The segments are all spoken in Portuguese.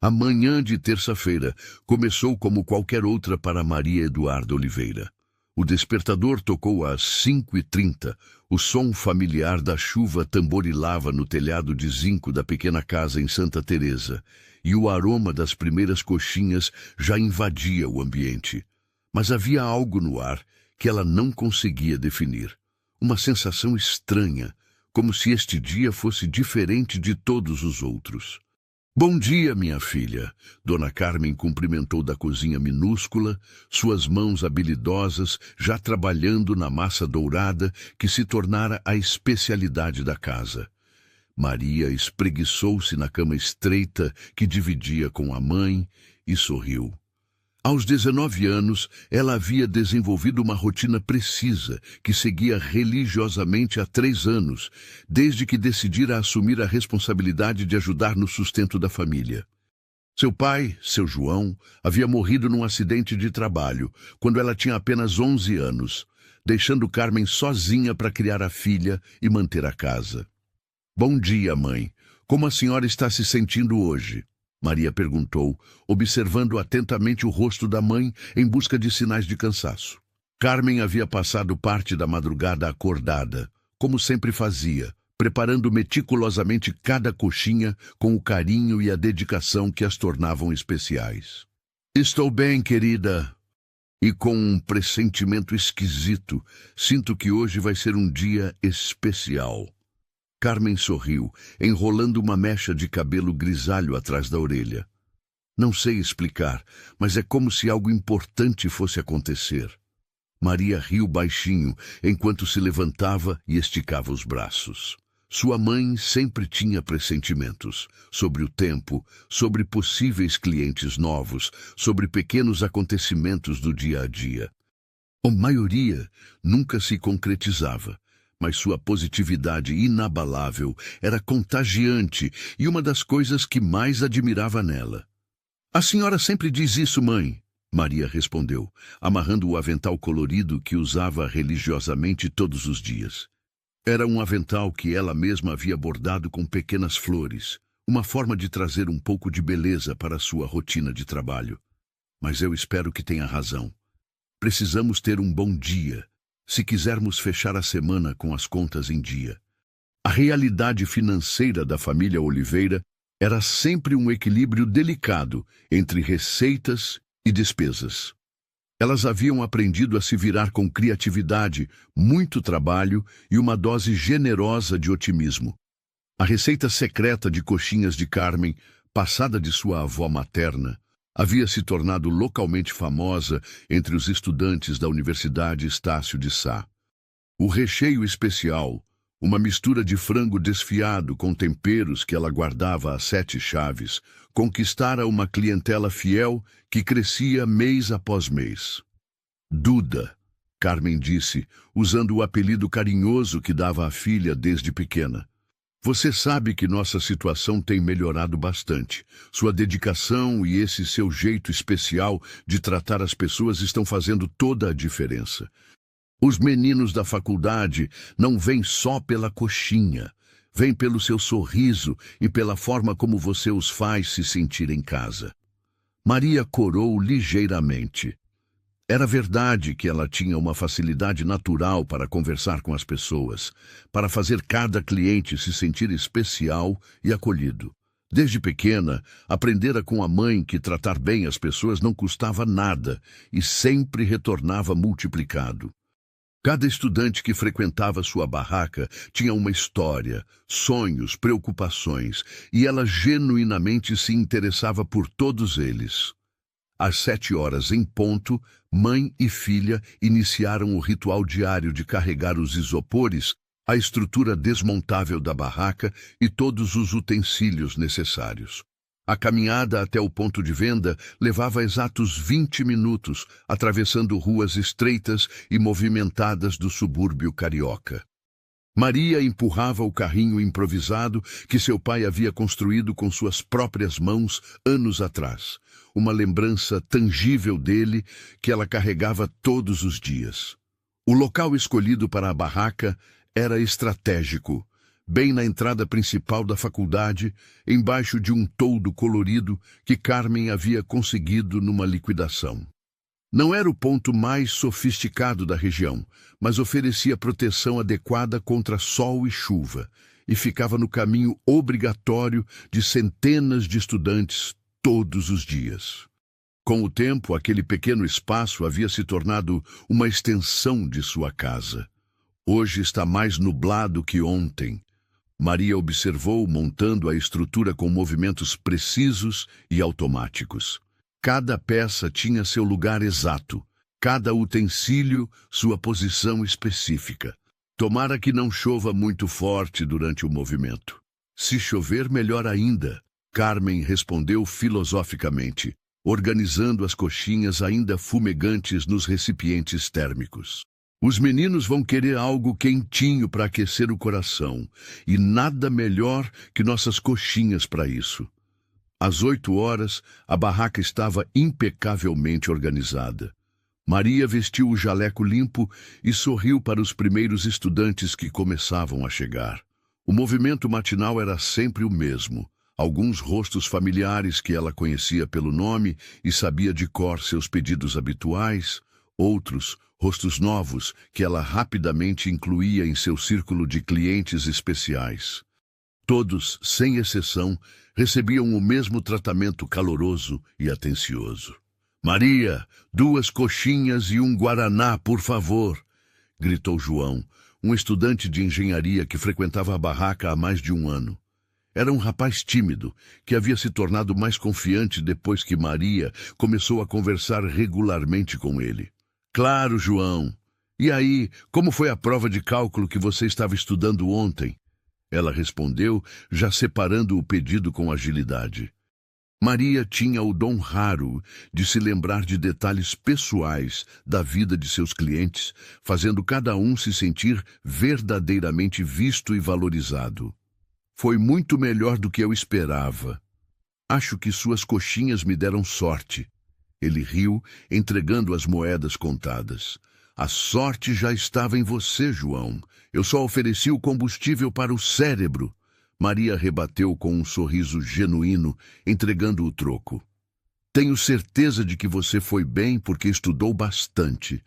A manhã de terça-feira começou como qualquer outra para Maria Eduarda Oliveira. O despertador tocou às 5h30. O som familiar da chuva tamborilava no telhado de zinco da pequena casa em Santa Teresa, e o aroma das primeiras coxinhas já invadia o ambiente. Mas havia algo no ar que ela não conseguia definir. Uma sensação estranha, como se este dia fosse diferente de todos os outros. Bom dia, minha filha. Dona Carmen cumprimentou da cozinha minúscula, suas mãos habilidosas já trabalhando na massa dourada que se tornara a especialidade da casa. Maria espreguiçou-se na cama estreita que dividia com a mãe e sorriu. Aos 19 anos, ela havia desenvolvido uma rotina precisa que seguia religiosamente há 3 anos, desde que decidira assumir a responsabilidade de ajudar no sustento da família. Seu pai, seu João, havia morrido num acidente de trabalho, quando ela tinha apenas 11 anos, deixando Carmen sozinha para criar a filha e manter a casa. Bom dia, mãe. Como a senhora está se sentindo hoje? Maria perguntou, observando atentamente o rosto da mãe em busca de sinais de cansaço. Carmen havia passado parte da madrugada acordada, como sempre fazia, preparando meticulosamente cada coxinha com o carinho e a dedicação que as tornavam especiais. Estou bem, querida. E com um pressentimento esquisito, sinto que hoje vai ser um dia especial. Carmen sorriu, enrolando uma mecha de cabelo grisalho atrás da orelha. Não sei explicar, mas é como se algo importante fosse acontecer. Maria riu baixinho, enquanto se levantava e esticava os braços. Sua mãe sempre tinha pressentimentos sobre o tempo, sobre possíveis clientes novos, sobre pequenos acontecimentos do dia a dia. A maioria nunca se concretizava, mas sua positividade inabalável era contagiante e uma das coisas que mais admirava nela. A senhora sempre diz isso, mãe, Maria respondeu, amarrando o avental colorido que usava religiosamente todos os dias. Era um avental que ela mesma havia bordado com pequenas flores, uma forma de trazer um pouco de beleza para sua rotina de trabalho. Mas eu espero que tenha razão. Precisamos ter um bom dia, se quisermos fechar a semana com as contas em dia. A realidade financeira da família Oliveira era sempre um equilíbrio delicado entre receitas e despesas. Elas haviam aprendido a se virar com criatividade, muito trabalho e uma dose generosa de otimismo. A receita secreta de coxinhas de Carmen, passada de sua avó materna, havia se tornado localmente famosa entre os estudantes da Universidade Estácio de Sá. O recheio especial, uma mistura de frango desfiado com temperos que ela guardava a 7 chaves, conquistara uma clientela fiel que crescia mês após mês. Duda, Carmen disse, usando o apelido carinhoso que dava à filha desde pequena. Você sabe que nossa situação tem melhorado bastante. Sua dedicação e esse seu jeito especial de tratar as pessoas estão fazendo toda a diferença. Os meninos da faculdade não vêm só pela coxinha, vêm pelo seu sorriso e pela forma como você os faz se sentir em casa. Maria corou ligeiramente. Era verdade que ela tinha uma facilidade natural para conversar com as pessoas, para fazer cada cliente se sentir especial e acolhido. Desde pequena, aprendera com a mãe que tratar bem as pessoas não custava nada e sempre retornava multiplicado. Cada estudante que frequentava sua barraca tinha uma história, sonhos, preocupações, e ela genuinamente se interessava por todos eles. Às 7 horas em ponto, mãe e filha iniciaram o ritual diário de carregar os isopores, a estrutura desmontável da barraca e todos os utensílios necessários. A caminhada até o ponto de venda levava exatos 20 minutos, atravessando ruas estreitas e movimentadas do subúrbio carioca. Maria empurrava o carrinho improvisado que seu pai havia construído com suas próprias mãos anos atrás, uma lembrança tangível dele que ela carregava todos os dias. O local escolhido para a barraca era estratégico, bem na entrada principal da faculdade, embaixo de um toldo colorido que Carmen havia conseguido numa liquidação. Não era o ponto mais sofisticado da região, mas oferecia proteção adequada contra sol e chuva, e ficava no caminho obrigatório de centenas de estudantes todos os dias. Com o tempo, aquele pequeno espaço havia se tornado uma extensão de sua casa. Hoje está mais nublado que ontem. Maria observou montando a estrutura com movimentos precisos e automáticos. Cada peça tinha seu lugar exato, cada utensílio sua posição específica. Tomara que não chova muito forte durante o movimento. Se chover, melhor ainda, Carmen respondeu filosoficamente, organizando as coxinhas ainda fumegantes nos recipientes térmicos. Os meninos vão querer algo quentinho para aquecer o coração, e nada melhor que nossas coxinhas para isso. Às 8 horas, a barraca estava impecavelmente organizada. Maria vestiu o jaleco limpo e sorriu para os primeiros estudantes que começavam a chegar. O movimento matinal era sempre o mesmo. Alguns rostos familiares que ela conhecia pelo nome e sabia de cor seus pedidos habituais, outros, rostos novos, que ela rapidamente incluía em seu círculo de clientes especiais. Todos, sem exceção, recebiam o mesmo tratamento caloroso e atencioso. "Maria, 2 coxinhas e um guaraná, por favor", gritou João, um estudante de engenharia que frequentava a barraca há mais de um ano. Era um rapaz tímido, que havia se tornado mais confiante depois que Maria começou a conversar regularmente com ele. "Claro, João. E aí, como foi a prova de cálculo que você estava estudando ontem?" Ela respondeu, já separando o pedido com agilidade. Maria tinha o dom raro de se lembrar de detalhes pessoais da vida de seus clientes, fazendo cada um se sentir verdadeiramente visto e valorizado. "Foi muito melhor do que eu esperava. Acho que suas coxinhas me deram sorte." Ele riu, entregando as moedas contadas. "A sorte já estava em você, João. Eu só ofereci o combustível para o cérebro." Maria rebateu com um sorriso genuíno, entregando o troco. "Tenho certeza de que você foi bem porque estudou bastante."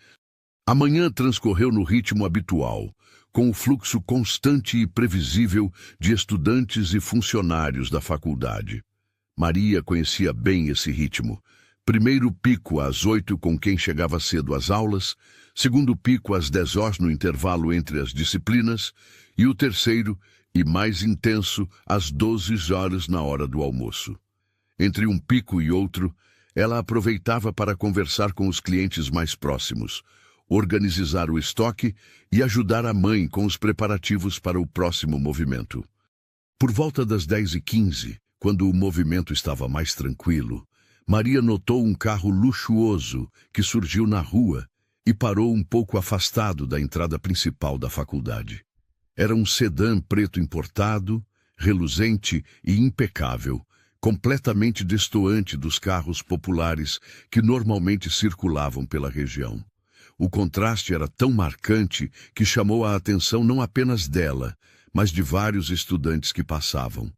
A manhã transcorreu no ritmo habitual, com o fluxo constante e previsível de estudantes e funcionários da faculdade. Maria conhecia bem esse ritmo. Primeiro pico às 8 com quem chegava cedo às aulas, segundo pico às 10 horas no intervalo entre as disciplinas, e o terceiro, e mais intenso, às 12 horas na hora do almoço. Entre um pico e outro, ela aproveitava para conversar com os clientes mais próximos, organizar o estoque e ajudar a mãe com os preparativos para o próximo movimento. Por volta das 10h15, quando o movimento estava mais tranquilo, Maria notou um carro luxuoso que surgiu na rua e parou um pouco afastado da entrada principal da faculdade. Era um sedã preto importado, reluzente e impecável, completamente destoante dos carros populares que normalmente circulavam pela região. O contraste era tão marcante que chamou a atenção não apenas dela, mas de vários estudantes que passavam.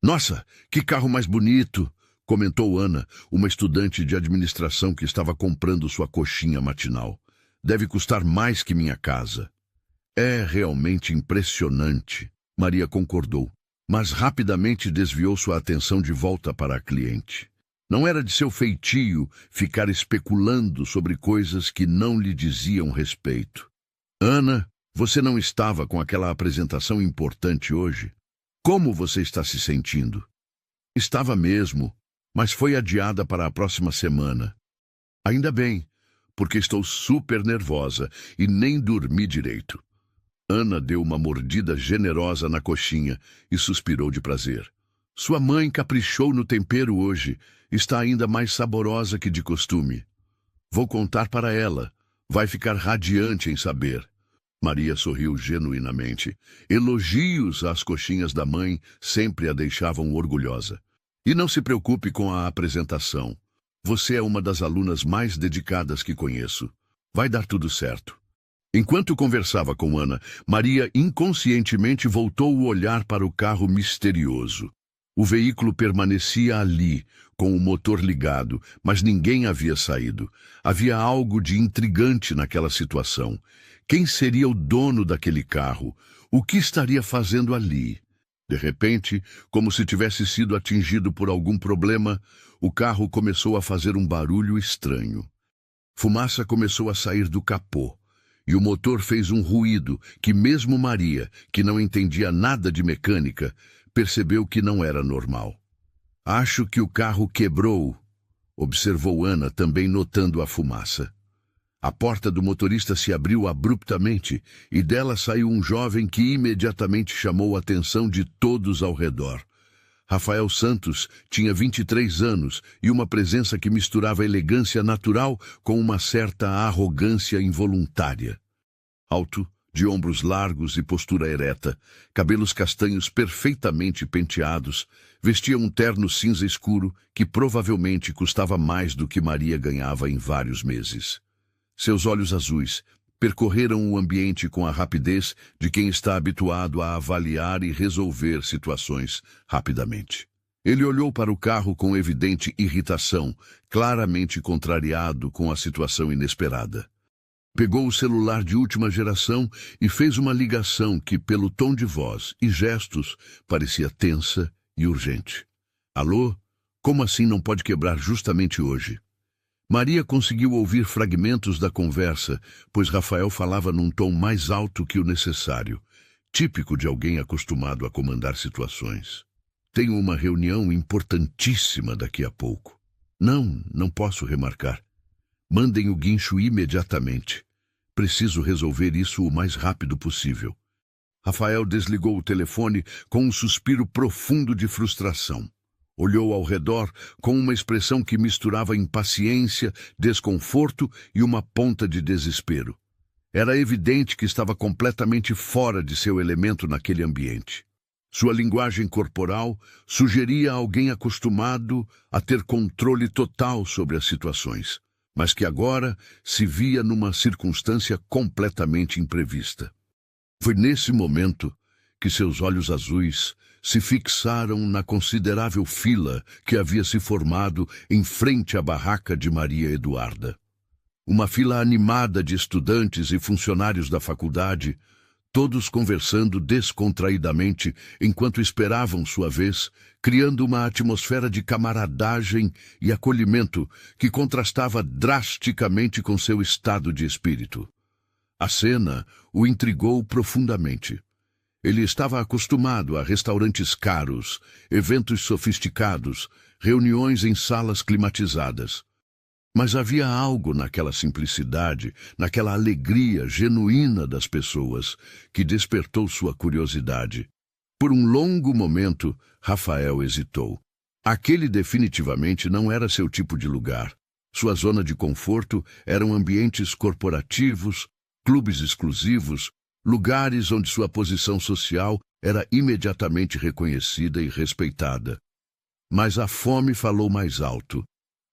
"Nossa, que carro mais bonito!" comentou Ana, uma estudante de administração que estava comprando sua coxinha matinal. "Deve custar mais que minha casa." "É realmente impressionante", Maria concordou, mas rapidamente desviou sua atenção de volta para a cliente. Não era de seu feitio ficar especulando sobre coisas que não lhe diziam respeito. "Ana, você não estava com aquela apresentação importante hoje? Como você está se sentindo?" "Estava mesmo, mas foi adiada para a próxima semana." "Ainda bem, porque estou super nervosa e nem dormi direito." Ana deu uma mordida generosa na coxinha e suspirou de prazer. "Sua mãe caprichou no tempero hoje. Está ainda mais saborosa que de costume." "Vou contar para ela. Vai ficar radiante em saber." Maria sorriu genuinamente. Elogios às coxinhas da mãe sempre a deixavam orgulhosa. "E não se preocupe com a apresentação. Você é uma das alunas mais dedicadas que conheço. Vai dar tudo certo." Enquanto conversava com Ana, Maria inconscientemente voltou o olhar para o carro misterioso. O veículo permanecia ali, com o motor ligado, mas ninguém havia saído. Havia algo de intrigante naquela situação. Quem seria o dono daquele carro? O que estaria fazendo ali? De repente, como se tivesse sido atingido por algum problema, o carro começou a fazer um barulho estranho. Fumaça começou a sair do capô, e o motor fez um ruído que mesmo Maria, que não entendia nada de mecânica, percebeu que não era normal. "Acho que o carro quebrou", observou Ana, também notando a fumaça. A porta do motorista se abriu abruptamente e dela saiu um jovem que imediatamente chamou a atenção de todos ao redor. Rafael Santos tinha 23 anos e uma presença que misturava elegância natural com uma certa arrogância involuntária. Alto, de ombros largos e postura ereta, cabelos castanhos perfeitamente penteados, vestia um terno cinza escuro que provavelmente custava mais do que Maria ganhava em vários meses. Seus olhos azuis percorreram o ambiente com a rapidez de quem está habituado a avaliar e resolver situações rapidamente. Ele olhou para o carro com evidente irritação, claramente contrariado com a situação inesperada. Pegou o celular de última geração e fez uma ligação que, pelo tom de voz e gestos, parecia tensa e urgente. "Alô? Como assim não pode quebrar justamente hoje?" Maria conseguiu ouvir fragmentos da conversa, pois Rafael falava num tom mais alto que o necessário, típico de alguém acostumado a comandar situações. "Tenho uma reunião importantíssima daqui a pouco." Não posso remarcar. "Mandem o guincho imediatamente. Preciso resolver isso o mais rápido possível." Rafael desligou o telefone com um suspiro profundo de frustração. Olhou ao redor com uma expressão que misturava impaciência, desconforto e uma ponta de desespero. Era evidente que estava completamente fora de seu elemento naquele ambiente. Sua linguagem corporal sugeria alguém acostumado a ter controle total sobre as situações, mas que agora se via numa circunstância completamente imprevista. Foi nesse momento que seus olhos azuis se fixaram na considerável fila que havia se formado em frente à barraca de Maria Eduarda. Uma fila animada de estudantes e funcionários da faculdade, todos conversando descontraidamente enquanto esperavam sua vez, criando uma atmosfera de camaradagem e acolhimento que contrastava drasticamente com seu estado de espírito. A cena o intrigou profundamente. Ele estava acostumado a restaurantes caros, eventos sofisticados, reuniões em salas climatizadas. Mas havia algo naquela simplicidade, naquela alegria genuína das pessoas, que despertou sua curiosidade. Por um longo momento, Rafael hesitou. Aquele definitivamente não era seu tipo de lugar. Sua zona de conforto eram ambientes corporativos, clubes exclusivos, lugares onde sua posição social era imediatamente reconhecida e respeitada. Mas a fome falou mais alto.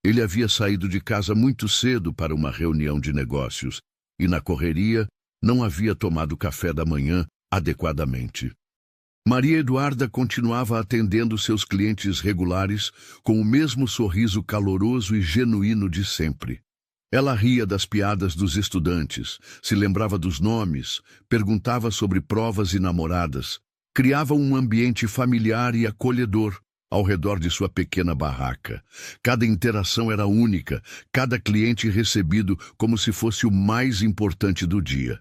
Ele havia saído de casa muito cedo para uma reunião de negócios e, na correria, não havia tomado café da manhã adequadamente. Maria Eduarda continuava atendendo seus clientes regulares com o mesmo sorriso caloroso e genuíno de sempre. Ela ria das piadas dos estudantes, se lembrava dos nomes, perguntava sobre provas e namoradas, criava um ambiente familiar e acolhedor ao redor de sua pequena barraca. Cada interação era única, cada cliente recebido como se fosse o mais importante do dia.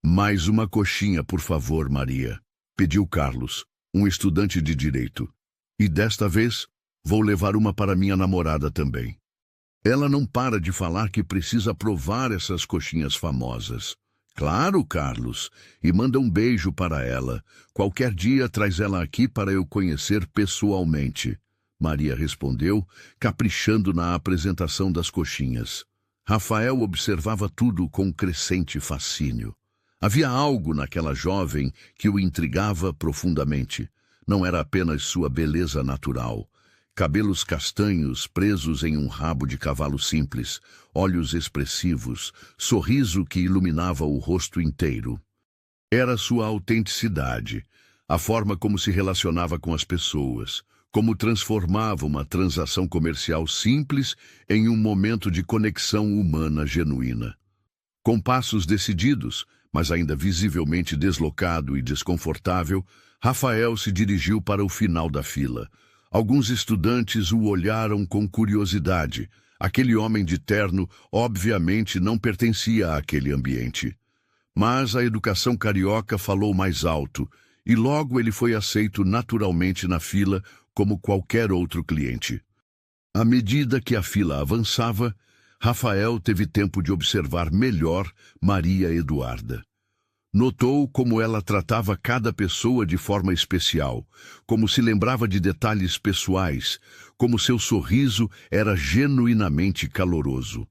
"Mais uma coxinha, por favor, Maria", pediu Carlos, um estudante de direito. "E desta vez, vou levar uma para minha namorada também. Ela não para de falar que precisa provar essas coxinhas famosas." "Claro, Carlos, e manda um beijo para ela. Qualquer dia traz ela aqui para eu conhecer pessoalmente", Maria respondeu, caprichando na apresentação das coxinhas. Rafael observava tudo com crescente fascínio. Havia algo naquela jovem que o intrigava profundamente. Não era apenas sua beleza natural. cabelos castanhos presos em um rabo de cavalo simples, olhos expressivos, sorriso que iluminava o rosto inteiro. Era sua autenticidade, a forma como se relacionava com as pessoas, como transformava uma transação comercial simples em um momento de conexão humana genuína. Com passos decididos, mas ainda visivelmente deslocado e desconfortável, Rafael se dirigiu para o final da fila. Alguns estudantes o olharam com curiosidade. Aquele homem de terno obviamente não pertencia àquele ambiente. Mas a educação carioca falou mais alto, e logo ele foi aceito naturalmente na fila como qualquer outro cliente. À medida que a fila avançava, Rafael teve tempo de observar melhor Maria Eduarda. Notou como ela tratava cada pessoa de forma especial, como se lembrava de detalhes pessoais, como seu sorriso era genuinamente caloroso.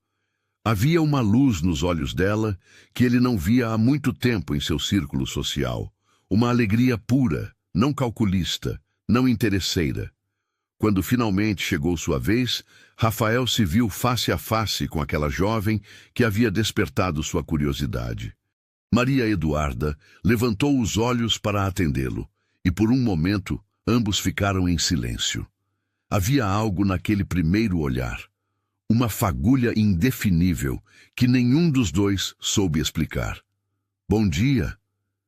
Havia uma luz nos olhos dela que ele não via há muito tempo em seu círculo social. Uma alegria pura, não calculista, não interesseira. Quando finalmente chegou sua vez, Rafael se viu face a face com aquela jovem que havia despertado sua curiosidade. Maria Eduarda levantou os olhos para atendê-lo, e por um momento ambos ficaram em silêncio. Havia algo naquele primeiro olhar, uma fagulha indefinível que nenhum dos dois soube explicar. "Bom dia",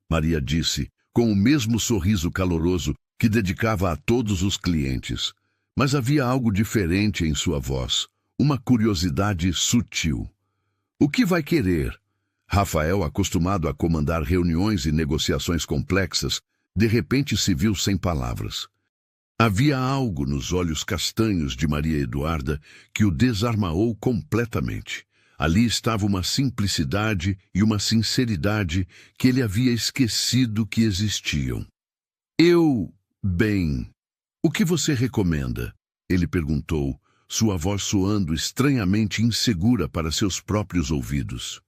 Maria disse, com o mesmo sorriso caloroso que dedicava a todos os clientes. Mas havia algo diferente em sua voz, uma curiosidade sutil. "O que vai querer?" Rafael, acostumado a comandar reuniões e negociações complexas, de repente se viu sem palavras. Havia algo nos olhos castanhos de Maria Eduarda que o desarmou completamente. Ali estava uma simplicidade e uma sinceridade que ele havia esquecido que existiam. Bem, o que você recomenda?" Ele perguntou, sua voz soando estranhamente insegura para seus próprios ouvidos.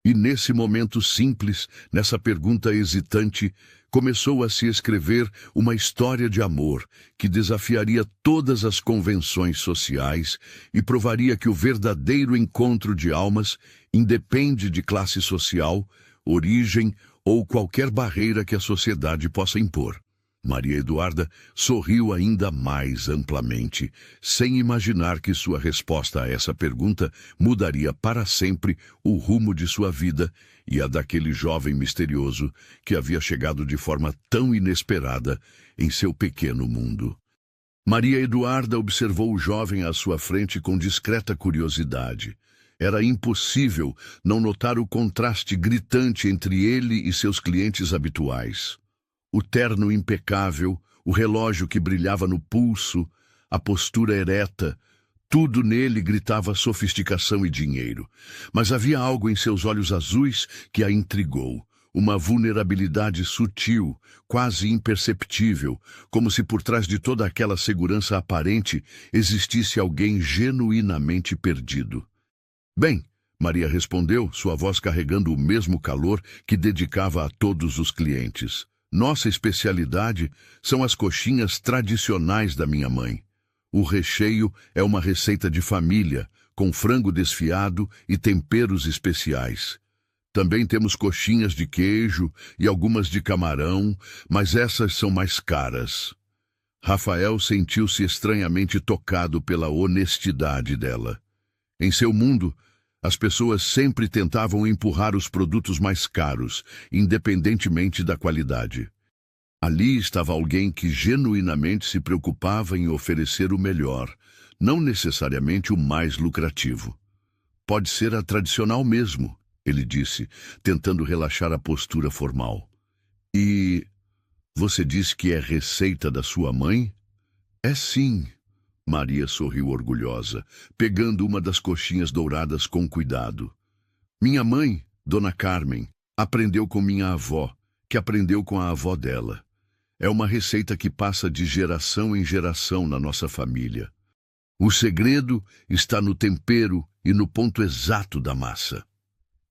E nesse momento simples, nessa pergunta hesitante, começou a se escrever uma história de amor que desafiaria todas as convenções sociais e provaria que o verdadeiro encontro de almas independe de classe social, origem ou qualquer barreira que a sociedade possa impor. Maria Eduarda sorriu ainda mais amplamente, sem imaginar que sua resposta a essa pergunta mudaria para sempre o rumo de sua vida e a daquele jovem misterioso que havia chegado de forma tão inesperada em seu pequeno mundo. Maria Eduarda observou o jovem à sua frente com discreta curiosidade. Era impossível não notar o contraste gritante entre ele e seus clientes habituais. O terno impecável, o relógio que brilhava no pulso, a postura ereta, tudo nele gritava sofisticação e dinheiro. Mas havia algo em seus olhos azuis que a intrigou, uma vulnerabilidade sutil, quase imperceptível, como se por trás de toda aquela segurança aparente existisse alguém genuinamente perdido. "Bem", Maria respondeu, sua voz carregando o mesmo calor que dedicava a todos os clientes. "Nossa especialidade são as coxinhas tradicionais da minha mãe. O recheio é uma receita de família, com frango desfiado e temperos especiais. Também temos coxinhas de queijo e algumas de camarão, mas essas são mais caras." Rafael sentiu-se estranhamente tocado pela honestidade dela. Em seu mundo, as pessoas sempre tentavam empurrar os produtos mais caros, independentemente da qualidade. Ali estava alguém que genuinamente se preocupava em oferecer o melhor, não necessariamente o mais lucrativo. "Pode ser a tradicional mesmo", ele disse, tentando relaxar a postura formal. "E você disse que é receita da sua mãe?" "É sim." Maria sorriu orgulhosa, pegando uma das coxinhas douradas com cuidado. "Minha mãe, Dona Carmen, aprendeu com minha avó, que aprendeu com a avó dela. É uma receita que passa de geração em geração na nossa família. O segredo está no tempero e no ponto exato da massa."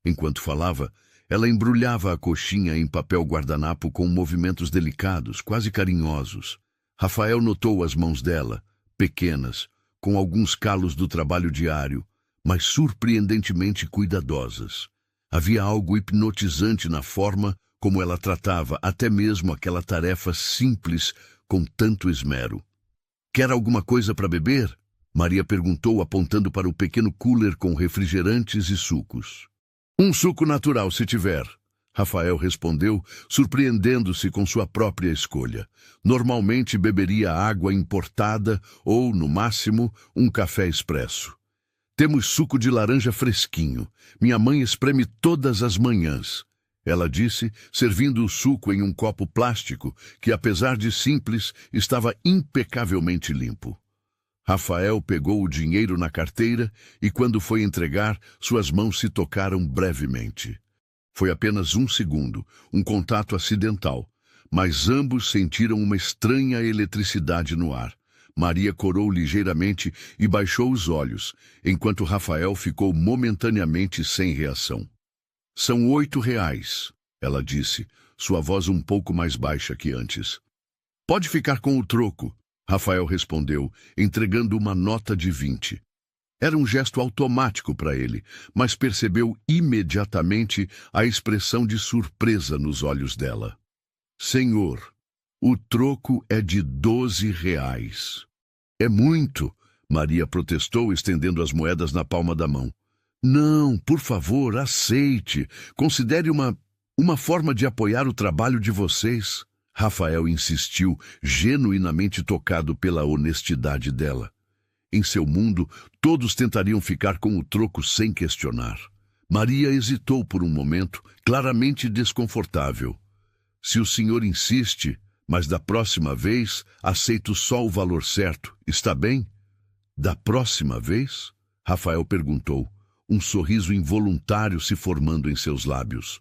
Enquanto falava, ela embrulhava a coxinha em papel guardanapo com movimentos delicados, quase carinhosos. Rafael notou as mãos dela, pequenas, com alguns calos do trabalho diário, mas surpreendentemente cuidadosas. Havia algo hipnotizante na forma como ela tratava até mesmo aquela tarefa simples com tanto esmero. "Quer alguma coisa para beber?" Maria perguntou, apontando para o pequeno cooler com refrigerantes e sucos. "Um suco natural, se tiver." Rafael respondeu, surpreendendo-se com sua própria escolha. Normalmente beberia água importada ou, no máximo, um café expresso. "Temos suco de laranja fresquinho. Minha mãe espreme todas as manhãs," ela disse, servindo o suco em um copo plástico que, apesar de simples, estava impecavelmente limpo. Rafael pegou o dinheiro na carteira e, quando foi entregar, suas mãos se tocaram brevemente. Foi apenas um segundo, um contato acidental, mas ambos sentiram uma estranha eletricidade no ar. Maria corou ligeiramente e baixou os olhos, enquanto Rafael ficou momentaneamente sem reação. "São R$8, ela disse, sua voz um pouco mais baixa que antes. "Pode ficar com o troco", Rafael respondeu, entregando uma nota de 20. Era um gesto automático para ele, mas percebeu imediatamente a expressão de surpresa nos olhos dela. "Senhor, o troco é de R$12. "É muito", Maria protestou, estendendo as moedas na palma da mão. "Não, por favor, aceite. Considere uma forma de apoiar o trabalho de vocês." Rafael insistiu, genuinamente tocado pela honestidade dela. Em seu mundo, todos tentariam ficar com o troco sem questionar. Maria hesitou por um momento, claramente desconfortável. "Se o senhor insiste, mas da próxima vez aceito só o valor certo, está bem?" "Da próxima vez?" Rafael perguntou, um sorriso involuntário se formando em seus lábios.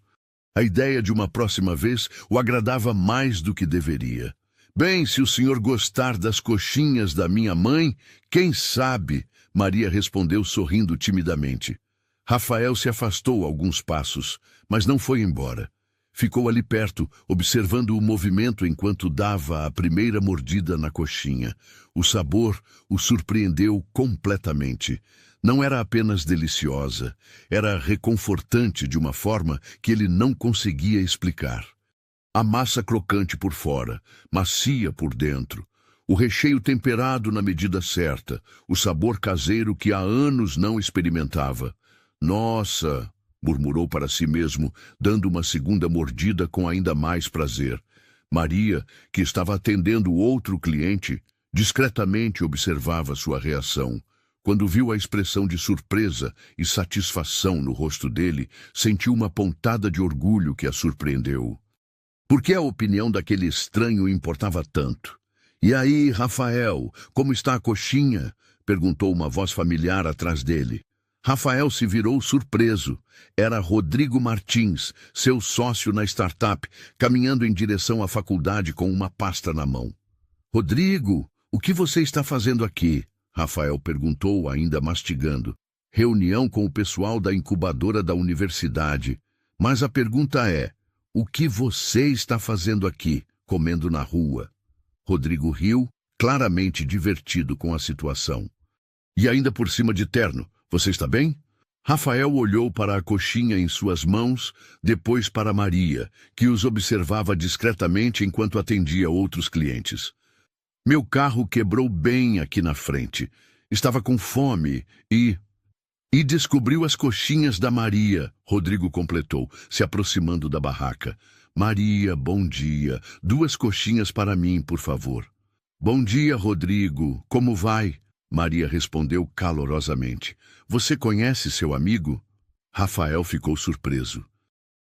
A ideia de uma próxima vez o agradava mais do que deveria. "Bem, se o senhor gostar das coxinhas da minha mãe, quem sabe?" Maria respondeu sorrindo timidamente. Rafael se afastou alguns passos, mas não foi embora. Ficou ali perto, observando o movimento enquanto dava a primeira mordida na coxinha. O sabor o surpreendeu completamente. Não era apenas deliciosa, era reconfortante de uma forma que ele não conseguia explicar. A massa crocante por fora, macia por dentro, o recheio temperado na medida certa, o sabor caseiro que há anos não experimentava. "Nossa!" murmurou para si mesmo, dando uma segunda mordida com ainda mais prazer. Maria, que estava atendendo outro cliente, discretamente observava sua reação. Quando viu a expressão de surpresa e satisfação no rosto dele, sentiu uma pontada de orgulho que a surpreendeu. Por que a opinião daquele estranho importava tanto? "E aí, Rafael, como está a coxinha?" perguntou uma voz familiar atrás dele. Rafael se virou surpreso. Era Rodrigo Martins, seu sócio na startup, caminhando em direção à faculdade com uma pasta na mão. "Rodrigo, o que você está fazendo aqui?" Rafael perguntou, ainda mastigando. "Reunião com o pessoal da incubadora da universidade. Mas a pergunta é, o que você está fazendo aqui, comendo na rua?" Rodrigo riu, claramente divertido com a situação. "E ainda por cima de terno, você está bem?" Rafael olhou para a coxinha em suas mãos, depois para Maria, que os observava discretamente enquanto atendia outros clientes. "Meu carro quebrou bem aqui na frente. Estava com fome e descobriu as coxinhas da Maria", Rodrigo completou, se aproximando da barraca. "Maria, bom dia. 2 coxinhas para mim, por favor." "Bom dia, Rodrigo. Como vai?" Maria respondeu calorosamente. "Você conhece seu amigo?" Rafael ficou surpreso.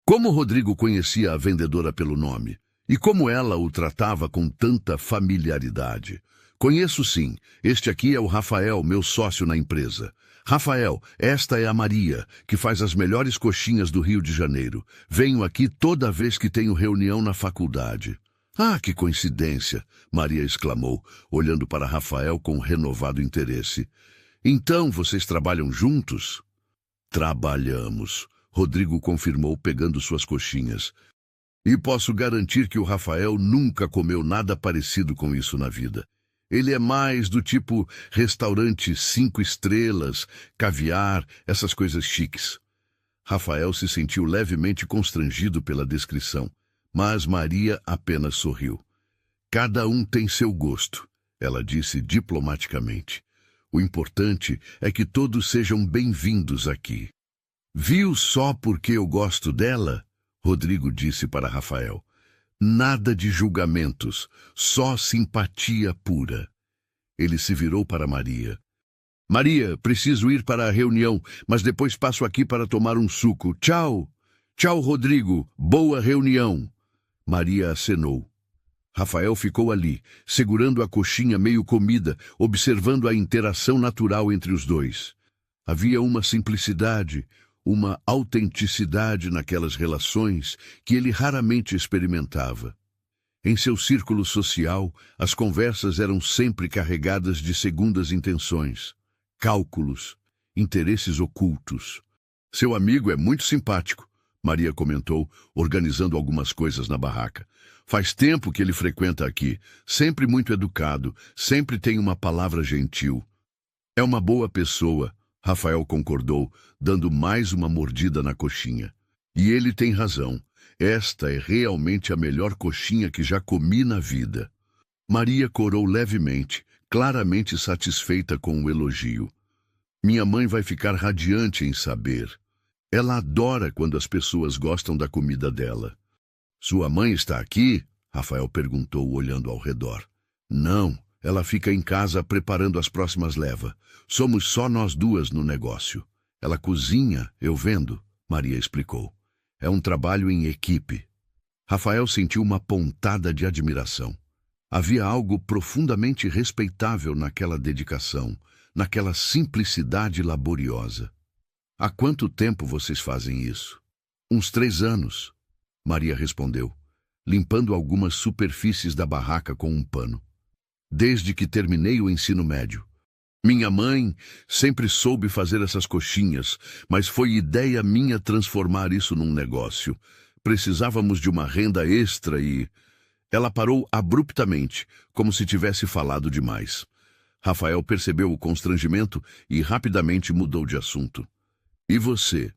Como Rodrigo conhecia a vendedora pelo nome? E como ela o tratava com tanta familiaridade? "Conheço sim. Este aqui é o Rafael, meu sócio na empresa." "Rafael, esta é a Maria, que faz as melhores coxinhas do Rio de Janeiro. Venho aqui toda vez que tenho reunião na faculdade." "Ah, que coincidência!" Maria exclamou, olhando para Rafael com renovado interesse. "Então, vocês trabalham juntos?" "Trabalhamos", Rodrigo confirmou, pegando suas coxinhas. "E posso garantir que o Rafael nunca comeu nada parecido com isso na vida. Ele é mais do tipo restaurante 5 estrelas, caviar, essas coisas chiques. Rafael se sentiu levemente constrangido pela descrição, mas Maria apenas sorriu. Cada um tem seu gosto, ela disse diplomaticamente. O importante é que todos sejam bem-vindos aqui. Viu só porque eu gosto dela? Rodrigo disse para Rafael. Nada de julgamentos, só simpatia pura. Ele se virou para Maria. Maria, preciso ir para a reunião, mas depois passo aqui para tomar um suco. Tchau! Tchau, Rodrigo. Boa reunião. Maria acenou. Rafael ficou ali, segurando a coxinha meio comida, observando a interação natural entre os dois. Havia uma simplicidade, uma autenticidade naquelas relações que ele raramente experimentava. Em seu círculo social, as conversas eram sempre carregadas de segundas intenções, cálculos, interesses ocultos. Seu amigo é muito simpático, Maria comentou, organizando algumas coisas na barraca. Faz tempo que ele frequenta aqui, sempre muito educado, sempre tem uma palavra gentil. É uma boa pessoa, Rafael concordou, dando mais uma mordida na coxinha. E ele tem razão. Esta é realmente a melhor coxinha que já comi na vida. Maria corou levemente, claramente satisfeita com o elogio. Minha mãe vai ficar radiante em saber. Ela adora quando as pessoas gostam da comida dela. Sua mãe está aqui? Rafael perguntou, olhando ao redor. Não, ela fica em casa preparando as próximas levas. Somos só nós duas no negócio. Ela cozinha, eu vendo, Maria explicou. É um trabalho em equipe. Rafael sentiu uma pontada de admiração. Havia algo profundamente respeitável naquela dedicação, naquela simplicidade laboriosa. Há quanto tempo vocês fazem isso? Uns 3 anos, Maria respondeu, limpando algumas superfícies da barraca com um pano. Desde que terminei o ensino médio. Minha mãe sempre soube fazer essas coxinhas, mas foi ideia minha transformar isso num negócio. Precisávamos de uma renda extra e... Ela parou abruptamente, como se tivesse falado demais. Rafael percebeu o constrangimento e rapidamente mudou de assunto. E você?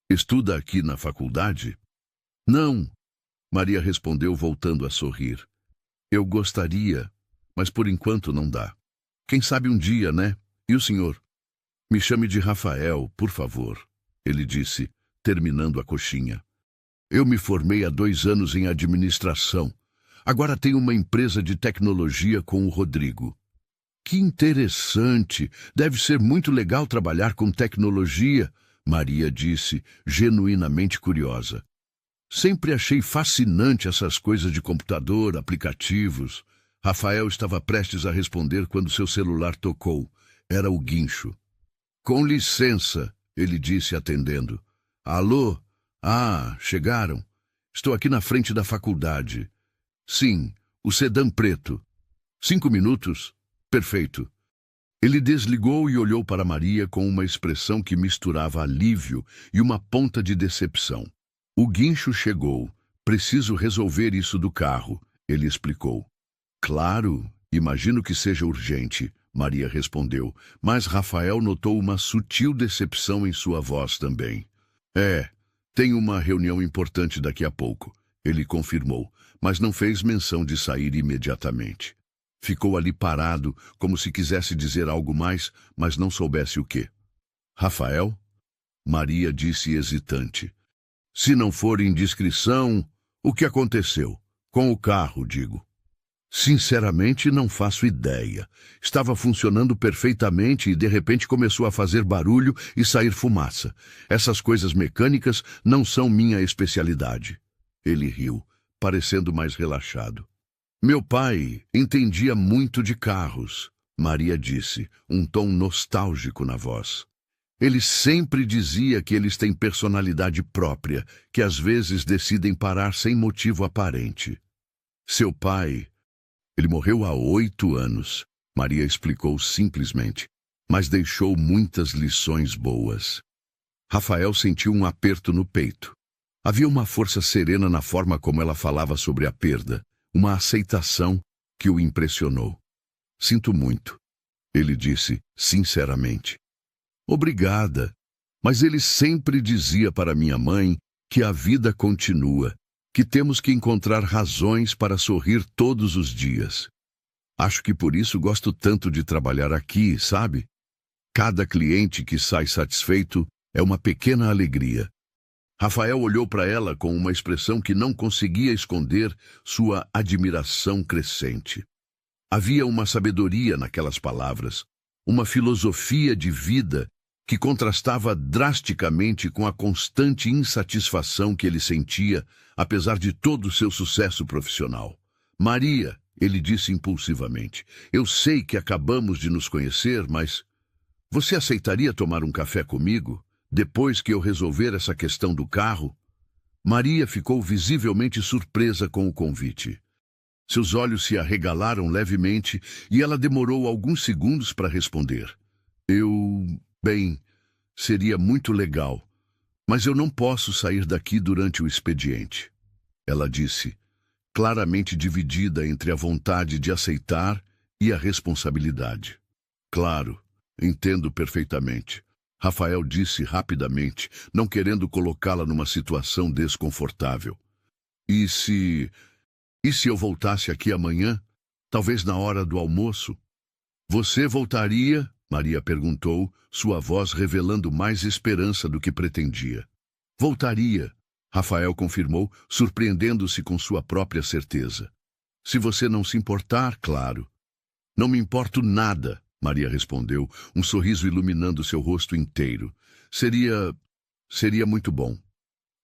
Estuda aqui na faculdade? Não, Maria respondeu voltando a sorrir. Eu gostaria, mas por enquanto não dá. Quem sabe um dia, né? E o senhor? Me chame de Rafael, por favor, ele disse, terminando a coxinha. Eu me formei há 2 anos em administração. Agora tenho uma empresa de tecnologia com o Rodrigo. Que interessante! Deve ser muito legal trabalhar com tecnologia, Maria disse, genuinamente curiosa. Sempre achei fascinante essas coisas de computador, aplicativos. Rafael estava prestes a responder quando seu celular tocou. Era o guincho. Com licença, ele disse atendendo. Alô? Ah, chegaram. Estou aqui na frente da faculdade. Sim, o sedã preto. 5 minutos? Perfeito. Ele desligou e olhou para Maria com uma expressão que misturava alívio e uma ponta de decepção. O guincho chegou. Preciso resolver isso do carro, ele explicou. Claro, imagino que seja urgente, Maria respondeu, mas Rafael notou uma sutil decepção em sua voz também. Tenho uma reunião importante daqui a pouco, ele confirmou, mas não fez menção de sair imediatamente. Ficou ali parado, como se quisesse dizer algo mais, mas não soubesse o quê. Rafael? Maria disse hesitante. Se não for indiscrição, o que aconteceu? Com o carro, digo. Sinceramente, não faço ideia. Estava funcionando perfeitamente e de repente começou a fazer barulho e sair fumaça. Essas coisas mecânicas não são minha especialidade. Ele riu, parecendo mais relaxado. Meu pai entendia muito de carros, Maria disse, um tom nostálgico na voz. Ele sempre dizia que eles têm personalidade própria, que às vezes decidem parar sem motivo aparente. Seu pai... Ele morreu há 8 anos, Maria explicou simplesmente, mas deixou muitas lições boas. Rafael sentiu um aperto no peito. Havia uma força serena na forma como ela falava sobre a perda, uma aceitação que o impressionou. Sinto muito, ele disse sinceramente. Obrigada, mas ele sempre dizia para minha mãe que a vida continua, que temos que encontrar razões para sorrir todos os dias. Acho que por isso gosto tanto de trabalhar aqui, sabe? Cada cliente que sai satisfeito é uma pequena alegria. Rafael olhou para ela com uma expressão que não conseguia esconder sua admiração crescente. Havia uma sabedoria naquelas palavras, uma filosofia de vida que contrastava drasticamente com a constante insatisfação que ele sentia, apesar de todo o seu sucesso profissional. Maria, ele disse impulsivamente, eu sei que acabamos de nos conhecer, mas você aceitaria tomar um café comigo, depois que eu resolver essa questão do carro? Maria ficou visivelmente surpresa com o convite. Seus olhos se arregalaram levemente e ela demorou alguns segundos para responder. Bem, seria muito legal, mas eu não posso sair daqui durante o expediente. Ela disse, claramente dividida entre a vontade de aceitar e a responsabilidade. Claro, entendo perfeitamente. Rafael disse rapidamente, não querendo colocá-la numa situação desconfortável. E se eu voltasse aqui amanhã? Talvez na hora do almoço? Você voltaria? Maria perguntou, sua voz revelando mais esperança do que pretendia. Voltaria, Rafael confirmou, surpreendendo-se com sua própria certeza. Se você não se importar, claro. Não me importo nada, Maria respondeu, um sorriso iluminando seu rosto inteiro. Seria muito bom.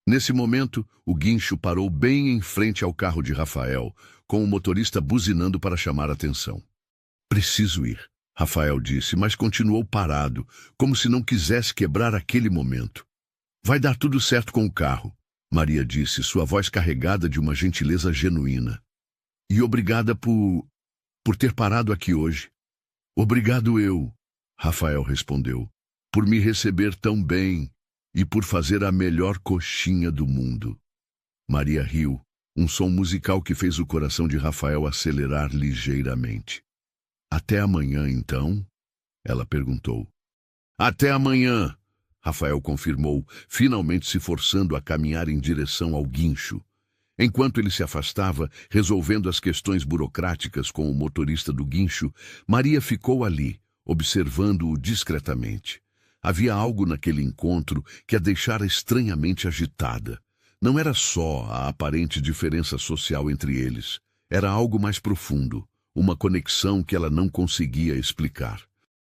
Nesse momento, o guincho parou bem em frente ao carro de Rafael, com o motorista buzinando para chamar a atenção. Preciso ir, Rafael disse, mas continuou parado, como se não quisesse quebrar aquele momento. Vai dar tudo certo com o carro, Maria disse, sua voz carregada de uma gentileza genuína. E obrigada por ter parado aqui hoje. Obrigado eu, Rafael respondeu, por me receber tão bem e por fazer a melhor coxinha do mundo. Maria riu, um som musical que fez o coração de Rafael acelerar ligeiramente. Até amanhã, então? Ela perguntou. Até amanhã, Rafael confirmou, finalmente se forçando a caminhar em direção ao guincho. Enquanto ele se afastava, resolvendo as questões burocráticas com o motorista do guincho, Maria ficou ali, observando-o discretamente. Havia algo naquele encontro que a deixara estranhamente agitada. Não era só a aparente diferença social entre eles. Era algo mais profundo, uma conexão que ela não conseguia explicar.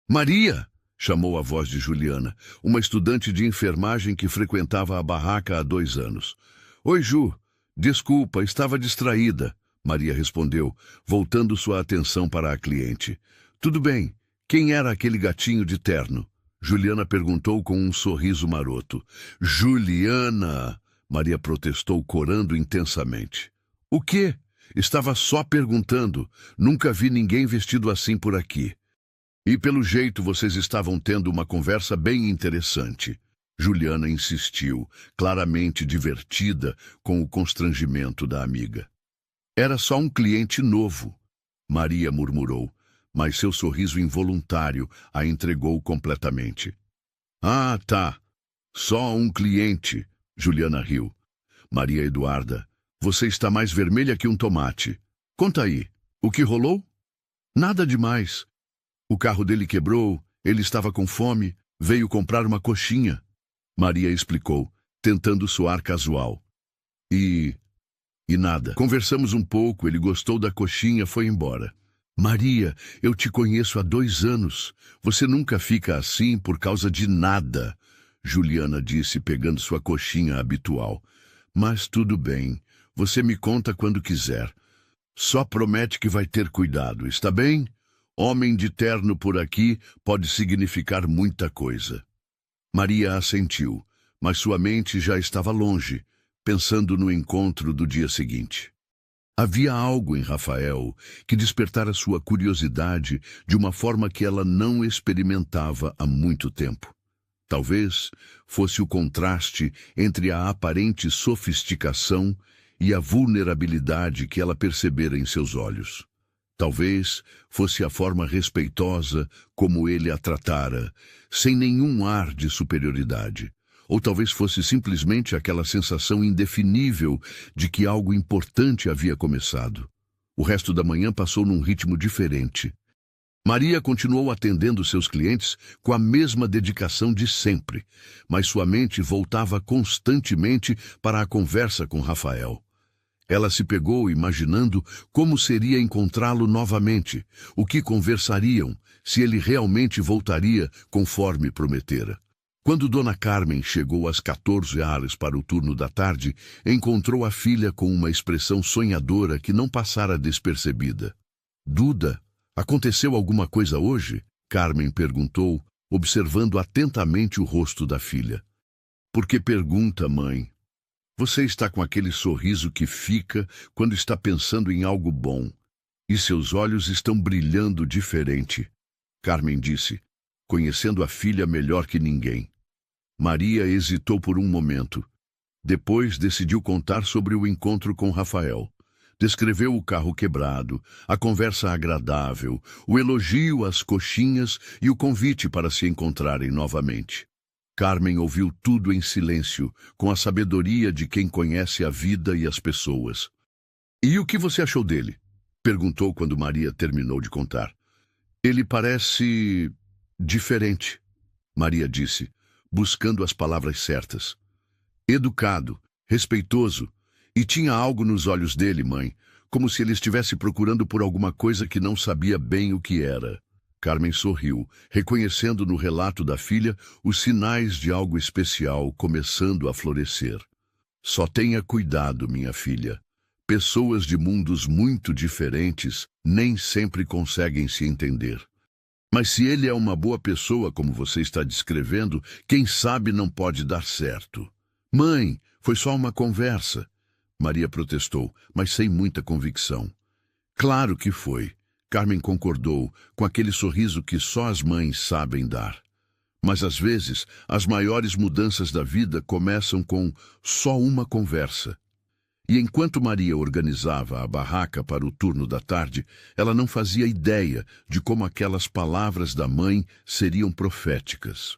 Maria! Chamou a voz de Juliana, uma estudante de enfermagem que frequentava a barraca há 2 anos. Oi, Ju. Desculpa, estava distraída, Maria respondeu, voltando sua atenção para a cliente. Tudo bem. Quem era aquele gatinho de terno? Juliana perguntou com um sorriso maroto. Juliana! Maria protestou, corando intensamente. O quê? Estava só perguntando. Nunca vi ninguém vestido assim por aqui. E pelo jeito vocês estavam tendo uma conversa bem interessante. Juliana insistiu, claramente divertida com o constrangimento da amiga. Era só um cliente novo, Maria murmurou, mas seu sorriso involuntário a entregou completamente. Ah, tá. Só um cliente, Juliana riu. Maria Eduarda, você está mais vermelha que um tomate. Conta aí, o que rolou? Nada demais. O carro dele quebrou, ele estava com fome, veio comprar uma coxinha. Maria explicou, tentando soar casual. E nada. Conversamos um pouco, ele gostou da coxinha, foi embora. Maria, eu te conheço há 2 anos. Você nunca fica assim por causa de nada, Juliana disse, pegando sua coxinha habitual. Mas tudo bem, você me conta quando quiser. Só promete que vai ter cuidado, está bem? Homem de terno por aqui pode significar muita coisa. Maria assentiu, mas sua mente já estava longe, pensando no encontro do dia seguinte. Havia algo em Rafael que despertara sua curiosidade de uma forma que ela não experimentava há muito tempo. Talvez fosse o contraste entre a aparente sofisticação e a vulnerabilidade que ela percebera em seus olhos. Talvez fosse a forma respeitosa como ele a tratara, sem nenhum ar de superioridade. Ou talvez fosse simplesmente aquela sensação indefinível de que algo importante havia começado. O resto da manhã passou num ritmo diferente. Maria continuou atendendo seus clientes com a mesma dedicação de sempre, mas sua mente voltava constantemente para a conversa com Rafael. Ela se pegou imaginando como seria encontrá-lo novamente, o que conversariam, se ele realmente voltaria conforme prometera. Quando Dona Carmen chegou às 14 horas para o turno da tarde, encontrou a filha com uma expressão sonhadora que não passara despercebida. "Duda, aconteceu alguma coisa hoje?" Carmen perguntou, observando atentamente o rosto da filha. "Por que pergunta, mãe? Você está com aquele sorriso que fica quando está pensando em algo bom, e seus olhos estão brilhando diferente", Carmen disse, conhecendo a filha melhor que ninguém. Maria hesitou por um momento. Depois decidiu contar sobre o encontro com Rafael. Descreveu o carro quebrado, a conversa agradável, o elogio às coxinhas e o convite para se encontrarem novamente. Carmen ouviu tudo em silêncio, com a sabedoria de quem conhece a vida e as pessoas. "E o que você achou dele?" perguntou quando Maria terminou de contar. "Ele parece diferente", Maria disse, buscando as palavras certas. "Educado, respeitoso, e tinha algo nos olhos dele, mãe, como se ele estivesse procurando por alguma coisa que não sabia bem o que era." Carmen sorriu, reconhecendo no relato da filha os sinais de algo especial começando a florescer. "Só tenha cuidado, minha filha. Pessoas de mundos muito diferentes nem sempre conseguem se entender. Mas se ele é uma boa pessoa, como você está descrevendo, quem sabe não pode dar certo." "Mãe, foi só uma conversa", Maria protestou, mas sem muita convicção. "Claro que foi", Carmen concordou, com aquele sorriso que só as mães sabem dar. "Mas às vezes, as maiores mudanças da vida começam com só uma conversa." E enquanto Maria organizava a barraca para o turno da tarde, ela não fazia ideia de como aquelas palavras da mãe seriam proféticas.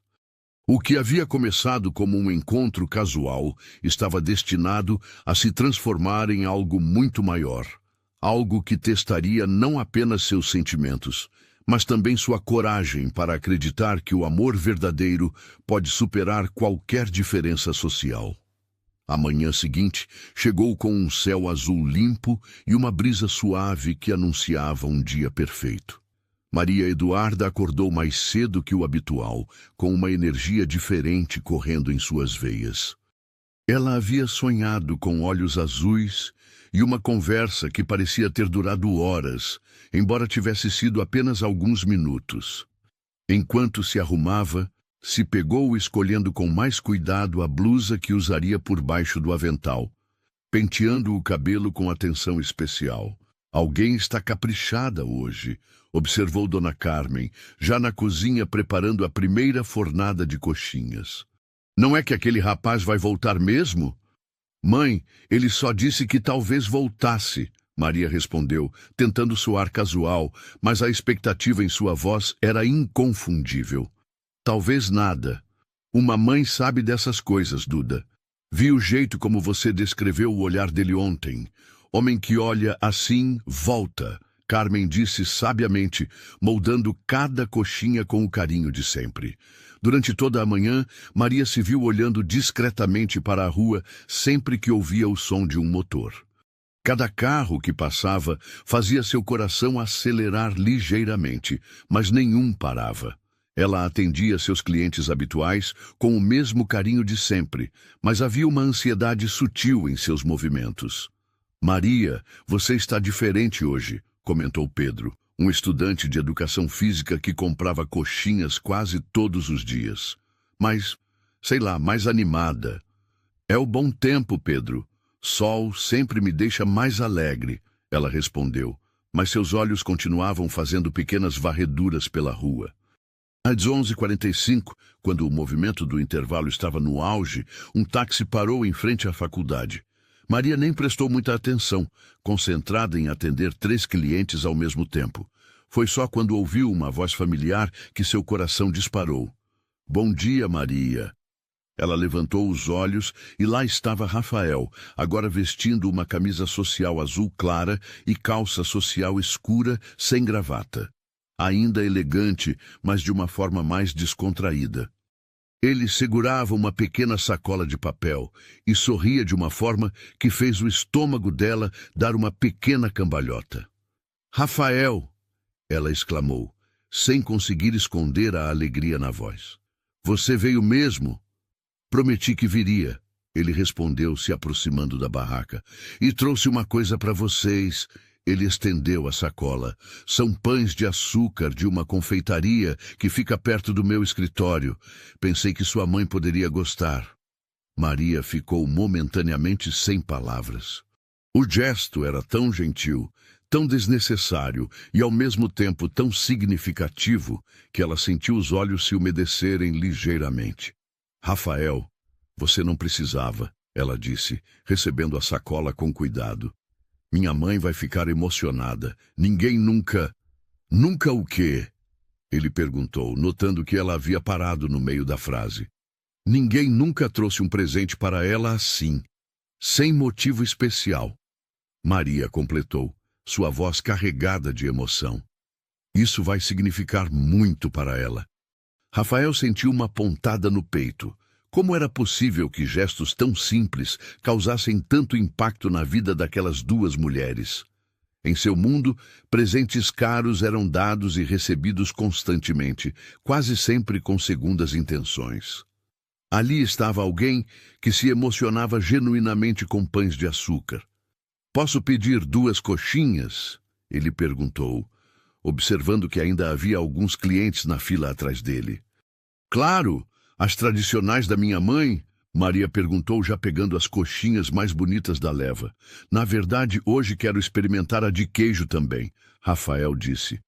O que havia começado como um encontro casual estava destinado a se transformar em algo muito maior. Algo que testaria não apenas seus sentimentos, mas também sua coragem para acreditar que o amor verdadeiro pode superar qualquer diferença social. A manhã seguinte chegou com um céu azul limpo e uma brisa suave que anunciava um dia perfeito. Maria Eduarda acordou mais cedo que o habitual, com uma energia diferente correndo em suas veias. Ela havia sonhado com olhos azuis e uma conversa que parecia ter durado horas, embora tivesse sido apenas alguns minutos. Enquanto se arrumava, se pegou escolhendo com mais cuidado a blusa que usaria por baixo do avental, penteando o cabelo com atenção especial. "Alguém está caprichada hoje", observou Dona Carmen, já na cozinha preparando a primeira fornada de coxinhas. "Não é que aquele rapaz vai voltar mesmo?" "Mãe, ele só disse que talvez voltasse", Maria respondeu, tentando soar casual, mas a expectativa em sua voz era inconfundível. "Talvez nada. Uma mãe sabe dessas coisas, Duda. Vi o jeito como você descreveu o olhar dele ontem. Homem que olha assim, volta", Carmen disse sabiamente, moldando cada coxinha com o carinho de sempre. Durante toda a manhã, Maria se viu olhando discretamente para a rua sempre que ouvia o som de um motor. Cada carro que passava fazia seu coração acelerar ligeiramente, mas nenhum parava. Ela atendia seus clientes habituais com o mesmo carinho de sempre, mas havia uma ansiedade sutil em seus movimentos. "Maria, você está diferente hoje", comentou Pedro, um estudante de educação física que comprava coxinhas quase todos os dias. "Mas, sei lá, mais animada." "É o bom tempo, Pedro. Sol sempre me deixa mais alegre", ela respondeu, mas seus olhos continuavam fazendo pequenas varreduras pela rua. Às 11h45, quando o movimento do intervalo estava no auge, um táxi parou em frente à faculdade. Maria nem prestou muita atenção, concentrada em atender 3 clientes ao mesmo tempo. Foi só quando ouviu uma voz familiar que seu coração disparou. Bom dia, Maria. Ela levantou os olhos e lá estava Rafael, agora vestindo uma camisa social azul clara e calça social escura, sem gravata. Ainda elegante, mas de uma forma mais descontraída. Ele segurava uma pequena sacola de papel e sorria de uma forma que fez o estômago dela dar uma pequena cambalhota. Rafael! Ela exclamou, sem conseguir esconder a alegria na voz. Você veio mesmo? Prometi que viria, ele respondeu, se aproximando da barraca. E trouxe uma coisa para vocês. Ele estendeu a sacola. São pães de açúcar de uma confeitaria que fica perto do meu escritório. Pensei que sua mãe poderia gostar. Maria ficou momentaneamente sem palavras. O gesto era tão gentil, tão desnecessário e ao mesmo tempo tão significativo que ela sentiu os olhos se umedecerem ligeiramente. Rafael, você não precisava, ela disse, recebendo a sacola com cuidado. Minha mãe vai ficar emocionada. Ninguém nunca... Nunca o quê? Ele perguntou, notando que ela havia parado no meio da frase. Ninguém nunca trouxe um presente para ela assim, sem motivo especial. Maria completou, sua voz carregada de emoção. Isso vai significar muito para ela. Rafael sentiu uma pontada no peito. Como era possível que gestos tão simples causassem tanto impacto na vida daquelas 2 mulheres? Em seu mundo, presentes caros eram dados e recebidos constantemente, quase sempre com segundas intenções. Ali estava alguém que se emocionava genuinamente com pães de açúcar. Posso pedir 2 coxinhas? Ele perguntou, observando que ainda havia alguns clientes na fila atrás dele. Claro, as tradicionais da minha mãe, Maria perguntou, já pegando as coxinhas mais bonitas da leva. Na verdade, hoje quero experimentar a de queijo também, Rafael disse.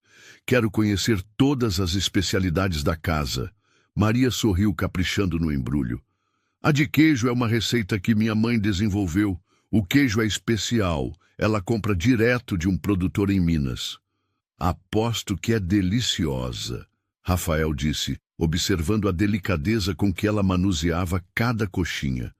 Quero conhecer todas as especialidades da casa. Maria sorriu, caprichando no embrulho. A de queijo é uma receita que minha mãe desenvolveu. O queijo é especial. Ela compra direto de um produtor em Minas. Aposto que é deliciosa, Rafael disse, observando a delicadeza com que ela manuseava cada coxinha.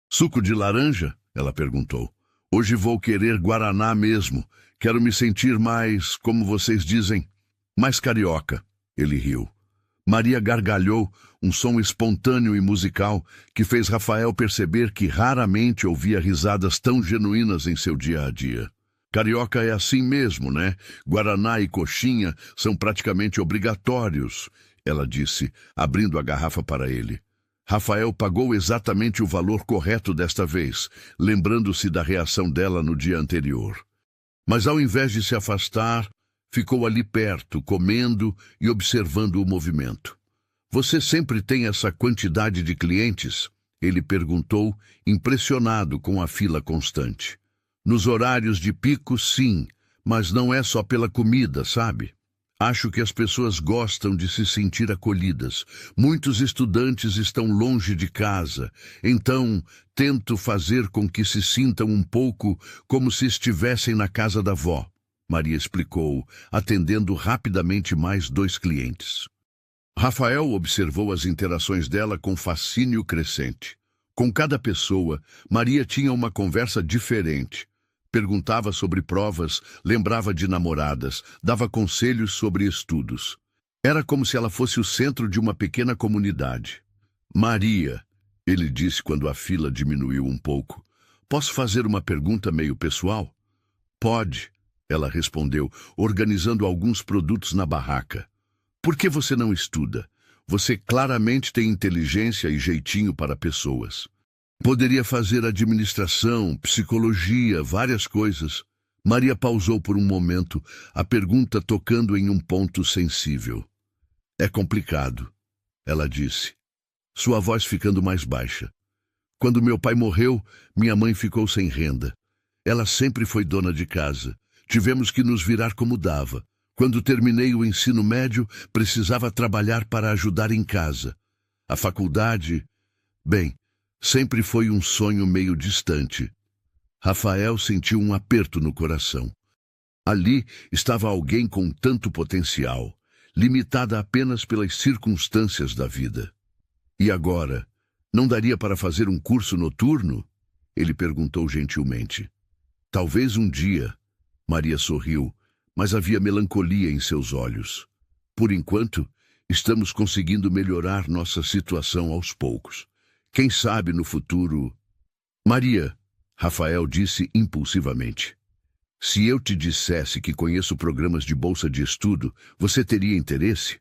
Suco de laranja? Ela perguntou. Hoje vou querer guaraná mesmo. Quero me sentir mais, como vocês dizem, mais carioca. Ele riu. Maria gargalhou, um som espontâneo e musical que fez Rafael perceber que raramente ouvia risadas tão genuínas em seu dia a dia. Carioca é assim mesmo, né? Guaraná e coxinha são praticamente obrigatórios, ela disse, abrindo a garrafa para ele. Rafael pagou exatamente o valor correto desta vez, lembrando-se da reação dela no dia anterior. Mas ao invés de se afastar, ficou ali perto, comendo e observando o movimento. Você sempre tem essa quantidade de clientes? Ele perguntou, impressionado com a fila constante. Nos horários de pico, sim, mas não é só pela comida, sabe? Acho que as pessoas gostam de se sentir acolhidas. Muitos estudantes estão longe de casa, então tento fazer com que se sintam um pouco como se estivessem na casa da avó, Maria explicou, atendendo rapidamente mais 2 clientes. Rafael observou as interações dela com fascínio crescente. Com cada pessoa, Maria tinha uma conversa diferente. Perguntava sobre provas, lembrava de namoradas, dava conselhos sobre estudos. Era como se ela fosse o centro de uma pequena comunidade. Maria, ele disse quando a fila diminuiu um pouco, posso fazer uma pergunta meio pessoal? Pode, ela respondeu, organizando alguns produtos na barraca. Por que você não estuda? Você claramente tem inteligência e jeitinho para pessoas. Poderia fazer administração, psicologia, várias coisas. Maria pausou por um momento, a pergunta tocando em um ponto sensível. É complicado, ela disse, sua voz ficando mais baixa. Quando meu pai morreu, minha mãe ficou sem renda. Ela sempre foi dona de casa. Tivemos que nos virar como dava. Quando terminei o ensino médio, precisava trabalhar para ajudar em casa. A faculdade, bem, sempre foi um sonho meio distante. Rafael sentiu um aperto no coração. Ali estava alguém com tanto potencial, limitada apenas pelas circunstâncias da vida. E agora, não daria para fazer um curso noturno? Ele perguntou gentilmente. Talvez um dia. Maria sorriu, mas havia melancolia em seus olhos. Por enquanto, estamos conseguindo melhorar nossa situação aos poucos. Quem sabe no futuro... Maria, Rafael disse impulsivamente. Se eu te dissesse que conheço programas de bolsa de estudo, você teria interesse?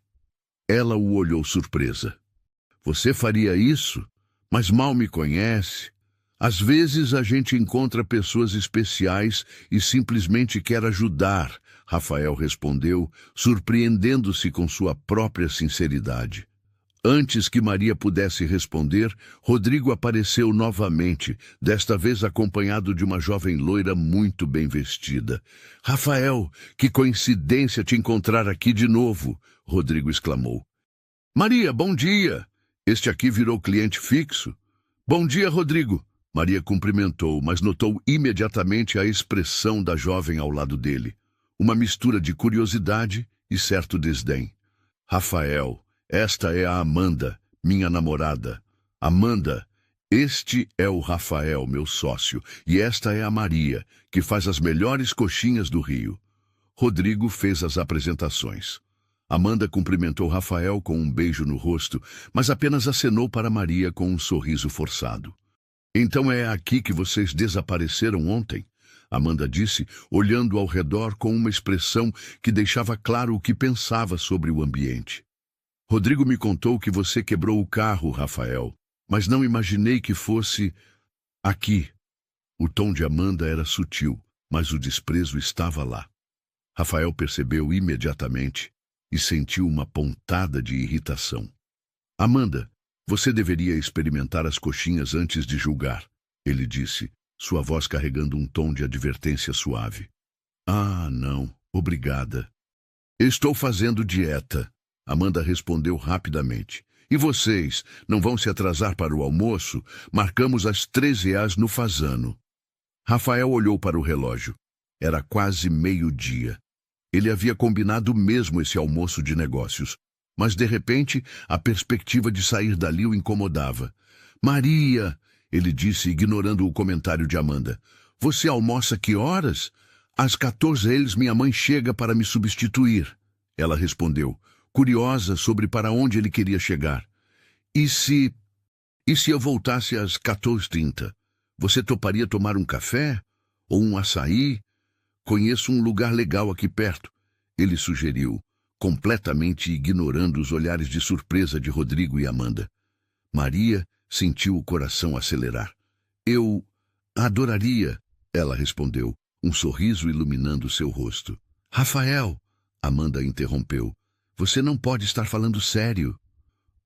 Ela o olhou surpresa. Você faria isso? Mas mal me conhece. Às vezes a gente encontra pessoas especiais e simplesmente quer ajudar, Rafael respondeu, surpreendendo-se com sua própria sinceridade. Antes que Maria pudesse responder, Rodrigo apareceu novamente, desta vez acompanhado de uma jovem loira muito bem vestida. Rafael, que coincidência te encontrar aqui de novo, Rodrigo exclamou. Maria, bom dia! Este aqui virou cliente fixo. Bom dia, Rodrigo! Maria cumprimentou, mas notou imediatamente a expressão da jovem ao lado dele. Uma mistura de curiosidade e certo desdém. Rafael, esta é a Amanda, minha namorada. Amanda, este é o Rafael, meu sócio, e esta é a Maria, que faz as melhores coxinhas do Rio. Rodrigo fez as apresentações. Amanda cumprimentou Rafael com um beijo no rosto, mas apenas acenou para Maria com um sorriso forçado. Então é aqui que vocês desapareceram ontem? Amanda disse, olhando ao redor com uma expressão que deixava claro o que pensava sobre o ambiente. Rodrigo me contou que você quebrou o carro, Rafael, mas não imaginei que fosse aqui. O tom de Amanda era sutil, mas o desprezo estava lá. Rafael percebeu imediatamente e sentiu uma pontada de irritação. Amanda, você deveria experimentar as coxinhas antes de julgar, ele disse, sua voz carregando um tom de advertência suave. Ah, não, obrigada. Estou fazendo dieta. Amanda respondeu rapidamente. E vocês, não vão se atrasar para o almoço? Marcamos às 13h no Fazano. Rafael olhou para o relógio. Era quase meio-dia. Ele havia combinado mesmo esse almoço de negócios. Mas, de repente, a perspectiva de sair dali o incomodava. Maria, ele disse, ignorando o comentário de Amanda. Você almoça que horas? Às 14h minha mãe chega para me substituir. Ela respondeu, curiosa sobre para onde ele queria chegar. E se eu voltasse às 14h30? Você toparia tomar um café? Ou um açaí? Conheço um lugar legal aqui perto, ele sugeriu, completamente ignorando os olhares de surpresa de Rodrigo e Amanda. Maria sentiu o coração acelerar. Eu adoraria, ela respondeu, um sorriso iluminando seu rosto. Rafael, Amanda interrompeu, você não pode estar falando sério.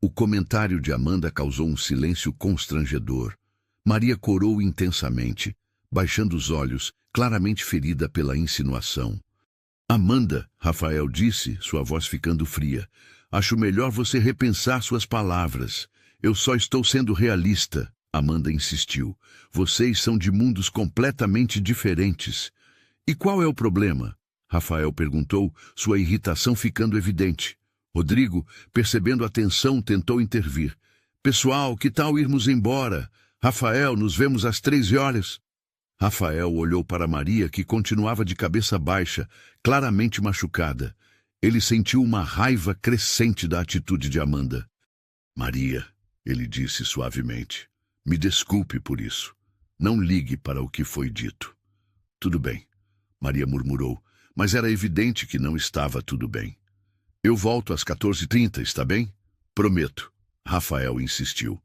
O comentário de Amanda causou um silêncio constrangedor. Maria corou intensamente, baixando os olhos, claramente ferida pela insinuação. Amanda, Rafael disse, sua voz ficando fria, acho melhor você repensar suas palavras. Eu só estou sendo realista, Amanda insistiu. Vocês são de mundos completamente diferentes. E qual é o problema? Rafael perguntou, sua irritação ficando evidente. Rodrigo, percebendo a tensão, tentou intervir. Pessoal, que tal irmos embora? Rafael, nos vemos às 13h. Rafael olhou para Maria, que continuava de cabeça baixa, claramente machucada. Ele sentiu uma raiva crescente da atitude de Amanda. Maria, ele disse suavemente, me desculpe por isso. Não ligue para o que foi dito. Tudo bem, Maria murmurou, mas era evidente que não estava tudo bem. Eu volto às 14h30, está bem? Prometo, Rafael insistiu.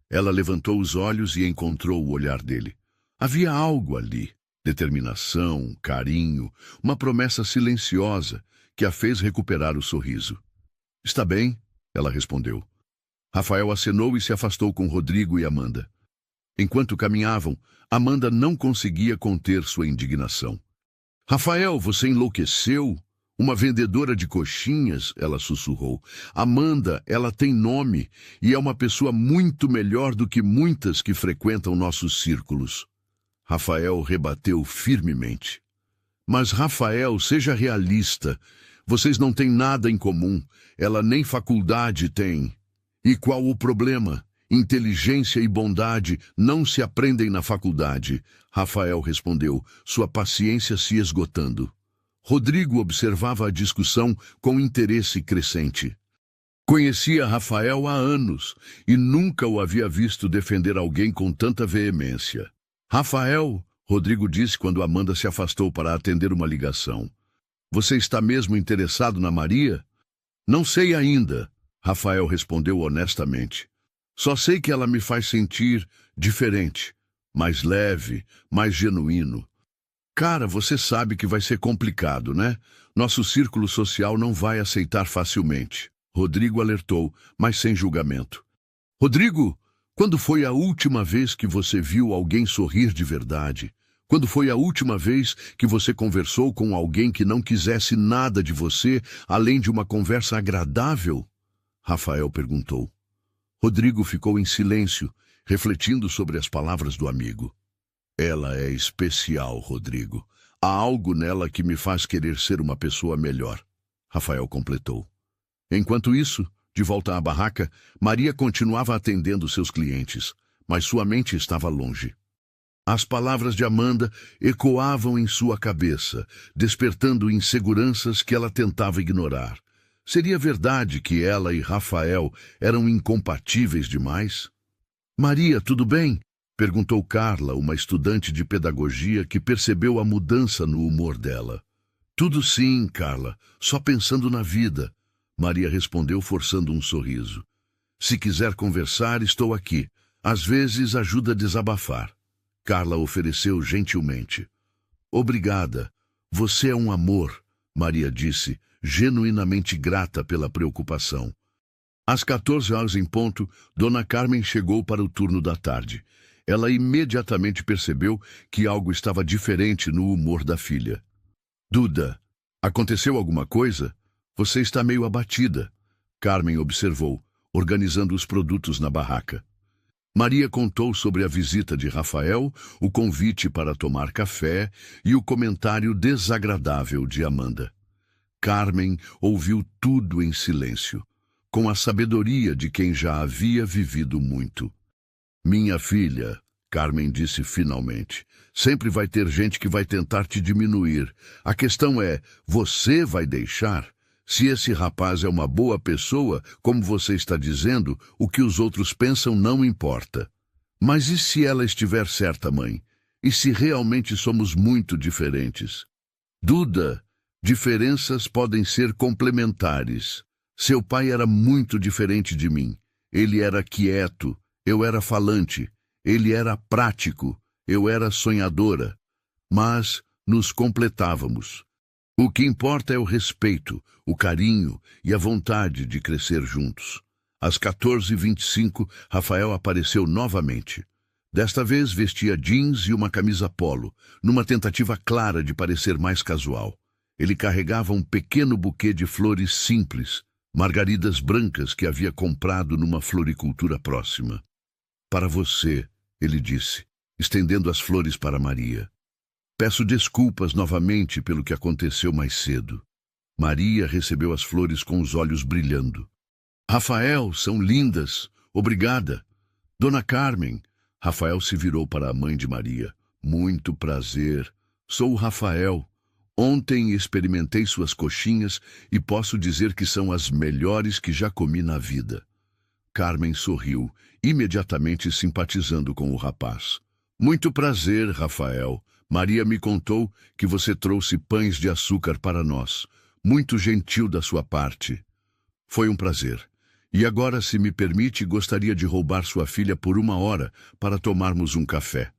Ela levantou os olhos e encontrou o olhar dele. Havia algo ali, determinação, carinho, uma promessa silenciosa que a fez recuperar o sorriso. Está bem, ela respondeu. Rafael acenou e se afastou com Rodrigo e Amanda. Enquanto caminhavam, Amanda não conseguia conter sua indignação. Rafael, você enlouqueceu? Uma vendedora de coxinhas, ela sussurrou. Amanda, ela tem nome e é uma pessoa muito melhor do que muitas que frequentam nossos círculos. Rafael rebateu firmemente. Mas, Rafael, seja realista. Vocês não têm nada em comum. Ela nem faculdade tem. E qual o problema? Inteligência e bondade não se aprendem na faculdade. Rafael respondeu, sua paciência se esgotando. Rodrigo observava a discussão com interesse crescente. Conhecia Rafael há anos e nunca o havia visto defender alguém com tanta veemência. Rafael, Rodrigo disse quando Amanda se afastou para atender uma ligação. Você está mesmo interessado na Maria? Não sei ainda, Rafael respondeu honestamente. Só sei que ela me faz sentir diferente, mais leve, mais genuíno. Cara, você sabe que vai ser complicado, né? Nosso círculo social não vai aceitar facilmente. Rodrigo alertou, mas sem julgamento. Rodrigo, quando foi a última vez que você viu alguém sorrir de verdade? Quando foi a última vez que você conversou com alguém que não quisesse nada de você, além de uma conversa agradável? Rafael perguntou. Rodrigo ficou em silêncio, refletindo sobre as palavras do amigo. Ela é especial, Rodrigo. Há algo nela que me faz querer ser uma pessoa melhor, Rafael completou. Enquanto isso, de volta à barraca, Maria continuava atendendo seus clientes, mas sua mente estava longe. As palavras de Amanda ecoavam em sua cabeça, despertando inseguranças que ela tentava ignorar. Seria verdade que ela e Rafael eram incompatíveis demais? Maria, tudo bem? Perguntou Carla, uma estudante de pedagogia que percebeu a mudança no humor dela. Tudo sim, Carla, só pensando na vida. Maria respondeu forçando um sorriso. Se quiser conversar, estou aqui. Às vezes ajuda a desabafar. Carla ofereceu gentilmente. Obrigada. Você é um amor, Maria disse, genuinamente grata pela preocupação. Às 14 horas em ponto, Dona Carmen chegou para o turno da tarde. Ela imediatamente percebeu que algo estava diferente no humor da filha. Duda, aconteceu alguma coisa? Você está meio abatida, Carmen observou, organizando os produtos na barraca. Maria contou sobre a visita de Rafael, o convite para tomar café e o comentário desagradável de Amanda. Carmen ouviu tudo em silêncio, com a sabedoria de quem já havia vivido muito. Minha filha, Carmen disse finalmente, sempre vai ter gente que vai tentar te diminuir. A questão é, você vai deixar? Se esse rapaz é uma boa pessoa, como você está dizendo, o que os outros pensam não importa. Mas e se ela estiver certa, mãe? E se realmente somos muito diferentes? Duda, diferenças podem ser complementares. Seu pai era muito diferente de mim. Ele era quieto, eu era falante. Ele era prático, eu era sonhadora. Mas nos completávamos. O que importa é o respeito, o carinho e a vontade de crescer juntos. Às 14h25, Rafael apareceu novamente. Desta vez vestia jeans e uma camisa polo, numa tentativa clara de parecer mais casual. Ele carregava um pequeno buquê de flores simples, margaridas brancas que havia comprado numa floricultura próxima. Para você, ele disse, estendendo as flores para Maria. Peço desculpas novamente pelo que aconteceu mais cedo. Maria recebeu as flores com os olhos brilhando. Rafael, são lindas. Obrigada. Dona Carmen. Rafael se virou para a mãe de Maria. Muito prazer. Sou o Rafael. Ontem experimentei suas coxinhas e posso dizer que são as melhores que já comi na vida. Carmen sorriu, imediatamente simpatizando com o rapaz. Muito prazer, Rafael. Maria me contou que você trouxe pães de açúcar para nós. Muito gentil da sua parte. Foi um prazer. E agora, se me permite, gostaria de roubar sua filha por 1 hora para tomarmos um café.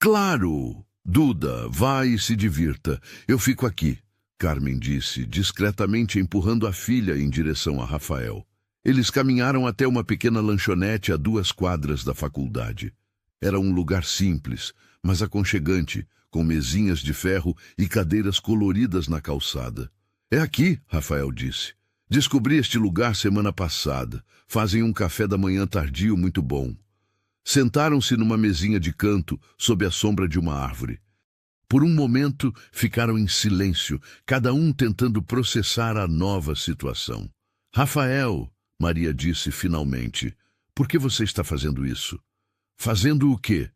Claro! Duda, vá e se divirta. Eu fico aqui, Carmen disse, discretamente empurrando a filha em direção a Rafael. Eles caminharam até uma pequena lanchonete a 2 quadras da faculdade. Era um lugar simples, mas aconchegante, com mesinhas de ferro e cadeiras coloridas na calçada. É aqui, Rafael disse. Descobri este lugar semana passada. Fazem um café da manhã tardio muito bom. Sentaram-se numa mesinha de canto, sob a sombra de uma árvore. Por um momento, ficaram em silêncio, cada um tentando processar a nova situação. Rafael, Maria disse finalmente, por que você está fazendo isso? Fazendo o quê?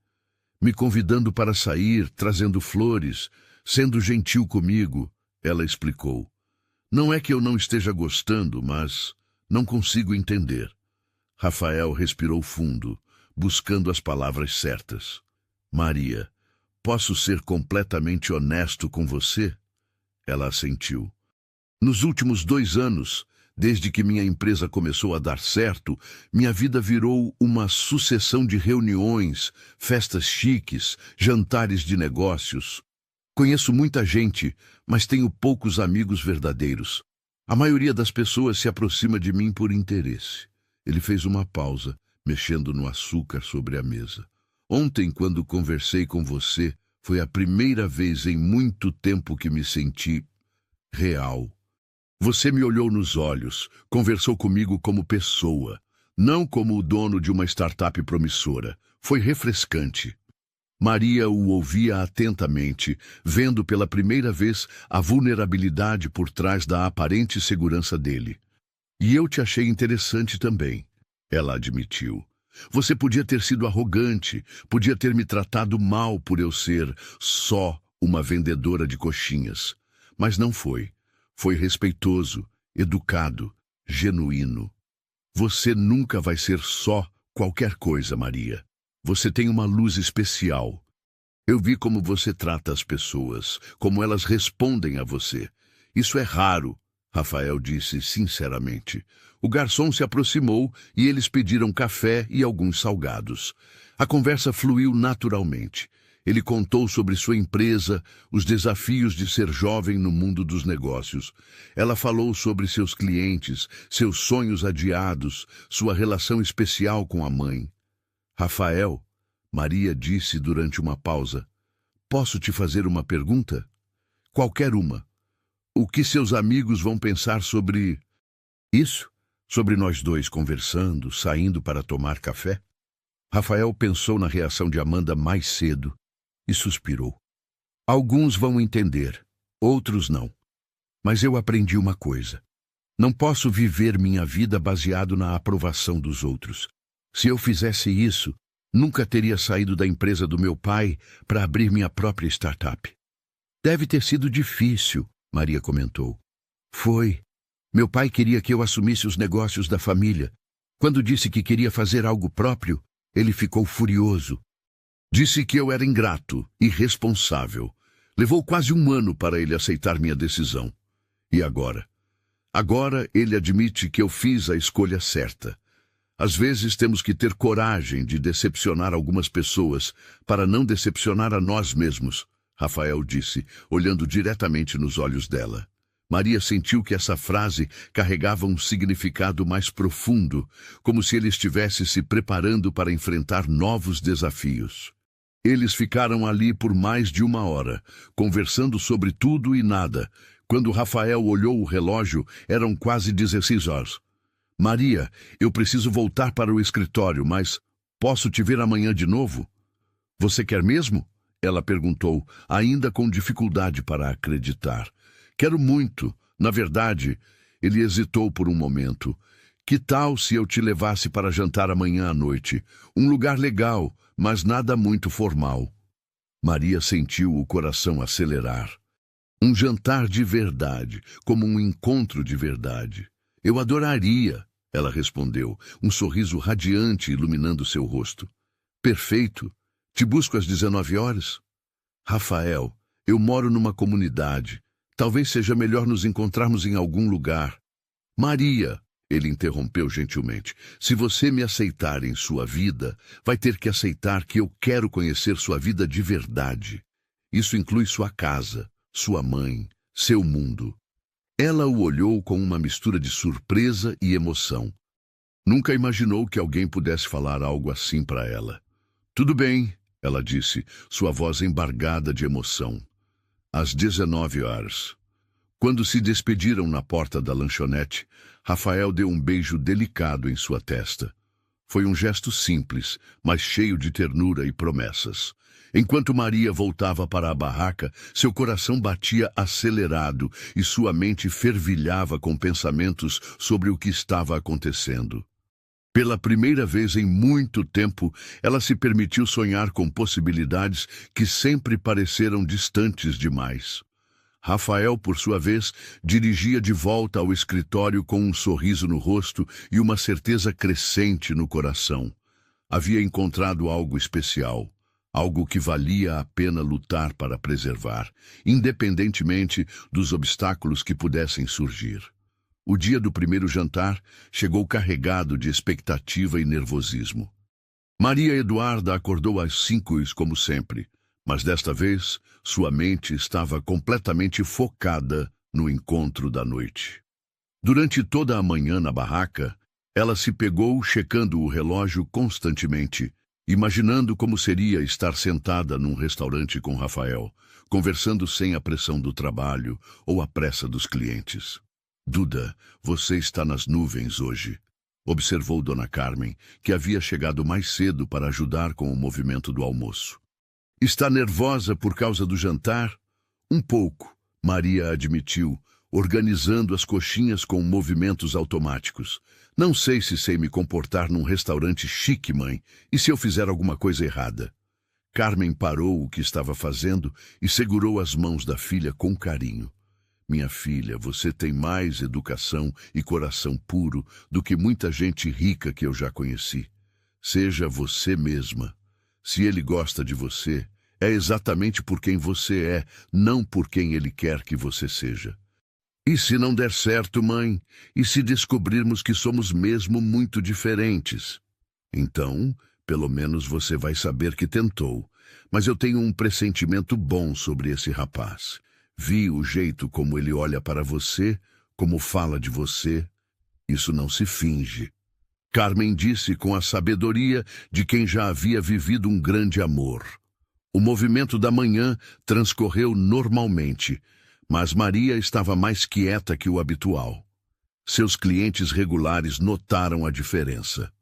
Me convidando para sair, trazendo flores, sendo gentil comigo, ela explicou. Não é que eu não esteja gostando, mas não consigo entender. Rafael respirou fundo, buscando as palavras certas. Maria, posso ser completamente honesto com você? Ela assentiu. Nos últimos 2 anos, desde que minha empresa começou a dar certo, minha vida virou uma sucessão de reuniões, festas chiques, jantares de negócios. Conheço muita gente, mas tenho poucos amigos verdadeiros. A maioria das pessoas se aproxima de mim por interesse. Ele fez uma pausa, mexendo no açúcar sobre a mesa. Ontem, quando conversei com você, foi a primeira vez em muito tempo que me senti real. Você me olhou nos olhos, conversou comigo como pessoa, não como o dono de uma startup promissora. Foi refrescante. Maria o ouvia atentamente, vendo pela primeira vez a vulnerabilidade por trás da aparente segurança dele. E eu te achei interessante também, ela admitiu. Você podia ter sido arrogante, podia ter me tratado mal por eu ser só uma vendedora de coxinhas. Mas não foi. Foi respeitoso, educado, genuíno. Você nunca vai ser só qualquer coisa, Maria. Você tem uma luz especial. Eu vi como você trata as pessoas, como elas respondem a você. Isso é raro, Rafael disse sinceramente. O garçom se aproximou e eles pediram café e alguns salgados. A conversa fluiu naturalmente. Ele contou sobre sua empresa, os desafios de ser jovem no mundo dos negócios. Ela falou sobre seus clientes, seus sonhos adiados, sua relação especial com a mãe. Rafael, Maria disse durante uma pausa, posso te fazer uma pergunta? Qualquer uma. O que seus amigos vão pensar sobre isso? Sobre nós dois conversando, saindo para tomar café? Rafael pensou na reação de Amanda mais cedo e suspirou. Alguns vão entender, outros não. Mas eu aprendi uma coisa. Não posso viver minha vida baseado na aprovação dos outros. Se eu fizesse isso, nunca teria saído da empresa do meu pai para abrir minha própria startup. Deve ter sido difícil, Maria comentou. Foi. Meu pai queria que eu assumisse os negócios da família. Quando disse que queria fazer algo próprio, ele ficou furioso. Disse que eu era ingrato, irresponsável. Levou quase 1 ano para ele aceitar minha decisão. E agora? Agora ele admite que eu fiz a escolha certa. Às vezes temos que ter coragem de decepcionar algumas pessoas para não decepcionar a nós mesmos, Rafael disse, olhando diretamente nos olhos dela. Maria sentiu que essa frase carregava um significado mais profundo, como se ele estivesse se preparando para enfrentar novos desafios. Eles ficaram ali por mais de 1 hora, conversando sobre tudo e nada. Quando Rafael olhou o relógio, eram quase 16 horas. Maria, eu preciso voltar para o escritório, mas posso te ver amanhã de novo? Você quer mesmo? Ela perguntou, ainda com dificuldade para acreditar. Quero muito. Na verdade, ele hesitou por um momento. Que tal se eu te levasse para jantar amanhã à noite? Um lugar legal, mas nada muito formal. Maria sentiu o coração acelerar. Um jantar de verdade, como um encontro de verdade. Eu adoraria, ela respondeu, um sorriso radiante iluminando seu rosto. Perfeito. Te busco às 19 horas? Rafael, eu moro numa comunidade. Talvez seja melhor nos encontrarmos em algum lugar. Maria, ele interrompeu gentilmente, se você me aceitar em sua vida, vai ter que aceitar que eu quero conhecer sua vida de verdade. Isso inclui sua casa, sua mãe, seu mundo. Ela o olhou com uma mistura de surpresa e emoção. Nunca imaginou que alguém pudesse falar algo assim para ela. Tudo bem, ela disse, sua voz embargada de emoção. Às 19 horas. Quando se despediram na porta da lanchonete, Rafael deu um beijo delicado em sua testa. Foi um gesto simples, mas cheio de ternura e promessas. Enquanto Maria voltava para a barraca, seu coração batia acelerado e sua mente fervilhava com pensamentos sobre o que estava acontecendo. Pela primeira vez em muito tempo, ela se permitiu sonhar com possibilidades que sempre pareceram distantes demais. Rafael, por sua vez, dirigia de volta ao escritório com um sorriso no rosto e uma certeza crescente no coração. Havia encontrado algo especial, algo que valia a pena lutar para preservar, independentemente dos obstáculos que pudessem surgir. O dia do primeiro jantar chegou carregado de expectativa e nervosismo. Maria Eduarda acordou às 5, como sempre, mas desta vez sua mente estava completamente focada no encontro da noite. Durante toda a manhã na barraca, ela se pegou checando o relógio constantemente, imaginando como seria estar sentada num restaurante com Rafael, conversando sem a pressão do trabalho ou a pressa dos clientes. Duda, você está nas nuvens hoje, observou Dona Carmen, que havia chegado mais cedo para ajudar com o movimento do almoço. Está nervosa por causa do jantar? Um pouco, Maria admitiu, organizando as coxinhas com movimentos automáticos. Não sei se sei me comportar num restaurante chique, mãe, e se eu fizer alguma coisa errada. Carmen parou o que estava fazendo e segurou as mãos da filha com carinho. Minha filha, você tem mais educação e coração puro do que muita gente rica que eu já conheci. Seja você mesma. Se ele gosta de você, é exatamente por quem você é, não por quem ele quer que você seja. E se não der certo, mãe? E se descobrirmos que somos mesmo muito diferentes? Então, pelo menos você vai saber que tentou. Mas eu tenho um pressentimento bom sobre esse rapaz. Vi o jeito como ele olha para você, como fala de você. Isso não se finge. Carmen disse com a sabedoria de quem já havia vivido um grande amor. O movimento da manhã transcorreu normalmente, mas Maria estava mais quieta que o habitual. Seus clientes regulares notaram a diferença.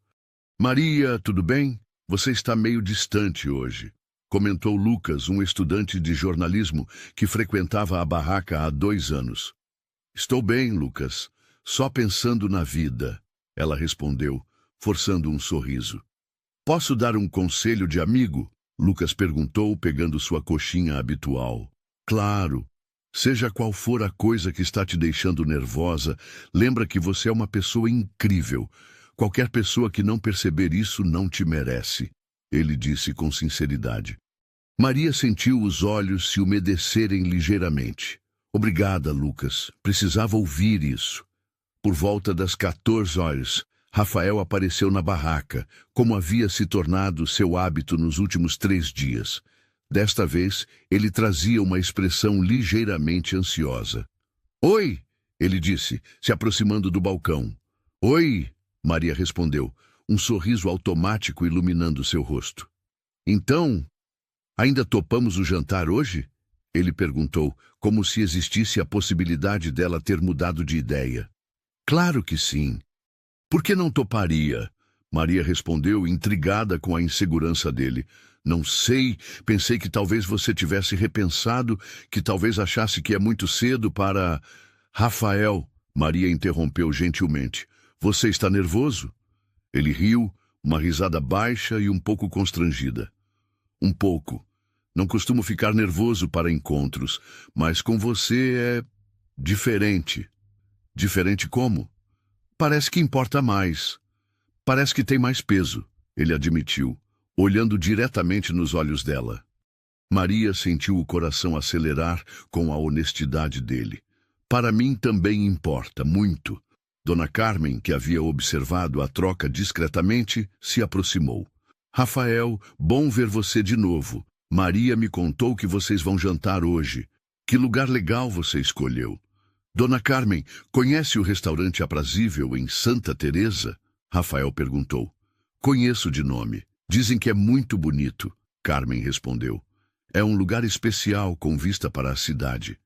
Maria, tudo bem? Você está meio distante hoje, comentou Lucas, um estudante de jornalismo que frequentava a barraca há 2 anos. Estou bem, Lucas. Só pensando na vida, ela respondeu, forçando um sorriso. Posso dar um conselho de amigo? Lucas perguntou, pegando sua coxinha habitual. Claro. Seja qual for a coisa que está te deixando nervosa, lembra que você é uma pessoa incrível. Qualquer pessoa que não perceber isso não te merece, ele disse com sinceridade. Maria sentiu os olhos se umedecerem ligeiramente. Obrigada, Lucas. Precisava ouvir isso. Por volta das 14 horas, Rafael apareceu na barraca, como havia se tornado seu hábito nos últimos 3 dias. Desta vez, ele trazia uma expressão ligeiramente ansiosa. Oi, ele disse, se aproximando do balcão. Oi, Maria respondeu, um sorriso automático iluminando seu rosto. Então, ainda topamos o jantar hoje? Ele perguntou, como se existisse a possibilidade dela ter mudado de ideia. Claro que sim. Por que não toparia? Maria respondeu, intrigada com a insegurança dele. Não sei, pensei que talvez você tivesse repensado, que talvez achasse que é muito cedo para... Rafael, Maria interrompeu gentilmente. Você está nervoso? Ele riu, uma risada baixa e um pouco constrangida. Um pouco. Não costumo ficar nervoso para encontros, mas com você é diferente. Diferente como? Parece que importa mais. Parece que tem mais peso, ele admitiu, olhando diretamente nos olhos dela. Maria sentiu o coração acelerar com a honestidade dele. Para mim também importa, muito. Dona Carmen, que havia observado a troca discretamente, se aproximou. Rafael, bom ver você de novo. Maria me contou que vocês vão jantar hoje. Que lugar legal você escolheu. Dona Carmen, conhece o restaurante aprazível em Santa Teresa? Rafael perguntou. Conheço de nome. Dizem que é muito bonito, Carmen respondeu. É um lugar especial com vista para a cidade.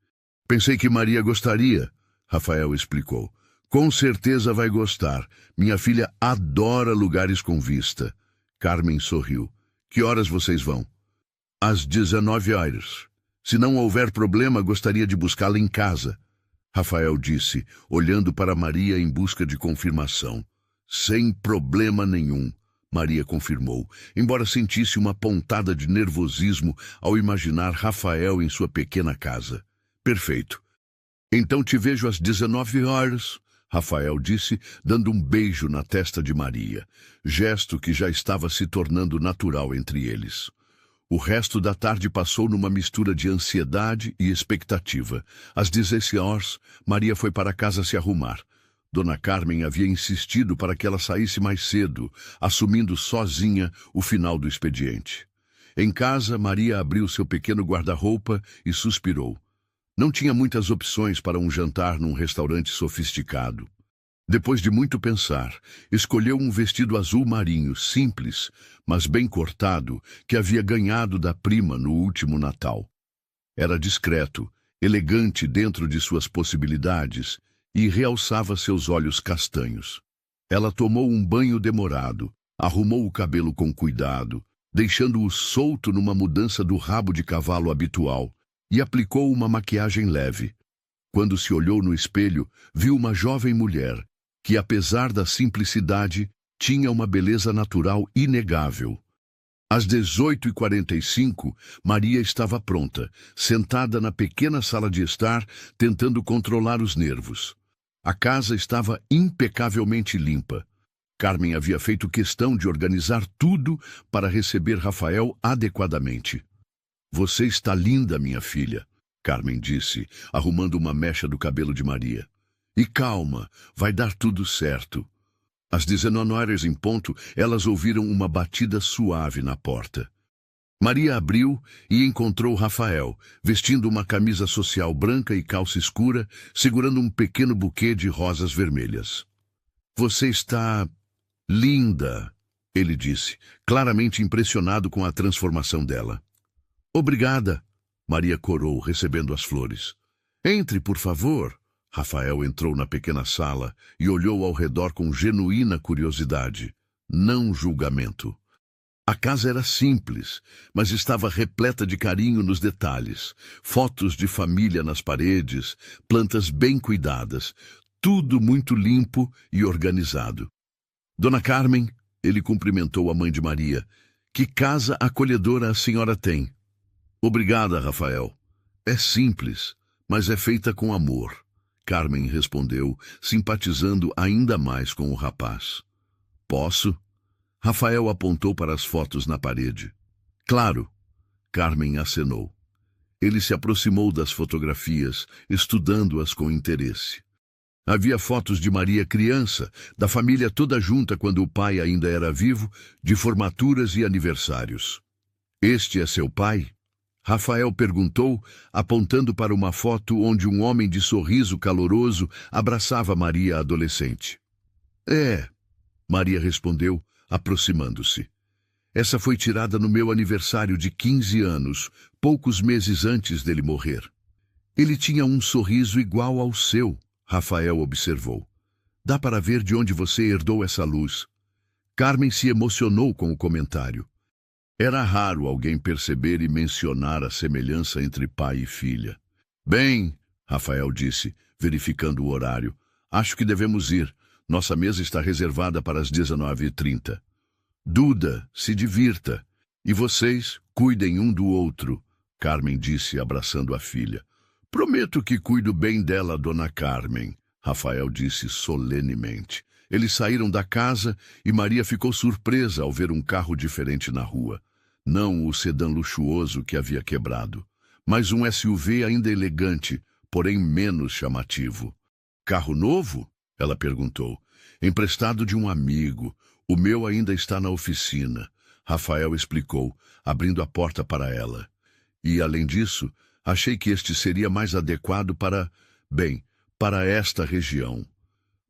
Pensei que Maria gostaria, Rafael explicou. Com certeza vai gostar. Minha filha adora lugares com vista. Carmen sorriu. Que horas vocês vão? Às 19 horas. Se não houver problema, gostaria de buscá-la em casa. Rafael disse, olhando para Maria em busca de confirmação. Sem problema nenhum, Maria confirmou, embora sentisse uma pontada de nervosismo ao imaginar Rafael em sua pequena casa. Perfeito. Então te vejo às 19 horas, Rafael disse, dando um beijo na testa de Maria, gesto que já estava se tornando natural entre eles. O resto da tarde passou numa mistura de ansiedade e expectativa. Às 16 horas, Maria foi para casa se arrumar. Dona Carmen havia insistido para que ela saísse mais cedo, assumindo sozinha o final do expediente. Em casa, Maria abriu seu pequeno guarda-roupa e suspirou. Não tinha muitas opções para um jantar num restaurante sofisticado. Depois de muito pensar, escolheu um vestido azul marinho, simples, mas bem cortado, que havia ganhado da prima no último Natal. Era discreto, elegante dentro de suas possibilidades e realçava seus olhos castanhos. Ela tomou um banho demorado, arrumou o cabelo com cuidado, deixando-o solto numa mudança do rabo de cavalo habitual, e aplicou uma maquiagem leve. Quando se olhou no espelho, viu uma jovem mulher, que, apesar da simplicidade, tinha uma beleza natural inegável. Às 18h45, Maria estava pronta, sentada na pequena sala de estar, tentando controlar os nervos. A casa estava impecavelmente limpa. Carmen havia feito questão de organizar tudo para receber Rafael adequadamente. Você está linda, minha filha, Carmen disse, arrumando uma mecha do cabelo de Maria. E calma, vai dar tudo certo. Às 19 horas em ponto, elas ouviram uma batida suave na porta. Maria abriu e encontrou Rafael, vestindo uma camisa social branca e calça escura, segurando um pequeno buquê de rosas vermelhas. Você está linda, ele disse, claramente impressionado com a transformação dela. Obrigada, Maria corou, recebendo as flores. Entre, por favor. Rafael entrou na pequena sala e olhou ao redor com genuína curiosidade, não julgamento. A casa era simples, mas estava repleta de carinho nos detalhes. Fotos de família nas paredes, plantas bem cuidadas, tudo muito limpo e organizado. Dona Carmen, ele cumprimentou a mãe de Maria. Que casa acolhedora a senhora tem. Obrigada, Rafael. É simples, mas é feita com amor. Carmen respondeu, simpatizando ainda mais com o rapaz. Posso? Rafael apontou para as fotos na parede. Claro, Carmen acenou. Ele se aproximou das fotografias, estudando-as com interesse. Havia fotos de Maria criança, da família toda junta quando o pai ainda era vivo, de formaturas e aniversários. Este é seu pai? Rafael perguntou, apontando para uma foto onde um homem de sorriso caloroso abraçava Maria adolescente. É, Maria respondeu, aproximando-se. Essa foi tirada no meu aniversário de 15 anos, poucos meses antes dele morrer. Ele tinha um sorriso igual ao seu, Rafael observou. Dá para ver de onde você herdou essa luz. Carmen se emocionou com o comentário. Era raro alguém perceber e mencionar a semelhança entre pai e filha. Bem, Rafael disse, verificando o horário, acho que devemos ir. Nossa mesa está reservada para as 19h30. Duda, se divirta. E vocês, cuidem um do outro, Carmen disse, abraçando a filha. Prometo que cuido bem dela, dona Carmen, Rafael disse solenemente. Eles saíram da casa e Maria ficou surpresa ao ver um carro diferente na rua. Não o sedã luxuoso que havia quebrado, mas um SUV ainda elegante, porém menos chamativo. Carro novo? Ela perguntou. Emprestado de um amigo. O meu ainda está na oficina. Rafael explicou, abrindo a porta para ela. E, além disso, achei que este seria mais adequado para esta região.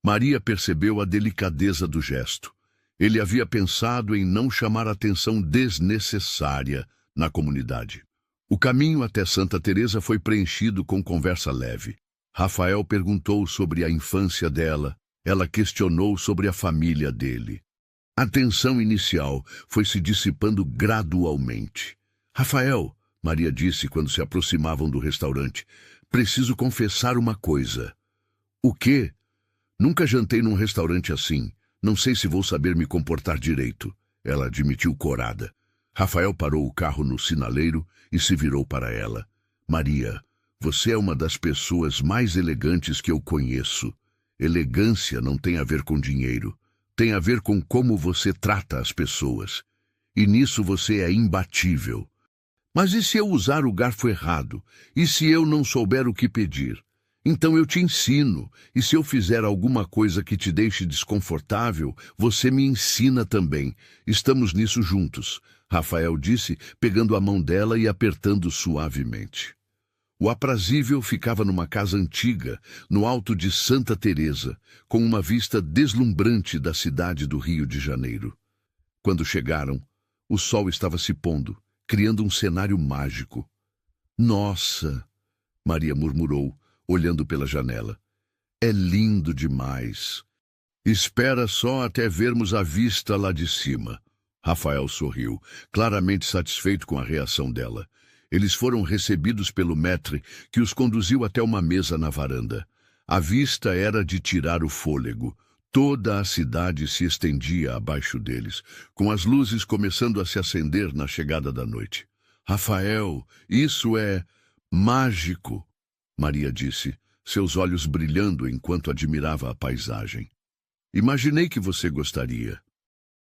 Maria percebeu a delicadeza do gesto. Ele havia pensado em não chamar atenção desnecessária na comunidade. O caminho até Santa Teresa foi preenchido com conversa leve. Rafael perguntou sobre a infância dela. Ela questionou sobre a família dele. A tensão inicial foi se dissipando gradualmente. Rafael, Maria disse quando se aproximavam do restaurante, preciso confessar uma coisa. O quê? Nunca jantei num restaurante assim. Não sei se vou saber me comportar direito. Ela admitiu corada. Rafael parou o carro no sinaleiro e se virou para ela. Maria, você é uma das pessoas mais elegantes que eu conheço. Elegância não tem a ver com dinheiro. Tem a ver com como você trata as pessoas. E nisso você é imbatível. Mas e se eu usar o garfo errado? E se eu não souber o que pedir? Então eu te ensino. E se eu fizer alguma coisa que te deixe desconfortável, você me ensina também. Estamos nisso juntos, Rafael disse, pegando a mão dela e apertando suavemente. O aprazível ficava numa casa antiga, no alto de Santa Teresa, com uma vista deslumbrante da cidade do Rio de Janeiro. Quando chegaram, o sol estava se pondo, criando um cenário mágico. Nossa! Maria murmurou, olhando pela janela. É lindo demais. Espera só até vermos a vista lá de cima. Rafael sorriu, claramente satisfeito com a reação dela. Eles foram recebidos pelo maître, que os conduziu até uma mesa na varanda. A vista era de tirar o fôlego. Toda a cidade se estendia abaixo deles, com as luzes começando a se acender na chegada da noite. Rafael, isso é mágico, Maria disse, seus olhos brilhando enquanto admirava a paisagem. Imaginei que você gostaria.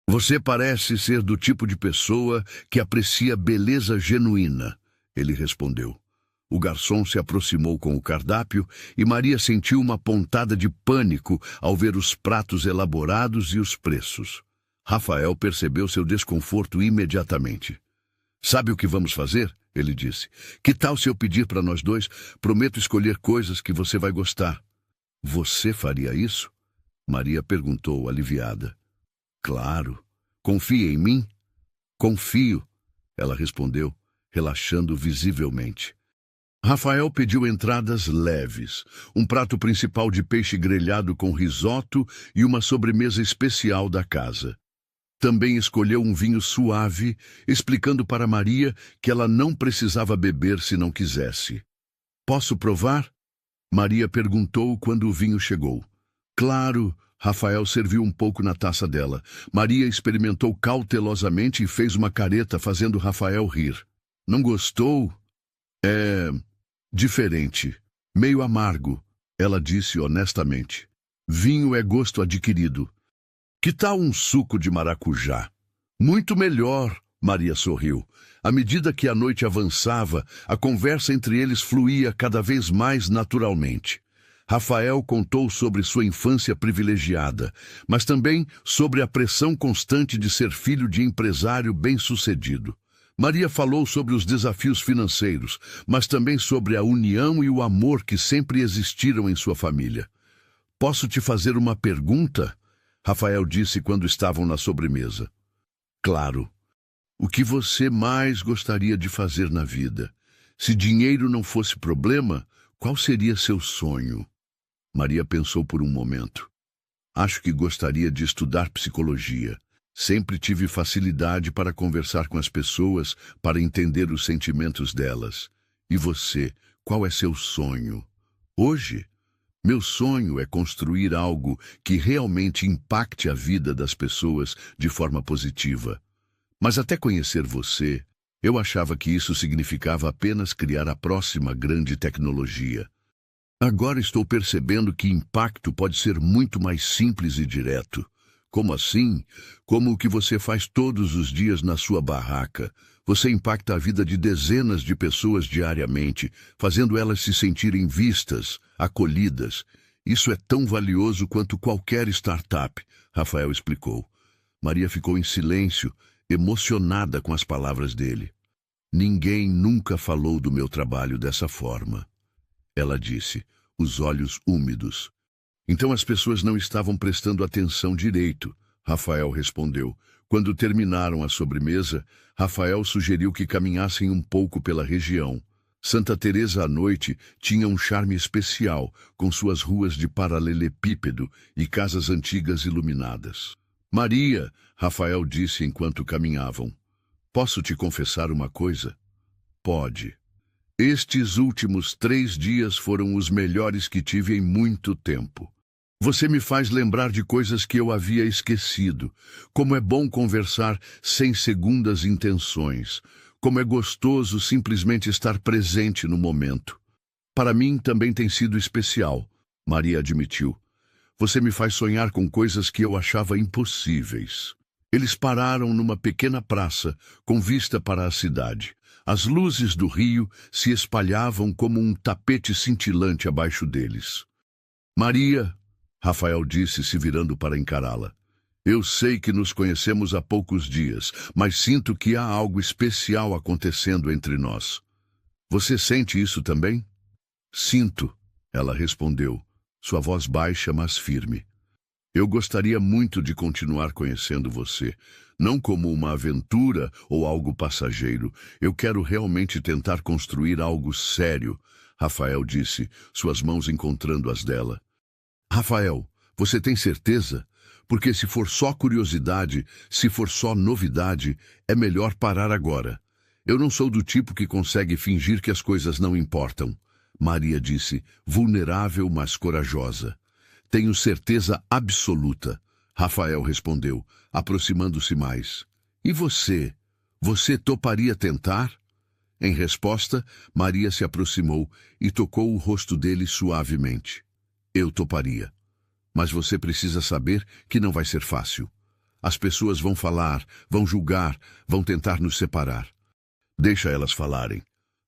Você parece ser do tipo de pessoa que aprecia beleza genuína, ele respondeu. O garçom se aproximou com o cardápio e Maria sentiu uma pontada de pânico ao ver os pratos elaborados e os preços. Rafael percebeu seu desconforto imediatamente. Sabe o que vamos fazer? Ele disse. Que tal se eu pedir para nós dois? Prometo escolher coisas que você vai gostar. Você faria isso? Maria perguntou, aliviada. Claro. Confia em mim? Confio, ela respondeu, relaxando visivelmente. Rafael pediu entradas leves, um prato principal de peixe grelhado com risoto e uma sobremesa especial da casa. Também escolheu um vinho suave, explicando para Maria que ela não precisava beber se não quisesse. Posso provar? Maria perguntou quando o vinho chegou. Claro, Rafael serviu um pouco na taça dela. Maria experimentou cautelosamente e fez uma careta fazendo Rafael rir. Não gostou? É diferente, meio amargo, ela disse honestamente. Vinho é gosto adquirido. Que tal um suco de maracujá? Muito melhor, Maria sorriu. À medida que a noite avançava, a conversa entre eles fluía cada vez mais naturalmente. Rafael contou sobre sua infância privilegiada, mas também sobre a pressão constante de ser filho de empresário bem-sucedido. Maria falou sobre os desafios financeiros, mas também sobre a união e o amor que sempre existiram em sua família. Posso te fazer uma pergunta? Rafael disse quando estavam na sobremesa. Claro. O que você mais gostaria de fazer na vida? Se dinheiro não fosse problema, qual seria seu sonho? Maria pensou por um momento. Acho que gostaria de estudar psicologia. Sempre tive facilidade para conversar com as pessoas, para entender os sentimentos delas. E você, qual é seu sonho? Hoje, meu sonho é construir algo que realmente impacte a vida das pessoas de forma positiva. Mas até conhecer você, eu achava que isso significava apenas criar a próxima grande tecnologia. Agora estou percebendo que impacto pode ser muito mais simples e direto. Como assim? Como o que você faz todos os dias na sua barraca. Você impacta a vida de dezenas de pessoas diariamente, fazendo elas se sentirem vistas, acolhidas. Isso é tão valioso quanto qualquer startup, Rafael explicou. Maria ficou em silêncio, emocionada com as palavras dele. Ninguém nunca falou do meu trabalho dessa forma. Ela disse, os olhos úmidos. Então as pessoas não estavam prestando atenção direito, Rafael respondeu. Quando terminaram a sobremesa, Rafael sugeriu que caminhassem um pouco pela região. Santa Teresa à noite tinha um charme especial, com suas ruas de paralelepípedo e casas antigas iluminadas. Maria, Rafael disse enquanto caminhavam, posso te confessar uma coisa? Pode. Estes últimos 3 dias foram os melhores que tive em muito tempo. Você me faz lembrar de coisas que eu havia esquecido. Como é bom conversar sem segundas intenções. Como é gostoso simplesmente estar presente no momento. Para mim também tem sido especial, Maria admitiu. Você me faz sonhar com coisas que eu achava impossíveis. Eles pararam numa pequena praça, com vista para a cidade. As luzes do rio se espalhavam como um tapete cintilante abaixo deles. Maria, Rafael disse, se virando para encará-la. Eu sei que nos conhecemos há poucos dias, mas sinto que há algo especial acontecendo entre nós. Você sente isso também? Sinto, ela respondeu, sua voz baixa, mas firme. Eu gostaria muito de continuar conhecendo você, não como uma aventura ou algo passageiro. Eu quero realmente tentar construir algo sério, Rafael disse, suas mãos encontrando as dela. Rafael, você tem certeza? Porque se for só curiosidade, se for só novidade, é melhor parar agora. Eu não sou do tipo que consegue fingir que as coisas não importam, Maria disse, vulnerável, mas corajosa. Tenho certeza absoluta, Rafael respondeu, aproximando-se mais. E você? Você toparia tentar? Em resposta, Maria se aproximou e tocou o rosto dele suavemente. Eu toparia. Mas você precisa saber que não vai ser fácil. As pessoas vão falar, vão julgar, vão tentar nos separar. Deixa elas falarem,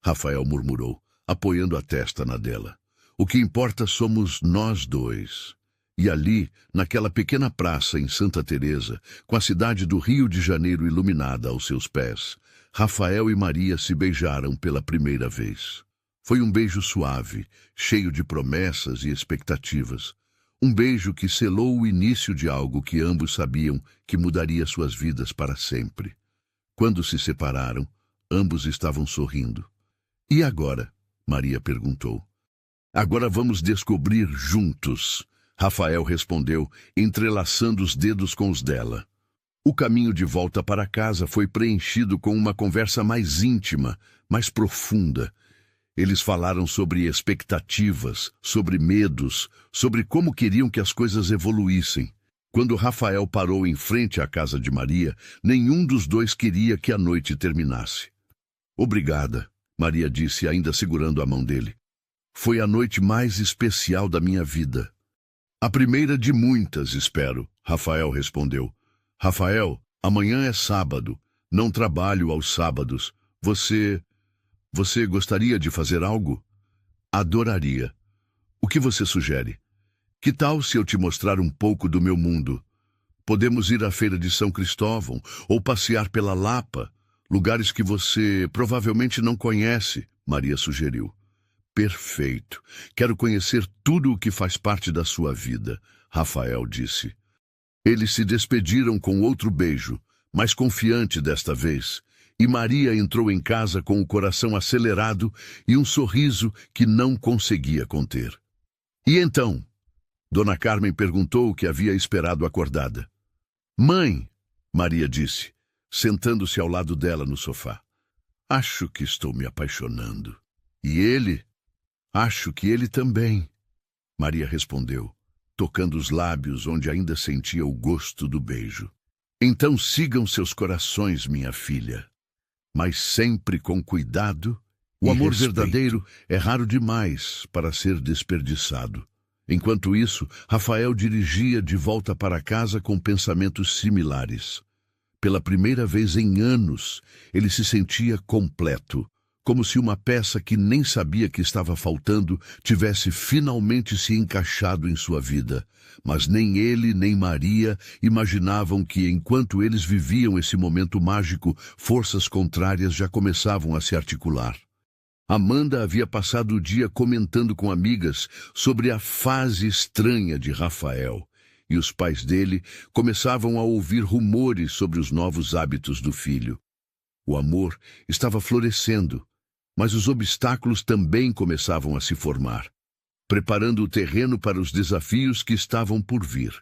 Rafael murmurou, apoiando a testa na dela. O que importa somos nós dois. E ali, naquela pequena praça em Santa Teresa, com a cidade do Rio de Janeiro iluminada aos seus pés, Rafael e Maria se beijaram pela primeira vez. Foi um beijo suave, cheio de promessas e expectativas. Um beijo que selou o início de algo que ambos sabiam que mudaria suas vidas para sempre. Quando se separaram, ambos estavam sorrindo. E agora? Maria perguntou. Agora vamos descobrir juntos, Rafael respondeu, entrelaçando os dedos com os dela. O caminho de volta para casa foi preenchido com uma conversa mais íntima, mais profunda. Eles falaram sobre expectativas, sobre medos, sobre como queriam que as coisas evoluíssem. Quando Rafael parou em frente à casa de Maria, nenhum dos dois queria que a noite terminasse. Obrigada, Maria disse, ainda segurando a mão dele. Foi a noite mais especial da minha vida. A primeira de muitas, espero, Rafael respondeu. Rafael, amanhã é sábado. Não trabalho aos sábados. Você gostaria de fazer algo? Adoraria. O que você sugere? Que tal se eu te mostrar um pouco do meu mundo? Podemos ir à Feira de São Cristóvão ou passear pela Lapa, lugares que você provavelmente não conhece, Maria sugeriu. Perfeito. Quero conhecer tudo o que faz parte da sua vida, Rafael disse. Eles se despediram com outro beijo, mais confiante desta vez, e Maria entrou em casa com o coração acelerado e um sorriso que não conseguia conter. E então? Dona Carmen perguntou o que havia esperado acordada. Mãe, Maria disse, sentando-se ao lado dela no sofá. Acho que estou me apaixonando. E ele? Acho que ele também, Maria respondeu, tocando os lábios onde ainda sentia o gosto do beijo. Então sigam seus corações, minha filha, mas sempre com cuidado. O amor verdadeiro é raro demais para ser desperdiçado. Enquanto isso, Rafael dirigia de volta para casa com pensamentos similares. Pela primeira vez em anos, ele se sentia completo, como se uma peça que nem sabia que estava faltando tivesse finalmente se encaixado em sua vida. Mas nem ele nem Maria imaginavam que, enquanto eles viviam esse momento mágico, forças contrárias já começavam a se articular. Amanda havia passado o dia comentando com amigas sobre a fase estranha de Rafael, e os pais dele começavam a ouvir rumores sobre os novos hábitos do filho. O amor estava florescendo, Mas os obstáculos também começavam a se formar, preparando o terreno para os desafios que estavam por vir.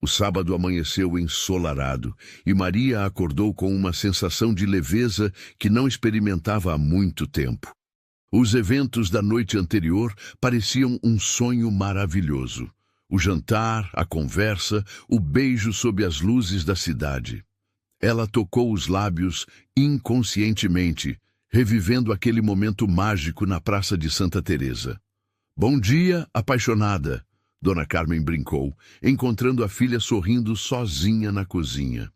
O sábado amanheceu ensolarado e Maria acordou com uma sensação de leveza que não experimentava há muito tempo. Os eventos da noite anterior pareciam um sonho maravilhoso. O jantar, a conversa, o beijo sob as luzes da cidade. Ela tocou os lábios inconscientemente, revivendo aquele momento mágico na Praça de Santa Teresa. "Bom dia, apaixonada", Dona Carmen brincou, encontrando a filha sorrindo sozinha na cozinha.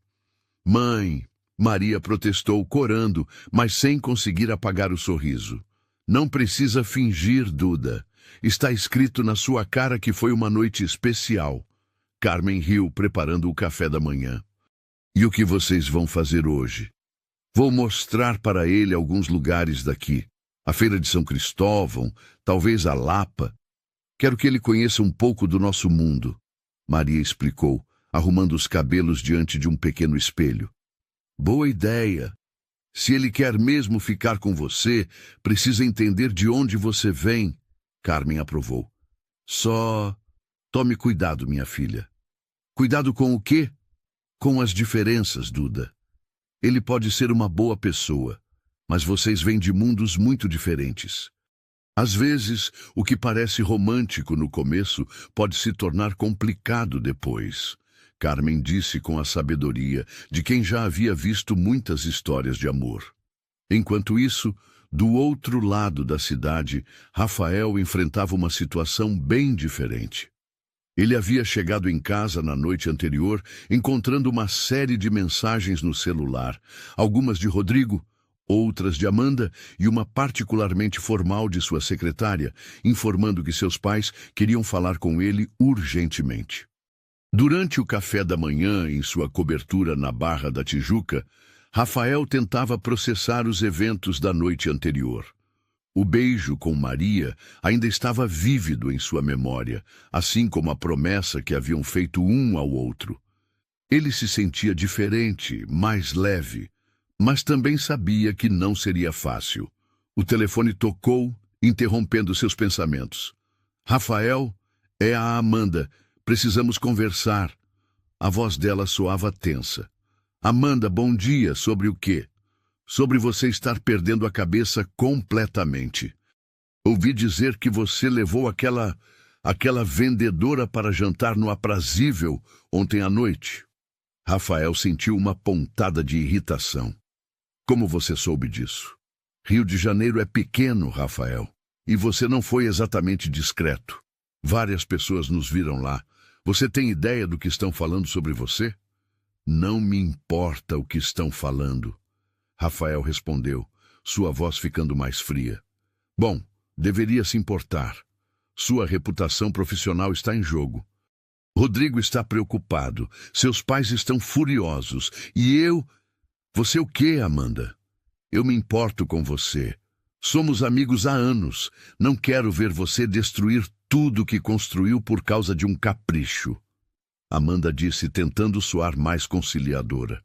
"Mãe", Maria protestou, corando, mas sem conseguir apagar o sorriso. "Não precisa fingir, Duda. Está escrito na sua cara que foi uma noite especial." Carmen riu, preparando o café da manhã. "E o que vocês vão fazer hoje?" "Vou mostrar para ele alguns lugares daqui. A Feira de São Cristóvão, talvez a Lapa. Quero que ele conheça um pouco do nosso mundo", Maria explicou, arrumando os cabelos diante de um pequeno espelho. "Boa ideia. Se ele quer mesmo ficar com você, precisa entender de onde você vem", Carmen aprovou. "Só tome cuidado, minha filha." "Cuidado com o quê?" "Com as diferenças, Duda. Ele pode ser uma boa pessoa, mas vocês vêm de mundos muito diferentes. Às vezes, o que parece romântico no começo pode se tornar complicado depois", Carmen disse com a sabedoria de quem já havia visto muitas histórias de amor. Enquanto isso, do outro lado da cidade, Rafael enfrentava uma situação bem diferente. Ele havia chegado em casa na noite anterior, encontrando uma série de mensagens no celular, algumas de Rodrigo, outras de Amanda e uma particularmente formal de sua secretária, informando que seus pais queriam falar com ele urgentemente. Durante o café da manhã, em sua cobertura na Barra da Tijuca, Rafael tentava processar os eventos da noite anterior. O beijo com Maria ainda estava vívido em sua memória, assim como a promessa que haviam feito um ao outro. Ele se sentia diferente, mais leve, mas também sabia que não seria fácil. O telefone tocou, interrompendo seus pensamentos. "Rafael, é a Amanda. Precisamos conversar." A voz dela soava tensa. "Amanda, bom dia. Sobre o quê?" "Sobre você estar perdendo a cabeça completamente. Ouvi dizer que você levou aquela vendedora para jantar no Aprazível ontem à noite." Rafael sentiu uma pontada de irritação. "Como você soube disso?" "Rio de Janeiro é pequeno, Rafael, e você não foi exatamente discreto. Várias pessoas nos viram lá. Você tem ideia do que estão falando sobre você?" "Não me importa o que estão falando", Rafael respondeu, sua voz ficando mais fria. "Bom, deveria se importar. Sua reputação profissional está em jogo. Rodrigo está preocupado, seus pais estão furiosos, e eu... Você o quê, Amanda? Eu me importo com você. Somos amigos há anos. Não quero ver você destruir tudo que construiu por causa de um capricho." Amanda disse, tentando soar mais conciliadora.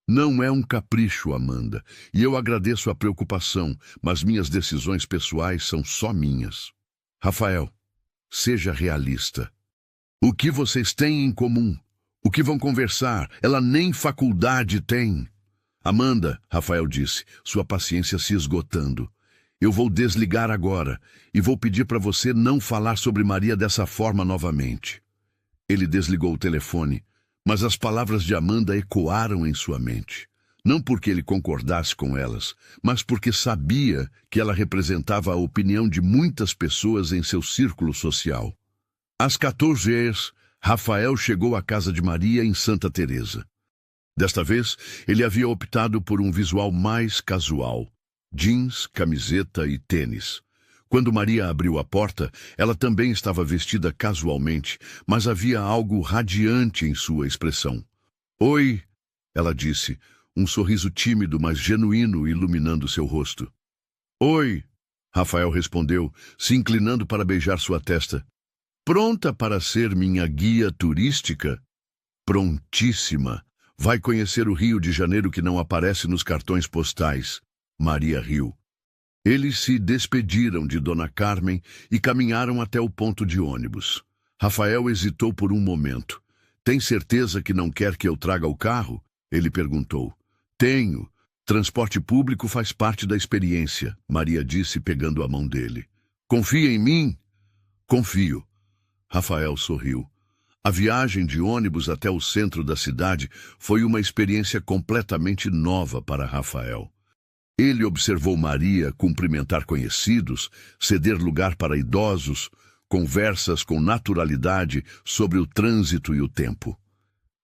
"Não é um capricho, Amanda, e eu agradeço a preocupação, mas minhas decisões pessoais são só minhas." "Rafael, seja realista. O que vocês têm em comum? O que vão conversar? Ela nem faculdade tem." "Amanda", Rafael disse, sua paciência se esgotando, "eu vou desligar agora e vou pedir para você não falar sobre Maria dessa forma novamente." Ele desligou o telefone, mas as palavras de Amanda ecoaram em sua mente. Não porque ele concordasse com elas, mas porque sabia que ela representava a opinião de muitas pessoas em seu círculo social. Às 14 horas, Rafael chegou à casa de Maria em Santa Teresa. Desta vez, ele havia optado por um visual mais casual: jeans, camiseta e tênis. Quando Maria abriu a porta, ela também estava vestida casualmente, mas havia algo radiante em sua expressão. "Oi", ela disse, um sorriso tímido, mas genuíno iluminando seu rosto. "Oi", Rafael respondeu, se inclinando para beijar sua testa. "Pronta para ser minha guia turística?" "Prontíssima. Vai conhecer o Rio de Janeiro que não aparece nos cartões postais." Maria riu. Eles se despediram de Dona Carmen e caminharam até o ponto de ônibus. Rafael hesitou por um momento. Tem certeza que não quer que eu traga o carro? Ele perguntou. Tenho. Transporte público faz parte da experiência, Maria disse pegando a mão dele. Confia em mim? Confio. Rafael sorriu. A viagem de ônibus até o centro da cidade foi uma experiência completamente nova para Rafael. Ele observou Maria cumprimentar conhecidos, ceder lugar para idosos, conversas com naturalidade sobre o trânsito e o tempo.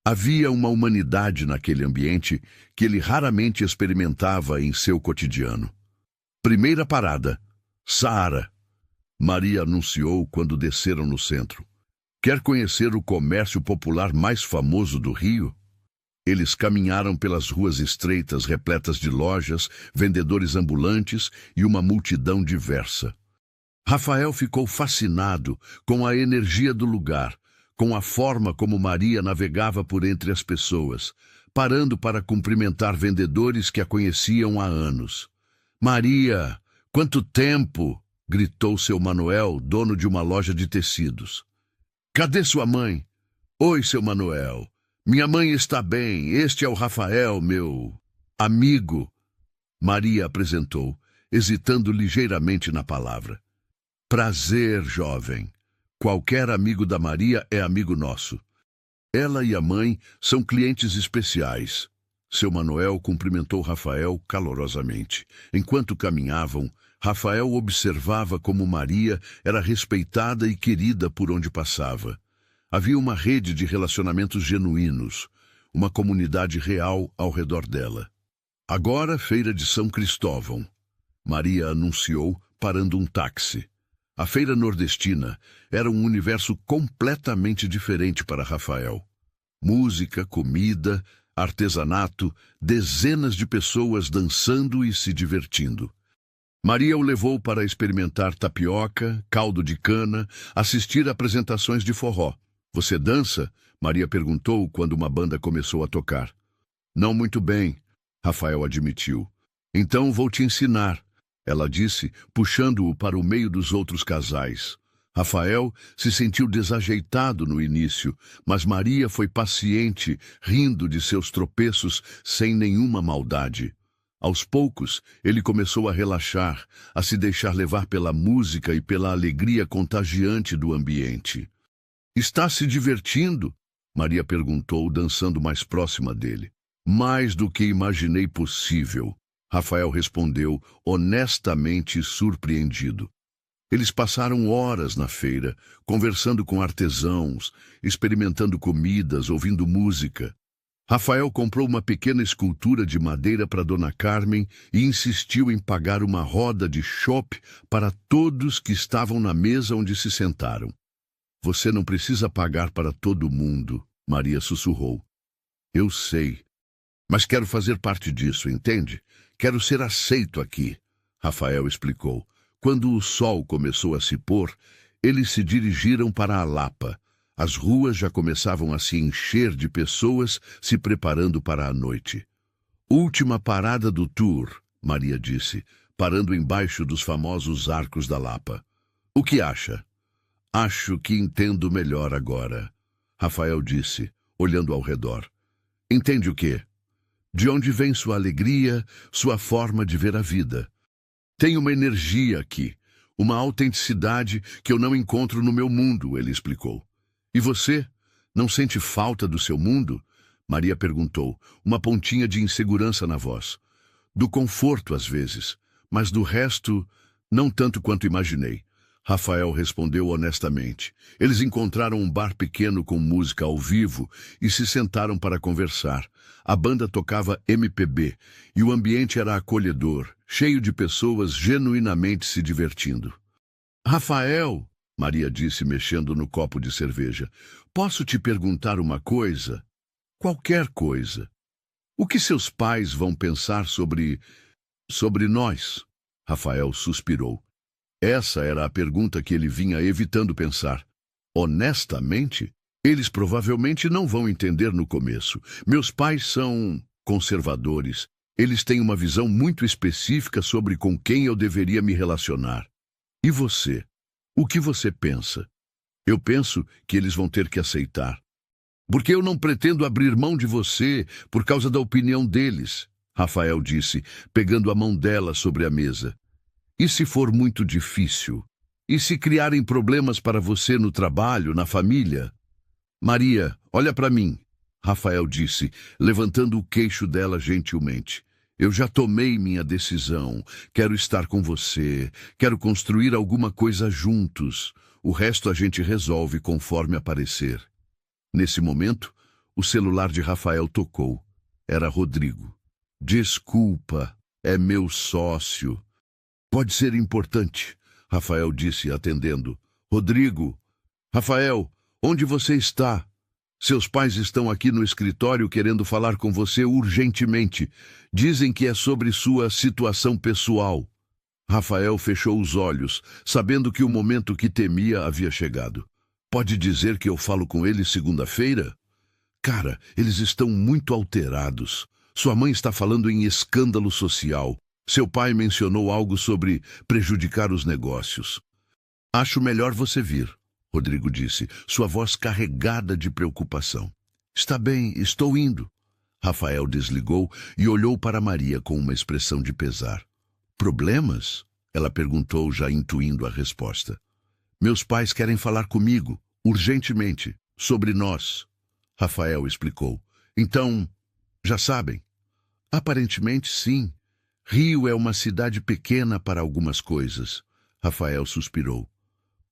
Havia uma humanidade naquele ambiente que ele raramente experimentava em seu cotidiano. Primeira parada, Saara. Maria anunciou quando desceram no centro. Quer conhecer o comércio popular mais famoso do Rio? Eles caminharam pelas ruas estreitas repletas de lojas, vendedores ambulantes e uma multidão diversa. Rafael ficou fascinado com a energia do lugar, com a forma como Maria navegava por entre as pessoas, parando para cumprimentar vendedores que a conheciam há anos. Maria, quanto tempo! Gritou seu Manuel, dono de uma loja de tecidos. Cadê sua mãe? Oi, seu Manuel. Minha mãe está bem. Este é o Rafael, meu amigo. Maria apresentou, hesitando ligeiramente na palavra. Prazer, jovem. Qualquer amigo da Maria é amigo nosso. Ela e a mãe são clientes especiais. Seu Manuel cumprimentou Rafael calorosamente. Enquanto caminhavam, Rafael observava como Maria era respeitada e querida por onde passava. Havia uma rede de relacionamentos genuínos, uma comunidade real ao redor dela. Agora, feira de São Cristóvão. Maria anunciou, parando um táxi. A feira nordestina era um universo completamente diferente para Rafael. Música, comida, artesanato, dezenas de pessoas dançando e se divertindo. Maria o levou para experimentar tapioca, caldo de cana, assistir a apresentações de forró. Você dança? Maria perguntou quando uma banda começou a tocar. Não muito bem, Rafael admitiu. Então vou te ensinar, ela disse, puxando-o para o meio dos outros casais. Rafael se sentiu desajeitado no início, mas Maria foi paciente, rindo de seus tropeços sem nenhuma maldade. Aos poucos, ele começou a relaxar, a se deixar levar pela música e pela alegria contagiante do ambiente. Está se divertindo? Maria perguntou, dançando mais próxima dele. Mais do que imaginei possível, Rafael respondeu, honestamente surpreendido. Eles passaram horas na feira, conversando com artesãos, experimentando comidas, ouvindo música. Rafael comprou uma pequena escultura de madeira para Dona Carmen e insistiu em pagar uma roda de chopp para todos que estavam na mesa onde se sentaram. Você não precisa pagar para todo mundo, Maria sussurrou. Eu sei, mas quero fazer parte disso, entende? Quero ser aceito aqui, Rafael explicou. Quando o sol começou a se pôr, eles se dirigiram para a Lapa. As ruas já começavam a se encher de pessoas se preparando para a noite. Última parada do tour, Maria disse, parando embaixo dos famosos arcos da Lapa. O que acha? Acho que entendo melhor agora, Rafael disse, olhando ao redor. Entende o quê? De onde vem sua alegria, sua forma de ver a vida? Tem uma energia aqui, uma autenticidade que eu não encontro no meu mundo, ele explicou. E você? Não sente falta do seu mundo? Maria perguntou, uma pontinha de insegurança na voz. Do conforto, às vezes, mas do resto, não tanto quanto imaginei. Rafael respondeu honestamente. Eles encontraram um bar pequeno com música ao vivo e se sentaram para conversar. A banda tocava MPB e o ambiente era acolhedor, cheio de pessoas genuinamente se divertindo. Rafael, Maria disse mexendo no copo de cerveja, posso te perguntar uma coisa? Qualquer coisa. O que seus pais vão pensar sobre nós? Rafael suspirou. Essa era a pergunta que ele vinha evitando pensar. Honestamente, eles provavelmente não vão entender no começo. Meus pais são conservadores. Eles têm uma visão muito específica sobre com quem eu deveria me relacionar. E você? O que você pensa? Eu penso que eles vão ter que aceitar. Porque eu não pretendo abrir mão de você por causa da opinião deles, Rafael disse, pegando a mão dela sobre a mesa. E se for muito difícil? E se criarem problemas para você no trabalho, na família? Maria, olha para mim, Rafael disse, levantando o queixo dela gentilmente. Eu já tomei minha decisão. Quero estar com você. Quero construir alguma coisa juntos. O resto a gente resolve conforme aparecer. Nesse momento, o celular de Rafael tocou. Era Rodrigo. Desculpa, é meu sócio. Pode ser importante, Rafael disse, atendendo. Rodrigo, Rafael, onde você está? Seus pais estão aqui no escritório querendo falar com você urgentemente. Dizem que é sobre sua situação pessoal. Rafael fechou os olhos, sabendo que o momento que temia havia chegado. Pode dizer que eu falo com eles segunda-feira? Cara, eles estão muito alterados. Sua mãe está falando em escândalo social. Seu pai mencionou algo sobre prejudicar os negócios. Acho melhor você vir, Rodrigo disse, sua voz carregada de preocupação. Está bem, estou indo. Rafael desligou e olhou para Maria com uma expressão de pesar. Problemas? Ela perguntou, já intuindo a resposta. Meus pais querem falar comigo, urgentemente, sobre nós. Rafael explicou. Então, já sabem? Aparentemente, sim. Rio é uma cidade pequena para algumas coisas. Rafael suspirou.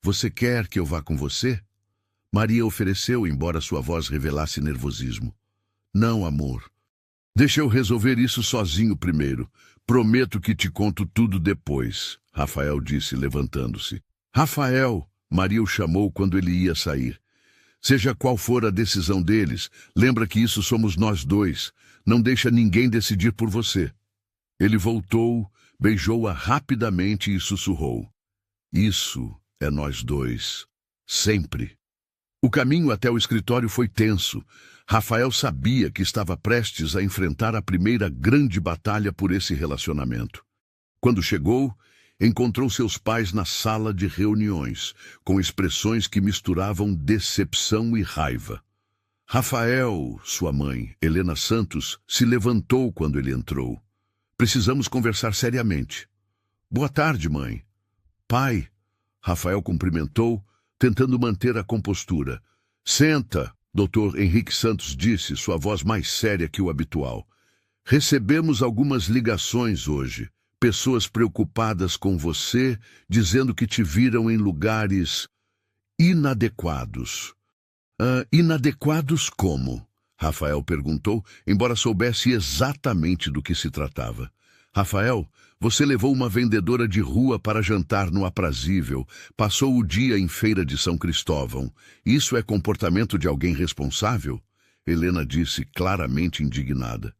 Você quer que eu vá com você? Maria ofereceu, embora sua voz revelasse nervosismo. Não, amor. Deixa eu resolver isso sozinho primeiro. Prometo que te conto tudo depois, Rafael disse, levantando-se. Rafael, Maria o chamou quando ele ia sair. Seja qual for a decisão deles, lembra que isso somos nós dois. Não deixa ninguém decidir por você. Ele voltou, beijou-a rapidamente e sussurrou. Isso é nós dois. Sempre. O caminho até o escritório foi tenso. Rafael sabia que estava prestes a enfrentar a primeira grande batalha por esse relacionamento. Quando chegou, encontrou seus pais na sala de reuniões, com expressões que misturavam decepção e raiva. Rafael, sua mãe, Helena Santos, se levantou quando ele entrou. Precisamos conversar seriamente. Boa tarde, mãe. Pai, Rafael cumprimentou, tentando manter a compostura. Senta, Dr. Henrique Santos disse, sua voz mais séria que o habitual. Recebemos algumas ligações hoje. Pessoas preocupadas com você, dizendo que te viram em lugares inadequados. Inadequados como? Rafael perguntou, embora soubesse exatamente do que se tratava. Rafael, você levou uma vendedora de rua para jantar no Aprazível, passou o dia em feira de São Cristóvão. Isso é comportamento de alguém responsável? Helena disse, claramente indignada.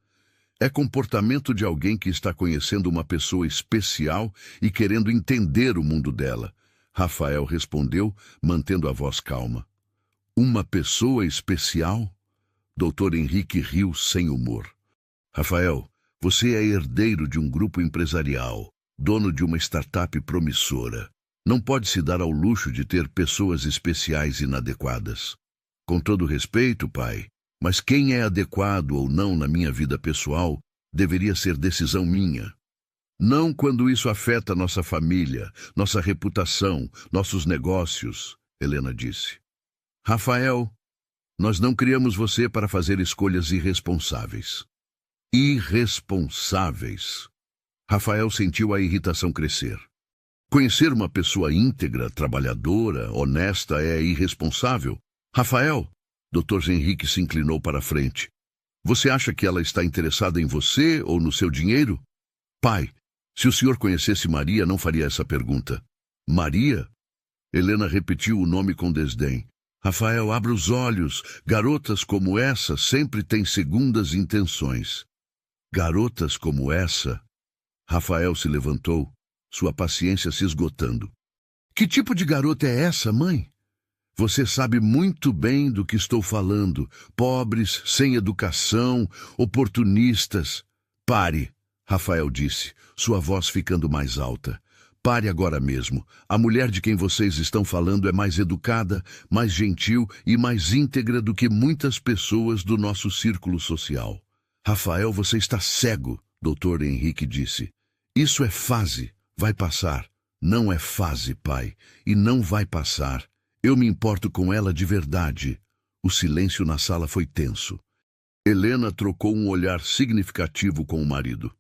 É comportamento de alguém que está conhecendo uma pessoa especial e querendo entender o mundo dela. Rafael respondeu, mantendo a voz calma. Uma pessoa especial? Dr. Henrique riu sem humor. Rafael, você é herdeiro de um grupo empresarial, dono de uma startup promissora. Não pode se dar ao luxo de ter pessoas especiais inadequadas. Com todo respeito, pai, mas quem é adequado ou não na minha vida pessoal deveria ser decisão minha. Não quando isso afeta nossa família, nossa reputação, nossos negócios, Helena disse. Rafael, nós não criamos você para fazer escolhas irresponsáveis. Irresponsáveis. Rafael sentiu a irritação crescer. Conhecer uma pessoa íntegra, trabalhadora, honesta é irresponsável? Rafael, Dr. Henrique se inclinou para a frente. Você acha que ela está interessada em você ou no seu dinheiro? Pai, se o senhor conhecesse Maria, não faria essa pergunta. Maria? Helena repetiu o nome com desdém. Rafael, abra os olhos. Garotas como essa sempre têm segundas intenções. Garotas como essa? Rafael se levantou, sua paciência se esgotando. Que tipo de garota é essa, mãe? Você sabe muito bem do que estou falando. Pobres, sem educação, oportunistas. Pare, Rafael disse, sua voz ficando mais alta. Pare agora mesmo. A mulher de quem vocês estão falando é mais educada, mais gentil e mais íntegra do que muitas pessoas do nosso círculo social. Rafael, você está cego, Dr. Henrique disse. Isso é fase, vai passar. Não é fase, pai, e não vai passar. Eu me importo com ela de verdade. O silêncio na sala foi tenso. Helena trocou um olhar significativo com o marido.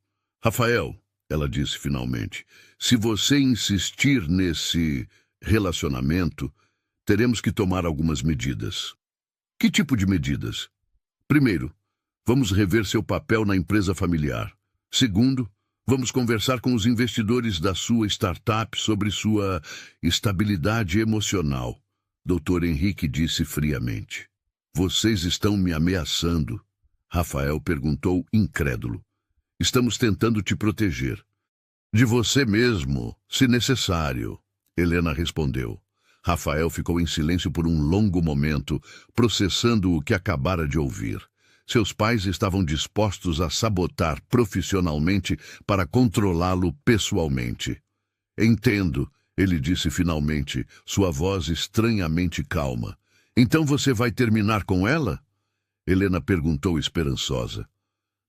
Rafael, ela disse finalmente, se você insistir nesse relacionamento, teremos que tomar algumas medidas. Que tipo de medidas? Primeiro, vamos rever seu papel na empresa familiar. Segundo, vamos conversar com os investidores da sua startup sobre sua estabilidade emocional. Dr. Henrique disse friamente. Vocês estão me ameaçando? Rafael perguntou incrédulo. Estamos tentando te proteger. De você mesmo, se necessário, Helena respondeu. Rafael ficou em silêncio por um longo momento, processando o que acabara de ouvir. Seus pais estavam dispostos a sabotar profissionalmente para controlá-lo pessoalmente. Entendo, ele disse finalmente, sua voz estranhamente calma. Então você vai terminar com ela? Helena perguntou esperançosa.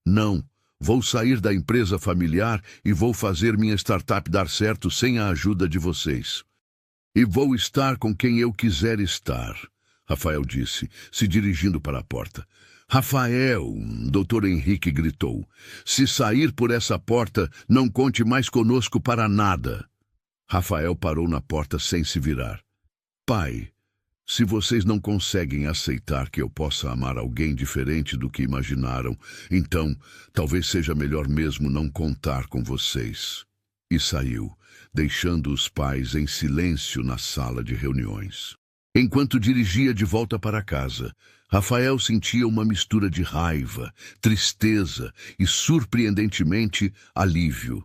Não. Vou sair da empresa familiar e vou fazer minha startup dar certo sem a ajuda de vocês. E vou estar com quem eu quiser estar, Rafael disse, se dirigindo para a porta. Rafael, Dr. Henrique gritou, se sair por essa porta, não conte mais conosco para nada. Rafael parou na porta sem se virar. Pai, se vocês não conseguem aceitar que eu possa amar alguém diferente do que imaginaram, então talvez seja melhor mesmo não contar com vocês. E saiu, deixando os pais em silêncio na sala de reuniões. Enquanto dirigia de volta para casa, Rafael sentia uma mistura de raiva, tristeza e, surpreendentemente, alívio.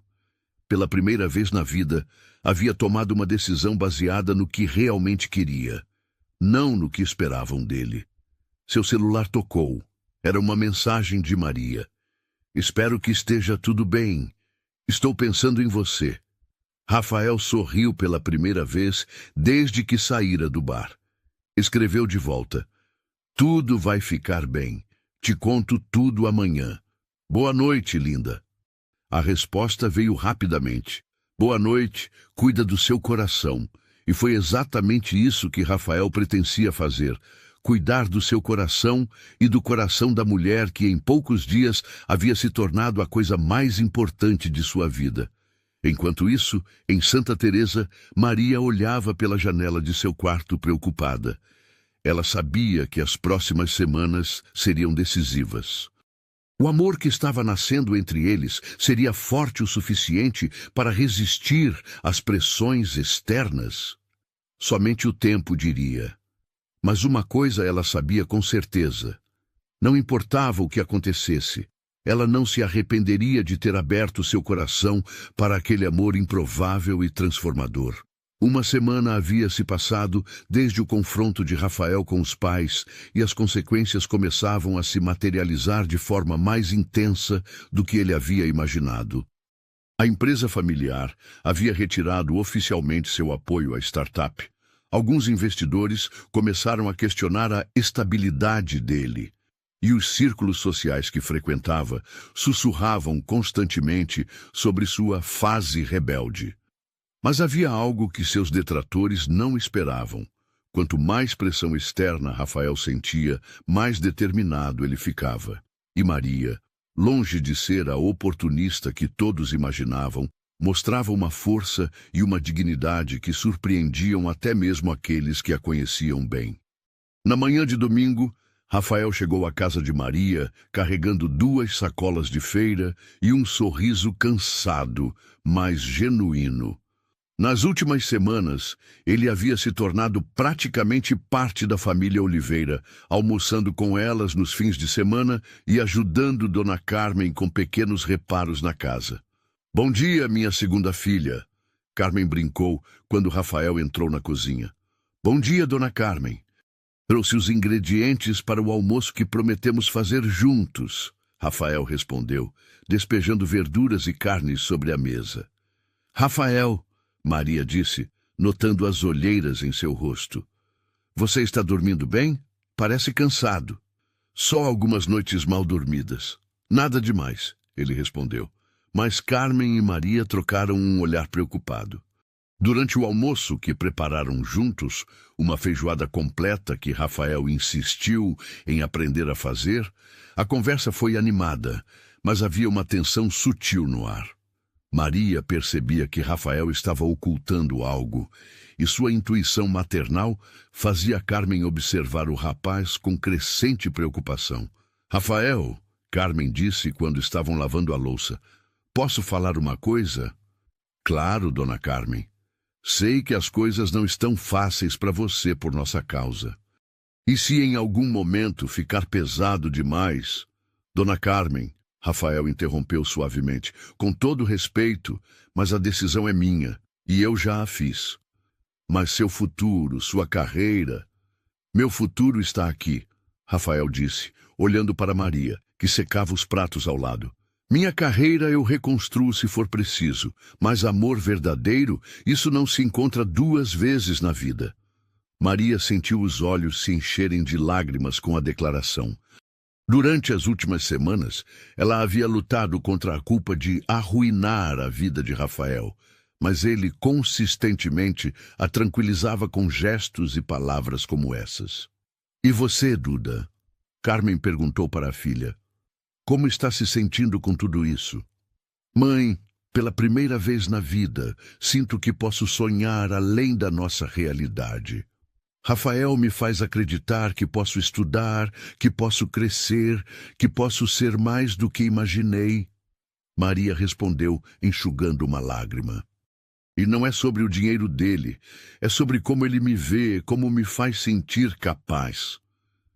Pela primeira vez na vida, havia tomado uma decisão baseada no que realmente queria. Não no que esperavam dele. Seu celular tocou. Era uma mensagem de Maria. Espero que esteja tudo bem. Estou pensando em você. Rafael sorriu pela primeira vez desde que saíra do bar. Escreveu de volta. Tudo vai ficar bem. Te conto tudo amanhã. Boa noite, linda. A resposta veio rapidamente. Boa noite, cuida do seu coração. E foi exatamente isso que Rafael pretendia fazer, cuidar do seu coração e do coração da mulher que em poucos dias havia se tornado a coisa mais importante de sua vida. Enquanto isso, em Santa Teresa, Maria olhava pela janela de seu quarto preocupada. Ela sabia que as próximas semanas seriam decisivas. O amor que estava nascendo entre eles seria forte o suficiente para resistir às pressões externas? Somente o tempo diria. Mas uma coisa ela sabia com certeza. Não importava o que acontecesse, ela não se arrependeria de ter aberto seu coração para aquele amor improvável e transformador. Uma semana havia se passado desde o confronto de Rafael com os pais e as consequências começavam a se materializar de forma mais intensa do que ele havia imaginado. A empresa familiar havia retirado oficialmente seu apoio à startup. Alguns investidores começaram a questionar a estabilidade dele. E os círculos sociais que frequentava sussurravam constantemente sobre sua fase rebelde. Mas havia algo que seus detratores não esperavam. Quanto mais pressão externa Rafael sentia, mais determinado ele ficava. E Maria, longe de ser a oportunista que todos imaginavam, mostrava uma força e uma dignidade que surpreendiam até mesmo aqueles que a conheciam bem. Na manhã de domingo, Rafael chegou à casa de Maria, carregando 2 sacolas de feira e um sorriso cansado, mas genuíno. Nas últimas semanas, ele havia se tornado praticamente parte da família Oliveira, almoçando com elas nos fins de semana e ajudando Dona Carmen com pequenos reparos na casa. Bom dia, minha segunda filha, Carmen brincou quando Rafael entrou na cozinha. Bom dia, Dona Carmen. Trouxe os ingredientes para o almoço que prometemos fazer juntos, Rafael respondeu, despejando verduras e carnes sobre a mesa. Rafael, Maria disse, notando as olheiras em seu rosto. Você está dormindo bem? Parece cansado. Só algumas noites mal dormidas. Nada demais, ele respondeu. Mas Carmen e Maria trocaram um olhar preocupado. Durante o almoço que prepararam juntos, uma feijoada completa que Rafael insistiu em aprender a fazer, a conversa foi animada, mas havia uma tensão sutil no ar. Maria percebia que Rafael estava ocultando algo, e sua intuição maternal fazia Carmen observar o rapaz com crescente preocupação. Rafael, Carmen disse quando estavam lavando a louça, posso falar uma coisa? Claro, dona Carmen. Sei que as coisas não estão fáceis para você por nossa causa. E se em algum momento ficar pesado demais... Dona Carmen, Rafael interrompeu suavemente, com todo respeito, mas a decisão é minha, e eu já a fiz. Mas seu futuro, sua carreira... Meu futuro está aqui, Rafael disse, olhando para Maria, que secava os pratos ao lado. Minha carreira eu reconstruo se for preciso, mas amor verdadeiro, isso não se encontra 2 vezes na vida. Maria sentiu os olhos se encherem de lágrimas com a declaração. Durante as últimas semanas, ela havia lutado contra a culpa de arruinar a vida de Rafael, mas ele consistentemente a tranquilizava com gestos e palavras como essas. E você, Duda? Carmen perguntou para a filha. Como está se sentindo com tudo isso? Mãe, pela primeira vez na vida, sinto que posso sonhar além da nossa realidade. Rafael me faz acreditar que posso estudar, que posso crescer, que posso ser mais do que imaginei. Maria respondeu, enxugando uma lágrima. E não é sobre o dinheiro dele, é sobre como ele me vê, como me faz sentir capaz.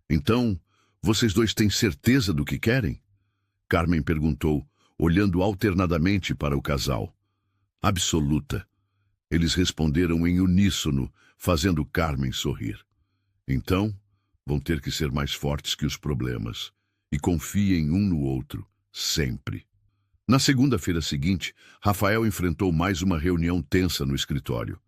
Então, vocês dois têm certeza do que querem? Carmen perguntou, olhando alternadamente para o casal. Absoluta. Eles responderam em uníssono, fazendo Carmen sorrir. Então, vão ter que ser mais fortes que os problemas. E confiem um no outro, sempre. Na segunda-feira seguinte, Rafael enfrentou mais uma reunião tensa no escritório.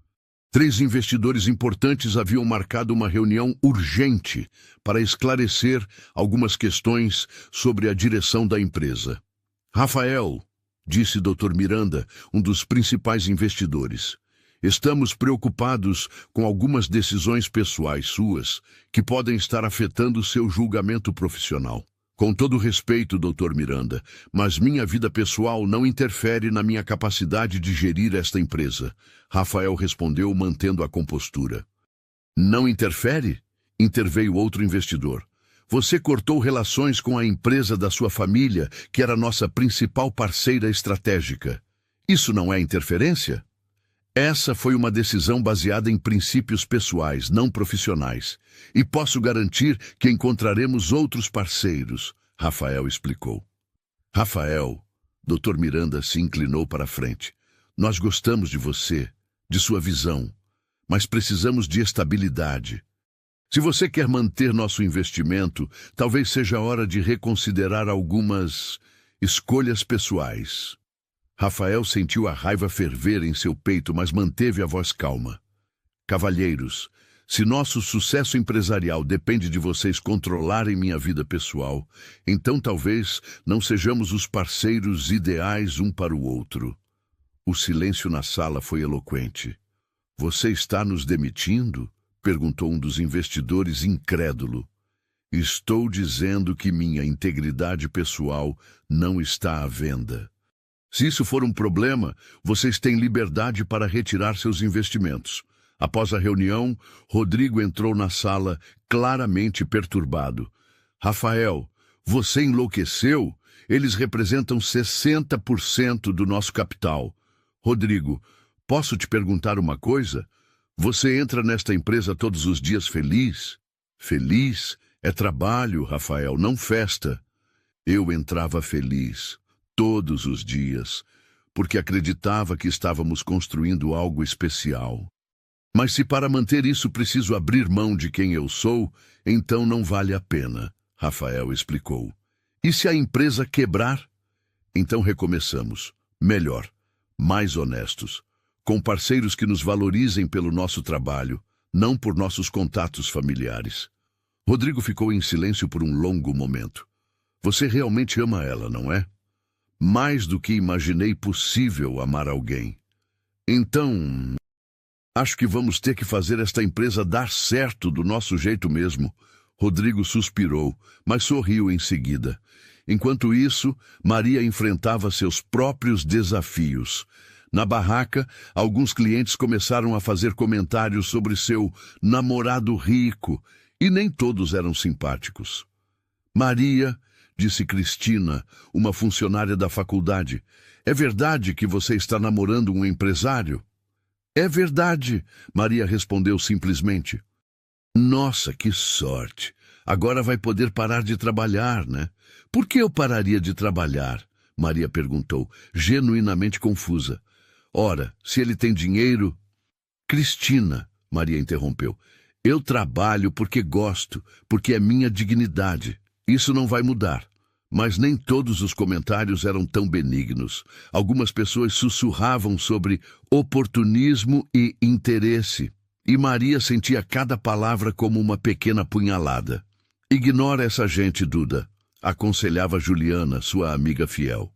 3 investidores importantes haviam marcado uma reunião urgente para esclarecer algumas questões sobre a direção da empresa. Rafael, disse Dr. Miranda, um dos principais investidores, estamos preocupados com algumas decisões pessoais suas que podem estar afetando seu julgamento profissional. Com todo respeito, Dr. Miranda, mas minha vida pessoal não interfere na minha capacidade de gerir esta empresa. Rafael respondeu, mantendo a compostura. Não interfere? Interveio outro investidor. Você cortou relações com a empresa da sua família, que era nossa principal parceira estratégica. Isso não é interferência? Essa foi uma decisão baseada em princípios pessoais, não profissionais. E posso garantir que encontraremos outros parceiros, Rafael explicou. Rafael, Dr. Miranda se inclinou para a frente. Nós gostamos de você, de sua visão, mas precisamos de estabilidade. Se você quer manter nosso investimento, talvez seja a hora de reconsiderar algumas escolhas pessoais. Rafael sentiu a raiva ferver em seu peito, mas manteve a voz calma. Cavalheiros, se nosso sucesso empresarial depende de vocês controlarem minha vida pessoal, então talvez não sejamos os parceiros ideais um para o outro. O silêncio na sala foi eloquente. Você está nos demitindo? Perguntou um dos investidores incrédulo. Estou dizendo que minha integridade pessoal não está à venda. Se isso for um problema, vocês têm liberdade para retirar seus investimentos. Após a reunião, Rodrigo entrou na sala, claramente perturbado. Rafael, você enlouqueceu? Eles representam 60% do nosso capital. Rodrigo, posso te perguntar uma coisa? Você entra nesta empresa todos os dias feliz? Feliz? É trabalho, Rafael, não festa. Eu entrava feliz. Todos os dias, porque acreditava que estávamos construindo algo especial. Mas se para manter isso preciso abrir mão de quem eu sou, então não vale a pena, Rafael explicou. E se a empresa quebrar? Então recomeçamos. Melhor, mais honestos, com parceiros que nos valorizem pelo nosso trabalho, não por nossos contatos familiares. Rodrigo ficou em silêncio por um longo momento. Você realmente ama ela, não é? Mais do que imaginei possível amar alguém. Então, acho que vamos ter que fazer esta empresa dar certo do nosso jeito mesmo. Rodrigo suspirou, mas sorriu em seguida. Enquanto isso, Maria enfrentava seus próprios desafios. Na barraca, alguns clientes começaram a fazer comentários sobre seu namorado rico, e nem todos eram simpáticos. Maria, disse Cristina, uma funcionária da faculdade, é verdade que você está namorando um empresário? É verdade, Maria respondeu simplesmente. Nossa, que sorte! Agora vai poder parar de trabalhar, né? Por que eu pararia de trabalhar? Maria perguntou, genuinamente confusa. Ora, se ele tem dinheiro... Cristina, Maria interrompeu, eu trabalho porque gosto, porque é minha dignidade. Isso não vai mudar. Mas nem todos os comentários eram tão benignos. Algumas pessoas sussurravam sobre oportunismo e interesse. E Maria sentia cada palavra como uma pequena punhalada. Ignora essa gente, Duda, aconselhava Juliana, sua amiga fiel.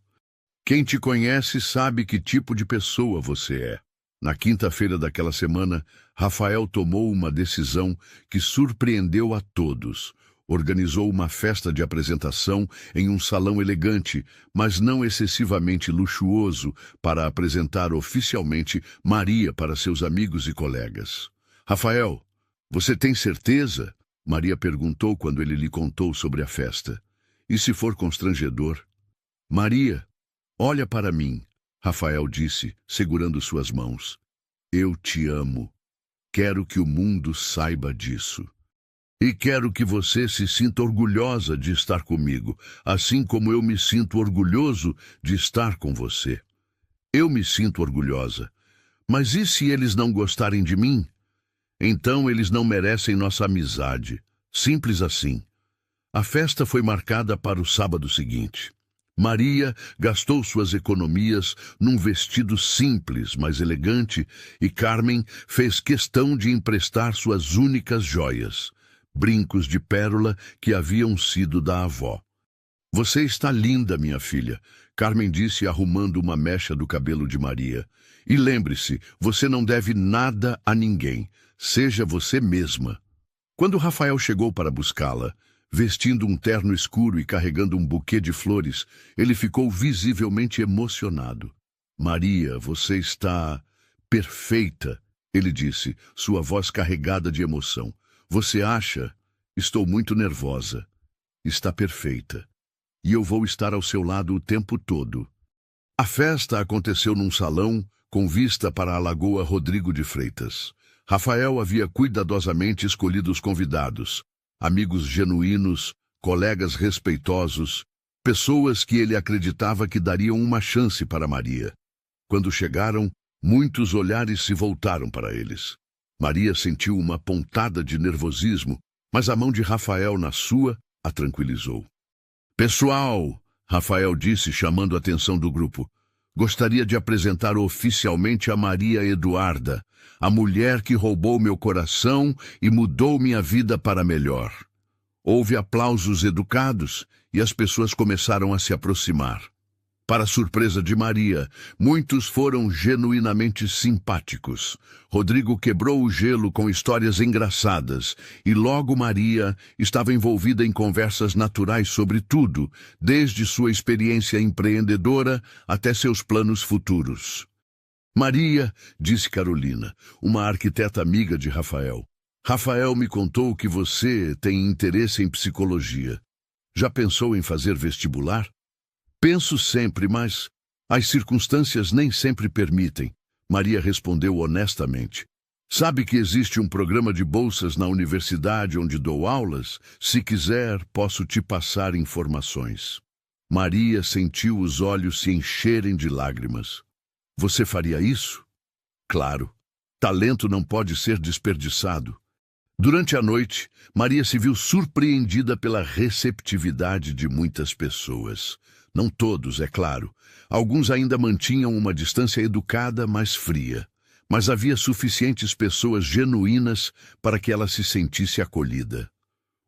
Quem te conhece sabe que tipo de pessoa você é. Na quinta-feira daquela semana, Rafael tomou uma decisão que surpreendeu a todos. Organizou uma festa de apresentação em um salão elegante, mas não excessivamente luxuoso, para apresentar oficialmente Maria para seus amigos e colegas. Rafael, você tem certeza? Maria perguntou quando ele lhe contou sobre a festa. E se for constrangedor? Maria, olha para mim, Rafael disse, segurando suas mãos. Eu te amo. Quero que o mundo saiba disso. E quero que você se sinta orgulhosa de estar comigo, assim como eu me sinto orgulhoso de estar com você. Eu me sinto orgulhosa. Mas e se eles não gostarem de mim? Então eles não merecem nossa amizade. Simples assim. A festa foi marcada para o sábado seguinte. Maria gastou suas economias num vestido simples, mas elegante, e Carmen fez questão de emprestar suas únicas joias, brincos de pérola que haviam sido da avó. Você está linda, minha filha, Carmen disse arrumando uma mecha do cabelo de Maria. E lembre-se, você não deve nada a ninguém. Seja você mesma. Quando Rafael chegou para buscá-la, vestindo um terno escuro e carregando um buquê de flores, ele ficou visivelmente emocionado. Maria, você está perfeita, ele disse, sua voz carregada de emoção. Você acha? Estou muito nervosa. Está perfeita. E eu vou estar ao seu lado o tempo todo. A festa aconteceu num salão com vista para a Lagoa Rodrigo de Freitas. Rafael havia cuidadosamente escolhido os convidados, amigos genuínos, colegas respeitosos, pessoas que ele acreditava que dariam uma chance para Maria. Quando chegaram, muitos olhares se voltaram para eles. Maria sentiu uma pontada de nervosismo, mas a mão de Rafael na sua a tranquilizou. Pessoal, Rafael disse, chamando a atenção do grupo, gostaria de apresentar oficialmente a Maria Eduarda, a mulher que roubou meu coração e mudou minha vida para melhor. Houve aplausos educados e as pessoas começaram a se aproximar. Para surpresa de Maria, muitos foram genuinamente simpáticos. Rodrigo quebrou o gelo com histórias engraçadas e logo Maria estava envolvida em conversas naturais sobre tudo, desde sua experiência empreendedora até seus planos futuros. Maria, disse Carolina, uma arquiteta amiga de Rafael. Rafael me contou que você tem interesse em psicologia. Já pensou em fazer vestibular? Penso sempre, mas as circunstâncias nem sempre permitem. Maria respondeu honestamente. Sabe que existe um programa de bolsas na universidade onde dou aulas? Se quiser, posso te passar informações. Maria sentiu os olhos se encherem de lágrimas. Você faria isso? Claro. Talento não pode ser desperdiçado. Durante a noite, Maria se viu surpreendida pela receptividade de muitas pessoas. Não todos, é claro. Alguns ainda mantinham uma distância educada, mas fria. Mas havia suficientes pessoas genuínas para que ela se sentisse acolhida.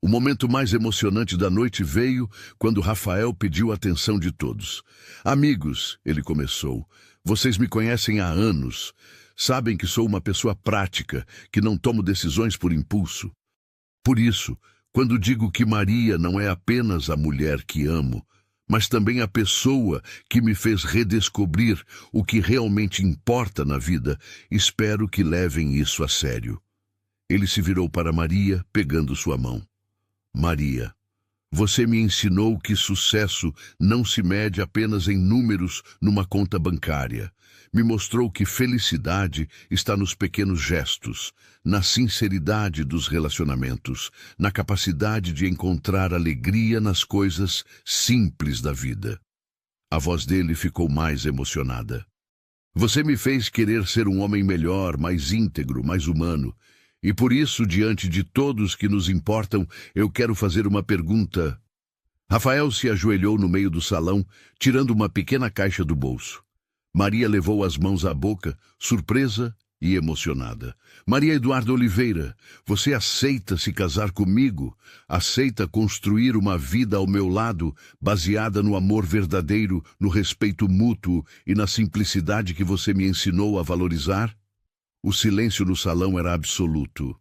O momento mais emocionante da noite veio quando Rafael pediu a atenção de todos. "Amigos", ele começou, "vocês me conhecem há anos. Sabem que sou uma pessoa prática, que não tomo decisões por impulso. Por isso, quando digo que Maria não é apenas a mulher que amo, mas também a pessoa que me fez redescobrir o que realmente importa na vida, espero que levem isso a sério." Ele se virou para Maria, pegando sua mão. "Maria, você me ensinou que sucesso não se mede apenas em números numa conta bancária. Me mostrou que felicidade está nos pequenos gestos, na sinceridade dos relacionamentos, na capacidade de encontrar alegria nas coisas simples da vida." A voz dele ficou mais emocionada. "Você me fez querer ser um homem melhor, mais íntegro, mais humano. E por isso, diante de todos que nos importam, eu quero fazer uma pergunta." Rafael se ajoelhou no meio do salão, tirando uma pequena caixa do bolso. Maria levou as mãos à boca, surpresa e emocionada. "Maria Eduarda Oliveira, você aceita se casar comigo? Aceita construir uma vida ao meu lado, baseada no amor verdadeiro, no respeito mútuo e na simplicidade que você me ensinou a valorizar?" O silêncio no salão era absoluto.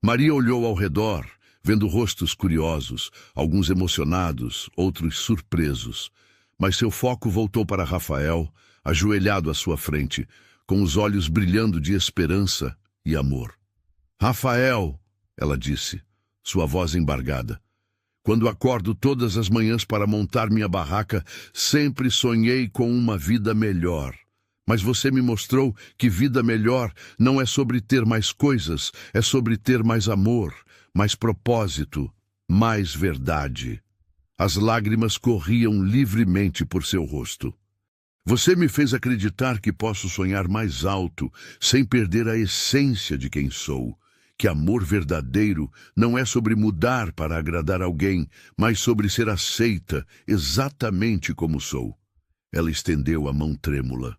Maria olhou ao redor, vendo rostos curiosos, alguns emocionados, outros surpresos. Mas seu foco voltou para Rafael, ajoelhado à sua frente, com os olhos brilhando de esperança e amor. "Rafael", ela disse, sua voz embargada, "quando acordo todas as manhãs para montar minha barraca, sempre sonhei com uma vida melhor. Mas você me mostrou que vida melhor não é sobre ter mais coisas, é sobre ter mais amor, mais propósito, mais verdade." As lágrimas corriam livremente por seu rosto. "Você me fez acreditar que posso sonhar mais alto, sem perder a essência de quem sou. Que amor verdadeiro não é sobre mudar para agradar alguém, mas sobre ser aceita exatamente como sou." Ela estendeu a mão trêmula.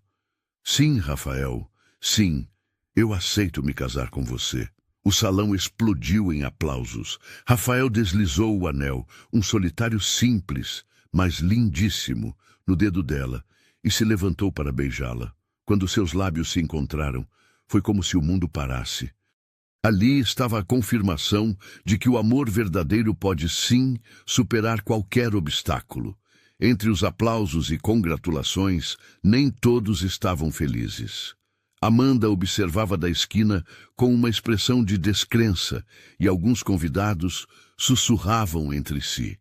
"Sim, Rafael, sim, eu aceito me casar com você." O salão explodiu em aplausos. Rafael deslizou o anel, um solitário simples, mas lindíssimo, no dedo dela, e se levantou para beijá-la. Quando seus lábios se encontraram, foi como se o mundo parasse. Ali estava a confirmação de que o amor verdadeiro pode sim superar qualquer obstáculo. Entre os aplausos e congratulações, nem todos estavam felizes. Amanda observava da esquina com uma expressão de descrença e alguns convidados sussurravam entre si.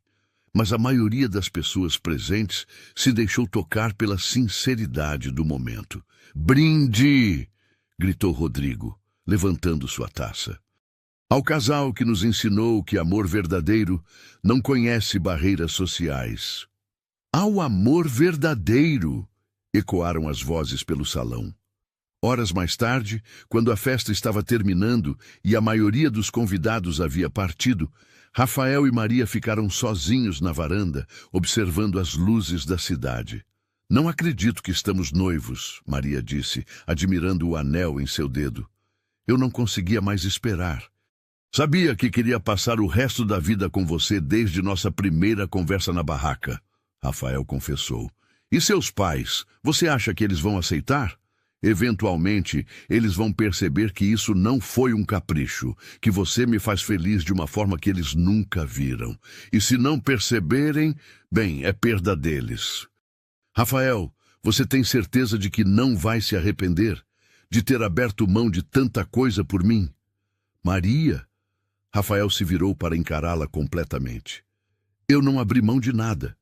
Mas a maioria das pessoas presentes se deixou tocar pela sinceridade do momento. "Brinde!" gritou Rodrigo, levantando sua taça. "Ao casal que nos ensinou que amor verdadeiro não conhece barreiras sociais." "Ao amor verdadeiro!" ecoaram as vozes pelo salão. Horas mais tarde, quando a festa estava terminando e a maioria dos convidados havia partido, Rafael e Maria ficaram sozinhos na varanda, observando as luzes da cidade. "Não acredito que estamos noivos", Maria disse, admirando o anel em seu dedo. "Eu não conseguia mais esperar. Sabia que queria passar o resto da vida com você desde nossa primeira conversa na barraca", Rafael confessou. "E seus pais, você acha que eles vão aceitar? Eventualmente, eles vão perceber que isso não foi um capricho, que você me faz feliz de uma forma que eles nunca viram. E se não perceberem, bem, é perda deles." "Rafael, você tem certeza de que não vai se arrepender? De ter aberto mão de tanta coisa por mim?" "Maria?" Rafael se virou para encará-la completamente. "Eu não abri mão de nada.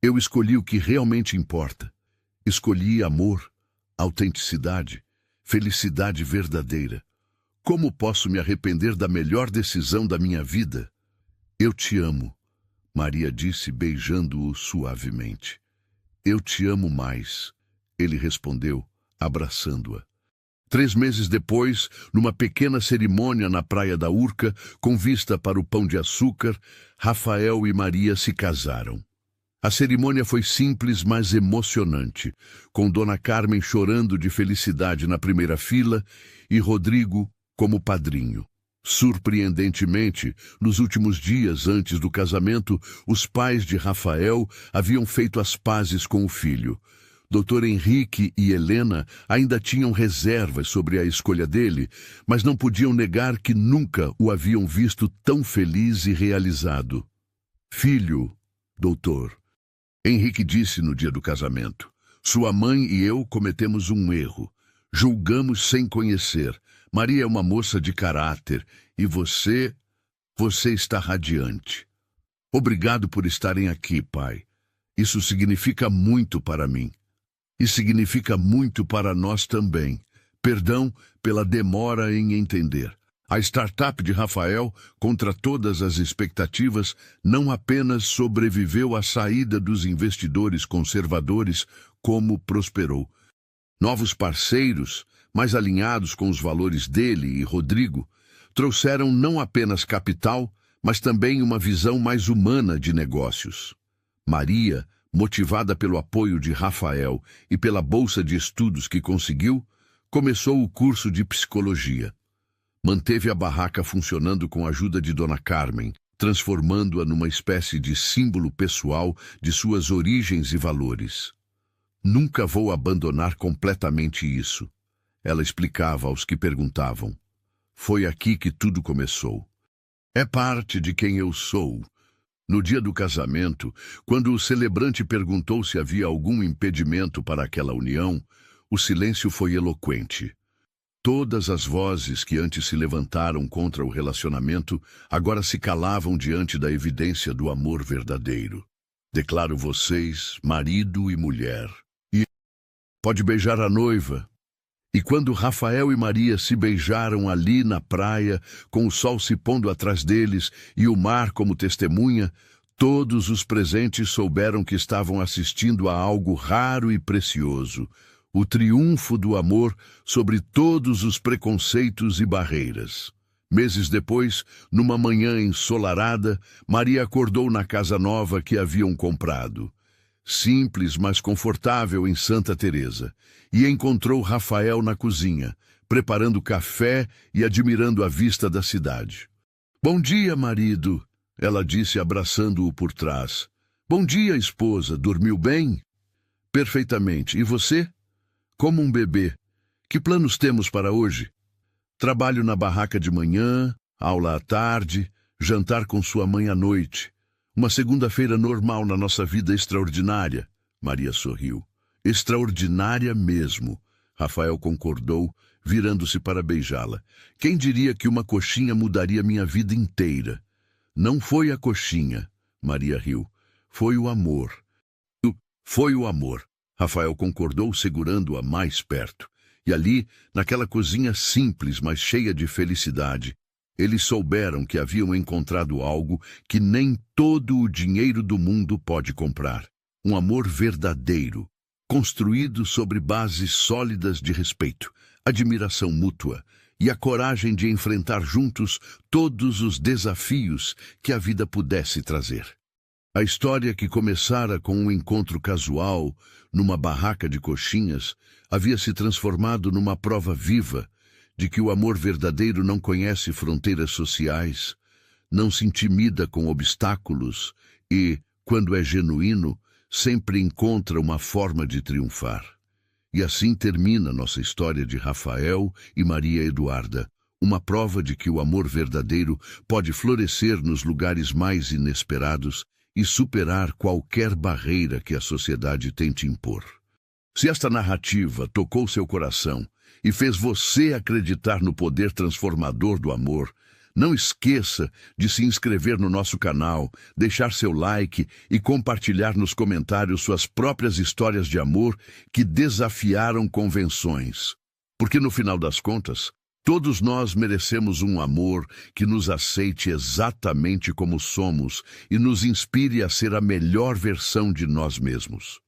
Eu escolhi o que realmente importa. Escolhi amor, autenticidade, felicidade verdadeira. Como posso me arrepender da melhor decisão da minha vida?" "Eu te amo", Maria disse, beijando-o suavemente. "Eu te amo mais", ele respondeu, abraçando-a. 3 meses depois, numa pequena cerimônia na Praia da Urca, com vista para o Pão de Açúcar, Rafael e Maria se casaram. A cerimônia foi simples, mas emocionante, com Dona Carmen chorando de felicidade na primeira fila e Rodrigo como padrinho. Surpreendentemente, nos últimos dias antes do casamento, os pais de Rafael haviam feito as pazes com o filho. Dr. Henrique e Helena ainda tinham reservas sobre a escolha dele, mas não podiam negar que nunca o haviam visto tão feliz e realizado. Filho, doutor, Henrique disse no dia do casamento, sua mãe e eu cometemos um erro. Julgamos sem conhecer. Maria é uma moça de caráter e você está radiante. Obrigado por estarem aqui, pai. Isso significa muito para mim. E significa muito para nós também. Perdão pela demora em entender. A startup de Rafael, contra todas as expectativas, não apenas sobreviveu à saída dos investidores conservadores, como prosperou. Novos parceiros, mais alinhados com os valores dele e Rodrigo, trouxeram não apenas capital, mas também uma visão mais humana de negócios. Maria, motivada pelo apoio de Rafael e pela bolsa de estudos que conseguiu, começou o curso de psicologia. Manteve a barraca funcionando com a ajuda de Dona Carmen, transformando-a numa espécie de símbolo pessoal de suas origens e valores. Nunca vou abandonar completamente isso, ela explicava aos que perguntavam. Foi aqui que tudo começou. É parte de quem eu sou. No dia do casamento, quando o celebrante perguntou se havia algum impedimento para aquela união, o silêncio foi eloquente. Todas as vozes que antes se levantaram contra o relacionamento agora se calavam diante da evidência do amor verdadeiro. Declaro vocês, marido e mulher. E pode beijar a noiva. E quando Rafael e Maria se beijaram ali na praia, com o sol se pondo atrás deles e o mar como testemunha, todos os presentes souberam que estavam assistindo a algo raro e precioso, o triunfo do amor sobre todos os preconceitos e barreiras. Meses depois, numa manhã ensolarada, Maria acordou na casa nova que haviam comprado. Simples, mas confortável em Santa Teresa, e encontrou Rafael na cozinha, preparando café e admirando a vista da cidade. Bom dia, marido, ela disse abraçando-o por trás. Bom dia, esposa, dormiu bem? Perfeitamente. E você? Como um bebê. Que planos temos para hoje? Trabalho na barraca de manhã, aula à tarde, jantar com sua mãe à noite. Uma segunda-feira normal na nossa vida extraordinária. Maria sorriu. Extraordinária mesmo. Rafael concordou, virando-se para beijá-la. Quem diria que uma coxinha mudaria minha vida inteira? Não foi a coxinha, Maria riu. Foi o amor. Foi o amor. Rafael concordou, segurando-a mais perto. E ali, naquela cozinha simples, mas cheia de felicidade, eles souberam que haviam encontrado algo que nem todo o dinheiro do mundo pode comprar. Um amor verdadeiro, construído sobre bases sólidas de respeito, admiração mútua e a coragem de enfrentar juntos todos os desafios que a vida pudesse trazer. A história, que começara com um encontro casual numa barraca de coxinhas, havia se transformado numa prova viva de que o amor verdadeiro não conhece fronteiras sociais, não se intimida com obstáculos e, quando é genuíno, sempre encontra uma forma de triunfar. E assim termina nossa história de Rafael e Maria Eduarda, uma prova de que o amor verdadeiro pode florescer nos lugares mais inesperados e superar qualquer barreira que a sociedade tente impor. Se esta narrativa tocou seu coração e fez você acreditar no poder transformador do amor, não esqueça de se inscrever no nosso canal, deixar seu like e compartilhar nos comentários suas próprias histórias de amor que desafiaram convenções. Porque no final das contas, todos nós merecemos um amor que nos aceite exatamente como somos e nos inspire a ser a melhor versão de nós mesmos.